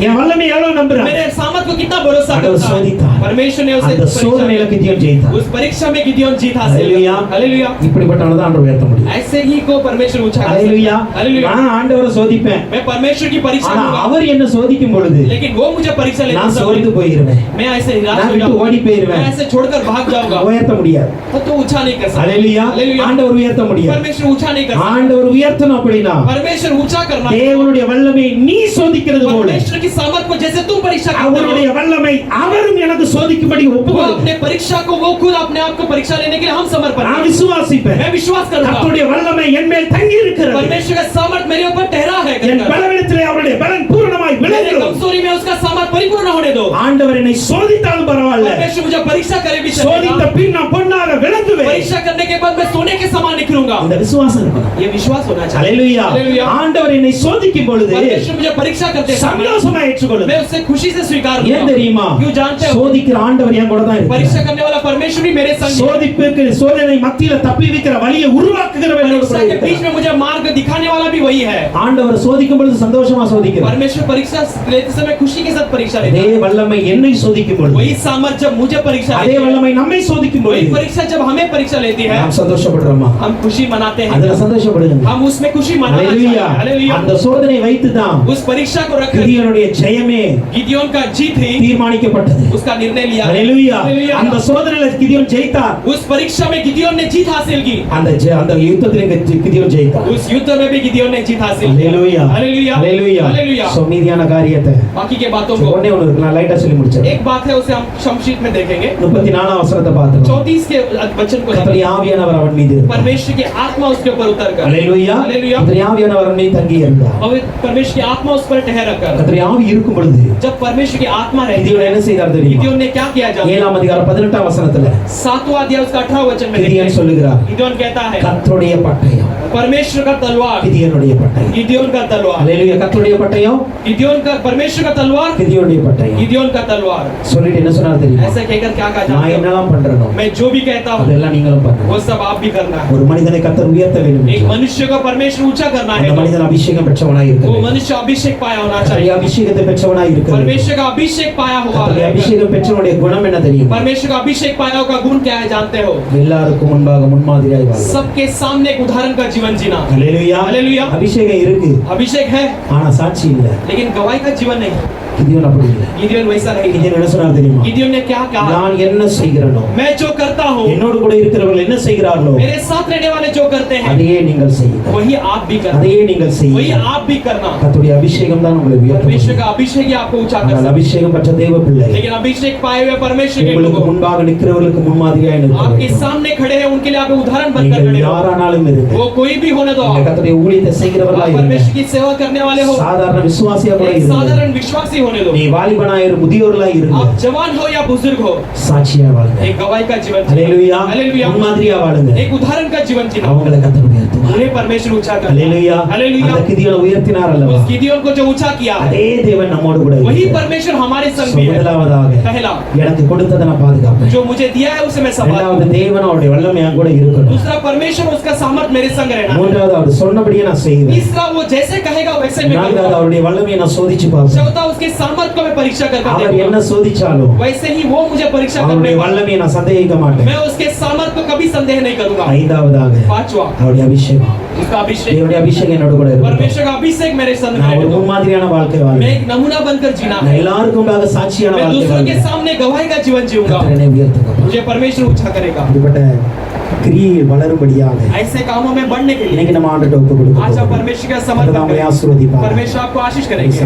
என் வல்லமை எவ்வளவு நம்புறான்? मेरे सामर्थ को कितना भरोसा ஆண்டவர் करता है। சோதித்தார். परमेश्वर ने उसे அந்த சோதனையில கிதியோன் ஜெயித்தார். उस परीक्षा में गिदियोन जीत हासिल हालेलुया। किया। हालेलुया। இப்படிப்பட்டவனை தான் ஆண்டவர் உயர்த்த முடியும். ऐसे ही को परमेश्वर ऊंचा कर ஹalleluya. सकता है। हालेलुया। நான் ஆண்டவரை சோதிப்பேன். मैं परमेश्वर की परीक्षा ஆனா लूंगा, அவர் என்ன சோதிக்கும் பொழுது लेकिन वो मुझे परीक्षा लेते நான் समय சோர்ந்து போயிருவேன். मैं ऐसे निराश நான் हो விட்டு जाऊंगा, ஓடி போயிருவேன். मैं ऐसे छोड़कर भाग जाऊंगा, உயர்த்த முடியாது. तो ऊंचा नहीं कर सकता। ஹalleluya. हालेलुया। ஆண்டவர் உயர்த்த முடியாது. परमेश्वर ऊंचा नहीं कर सकता। ஆண்டவர் உயர்த்தணும் அப்படினா परमेश्वर ऊंचा करना है। தேவனுடைய வல்லமை நீ சோதிக்கிறது போல परमेश्वर की सामर्थ को जैसे तुम परीक्षा करते அவருடைய हो, வல்லமை அவரும் எனக்கு சோதிக்கும்படி वो ஒப்புக்கொடு. अपने परीक्षा को वो खुद अपने आप को परीक्षा लेने के लिए हम समर्पण நான் करें। விசுவாசிப்பேன். मैं विश्वास करूंगा கர்த்தருடைய வல்லமை என் மேல் தங்கி இருக்கிறது. परमेश्वर का सामर्थ मेरे ऊपर ठहरा है। என் பலவீனத்திலே அவருடைய பலன் பூரணமாய் मेरे விளங்கும். कमजोरी में उसका सामर्थ परिपूर्ण होने दो। ஆண்டவர் என்னை சோதித்தாலும் பரவாயில்லை. परमेश्वर मुझे परीक्षा करे भी சோதித்த चलेगा। பின் நான் பொன்னாக விளங்குவேன். परीक्षा करने के बाद मैं सोने के समान निखरूंगा। இந்த விசுவாசம் இருக்கணும். ये विश्वास होना चाहिए। ஹalleluya. हालेलुया। ஆண்டவர் என்னை சோதிக்கும் பொழுது परमेश्वर मुझे परीक्षा करते समय சந்தோஷமா ஏற்றுக்கொள்ளுங்க. मैं उससे खुशी से स्वीकार ஏன் करूंगा। தெரியுமா? क्यों जानते हो? சோதிக்கிற ஆண்டவர் என் கூட தான் परीक्षा இருக்கார். करने वाला परमेश्वर भी मेरे संग है। சோதிப்புக்கு சோதனை மத்தியில தப்பி வைக்கிற வழியை உருவாக்குகிறவர் என்னோட கூட परीक्षा के बीच இருக்கிறார். में मुझे मार्ग दिखाने वाला भी वही है। ஆண்டவர் சோதிக்கும் பொழுது சந்தோஷமா சோதிக்கிறார். परमेश्वर परीक्षा लेते समय खुशी के साथ परीक्षा लेता அதே है। வல்லமை என்னை சோதிக்கும் பொழுது, वही सामर्थ जब मुझे परीक्षा அதே लेती है, வல்லமை நம்மை சோதிக்கும் वही பொழுது परीक्षा जब हमें परीक्षा लेती है, நாம் சந்தோஷப்படுறோமா? हम खुशी मनाते हैं। அதுல சந்தோஷப்படுங்க. हम उसमें खुशी मनाना ஹalleluya. चाहिए। हालेलुया। அந்த சோதனை வைத்து தான் उस परीक्षा को रखकर கிதியோனுடைய ஜெயமே गिदियोन का जीत ही தீர்மானிக்கப்பட்டது. उसका निर्णय लिया। ஹalleluya. हालेलुया। அந்த சோதனையில கிதியோன் ஜெயித்தார். उस परीक्षा में गिदियोन ने जीत हासिल की। அந்த யுத்தத்திலே கிதியோன் ஜெயித்தார். उस युद्ध में भी गिदियोन ने जीत हासिल की। ஹalleluya. हालेलुया। ஹalleluya. हालेलुया। சோ மீதியான காரியத்தை बाकी के बातों को ஒண்ணே ஒண்ணு இருக்கு, நான் லைட்டா சொல்லி முடிச்சேன். एक बात है, उसे हम शमशीत में देखेंगे। 34 वசனத்தை பார்த்தோம். 34 के वचन को கர்த்தருடைய ஆவியானவர் அவன் மீது இருந்தார். परमेश्वर की आत्मा उसके ऊपर उतर कर। ஹalleluya. हालेलुया। கர்த்தருடைய ஆவியானவர் அவன் மீது தங்கி இருந்தார். और परमेश्वर की आत्मा उस पर ठहरा कर। கர்த்தருடைய ஆவி இருக்கும் பொழுது जब परमेश्वर की आत्मा रहती கிதியோன் है, என்ன செய்தார் தெரியுமா? गिदियोन ने क्या किया जाता है? 7ஆம் அதிகாரம் 18ஆம் வசனத்துல 7वां अध्याय उसका 18वां वचन में கிதியோன் देखते சொல்லுகிறார், हैं। गिदियोन कहता है கர்த்தருடைய பட்டயம் परमेश्वर का तलवार, கிதியோனுடைய பட்டயம். गिदियोन का तलवार, ஹalleluya. கர்த்தருடைய பட்டயம் गिदियोन का, परमेश्वर का तलवार, கிதியோனுடைய பட்டயம். गिदियोन का तलवार। சொல்லிட்டு என்ன சொன்னார் தெரியுமா? ऐसा कहकर क्या कहा நான் जाता है? என்னலாம் பண்றேனோ मैं जो भी कहता हूँ அதெல்லாம் நீங்களும் பண்ணுங்க. वो सब आप भी करना है। ஒரு மனிதனை கர்த்தர் உயர்த்த வேண்டும் एक என்றால், मनुष्य को परमेश्वर ऊंचा करना அந்த है, மனிதன் அபிஷேகம் பெற்றவனாய் இருக்க वो வேண்டும். मनुष्य अभिषेक पाया होना கர்த்தருடைய चाहिए। அபிஷேகத்தை பெற்றவனாய் இருக்க வேண்டும். परमेश्वर का अभिषेक पाया हुआ கர்த்தருடைய है। அபிஷேகம் பெற்றவனுடைய குணம் என்ன தெரியுமா? परमेश्वर का अभिषेक पाया का गुण क्या है जानते हो? எல்லாருக்கும் முன்பாக முன்மாதிரியாய் வாழ்வார். सबके सामने एक उदाहरण का जीवन जीना। ஹல்லேலூயா ஹல்லேலூயா. அபிஷேகம் இருக்கு अभिषेक है ஆனா சாட்சி இல்ல लेकिन गवाही का जीवन नहीं। கிதியோன் அப்படி இல்ல गिदियोन वैसा नहीं। கிதியோன் என்ன சொன்னார் தெரியுமா गिदियोन ने क्या कहा? நான் என்ன செய்கிறேனோ मैं जो करता हूँ, என்னோடு கூட இருக்கிறவர்கள் என்ன செய்கிறார்களோ मेरे साथ रहने वाले जो करते हैं அதையே நீங்கள் செய்யுங்கள் वही आप भी करना। அதையே நீங்கள் वही செய்யுங்கள் आप भी करना। கர்த்தருடைய அபிஷேகம் தான் உங்களை परमेश्वर உயர்த்தும் का अभिषेक ही आपको ऊंचा कर ஆனால் सकता அபிஷேகம் பெற்ற தேவ பிள்ளை है। लेकिन अभिषेक पाए हुए परमेश्वर के உங்களுக்கு लोगों, முன்பாக நிற்கிறவர்களுக்கு முன்மாதிரியாய் இருக்க आपके வேண்டும் सामने खड़े हैं, उनके लिए आप उदाहरण बनकर நீங்கள் खड़े हो। யாரானாலும் இருங்க वो कोई भी होने दो, நீங்கள் आप கர்த்தருடைய ஊழியத்தை செய்கிறவர்களாய் இருங்க परमेश्वर की सेवा करने वाले हो, சாதாரண விசுவாசியா கூட एक இருங்க साधारण विश्वासी होने दो, நீ வாலிபனாய் இரு முதியோர்களாய் இருங்க आप जवान हो या बुजुर्ग हो, சாட்சியா வாழுங்க एक गवाही का जीवन जीना। ஹல்லேலூயா हालेलुया। முன்மாதிரியா வாழுங்க एक उदाहरण का जीवन जीना। அவங்களை கர்த்தர் உயர்த்துவார் उन्हें परमेश्वर ऊंचा कर। ஹல்லேலூயா हालेलुया। அந்த கிதியோனை உயர்த்தினார் அல்லவா उस गिदियोन को जो ऊंचा किया, அதே தேவன் நம்மோடு கூட वही இருக்கிறார். परमेश्वर हमारे संग So, भी है। முதலாவதாக पहला, எனக்கு கொடுத்ததை நான் பாதுகாப்பேன் जो मुझे दिया है उसे मैं संभालूं। இரண்டாவது தேவன் அவருடைய வல்லமை என் கூட இருக்கணும் दूसरा, परमेश्वर उसका सामर्थ मेरे संग रहना। மூன்றாவது அவர் சொன்னபடியே நான் செய்வேன் तीसरा, वो जैसे कहेगा वैसे मैं நான்காவது करूंगा। அவருடைய வல்லமையை நான் சோதிச்சு பார்ப்பேன் चौथा, उसके सामर्थ को मैं परीक्षा करके அவர் देखूंगा। என்ன சோதிச்சாலும் वैसे ही वो मुझे परीक्षा करने அவருடைய வல்லமையை நான் சந்தேகிக்க மாட்டேன் मैं उसके सामर्थ को कभी संदेह नहीं करूंगा। ஐந்தாவதாக पांचवा, அவருடைய அபிஷேகம் उसका अभिषेक, தேவனுடைய அபிஷேகம் என்னோட கூட இருக்கணும் परमेश्वर का अभिषेक मेरे संग நான் ஒரு रहने दो। முன்மாதிரியான வாழ்க்கை मैं வாழ்வேன் एक नमूना बनकर जीना நான் है। எல்லாருக்கும் முன்பாக சாட்சியான मैं வாழ்க்கை दूसरों के வாழ்வேன் सामने गवाही का जीवन जीऊंगा। கர்த்தர் என்னை உயர்த்துங்க मुझे परमेश्वर ऊंचा करेगा। அப்படிப்பட்ட கிரியை வளரும்படியாக ऐसे कामों में बढ़ने के लिए இன்னைக்கு நம்ம ஆண்டவர்ட்ட ஒப்பு आज आप கொடுக்கிறோம் परमेश्वर का கர்த்தர் समर्पण நம்மை करें। ஆசீர்வதிப்பார் परमेश्वर आपको आशीष करेंगे।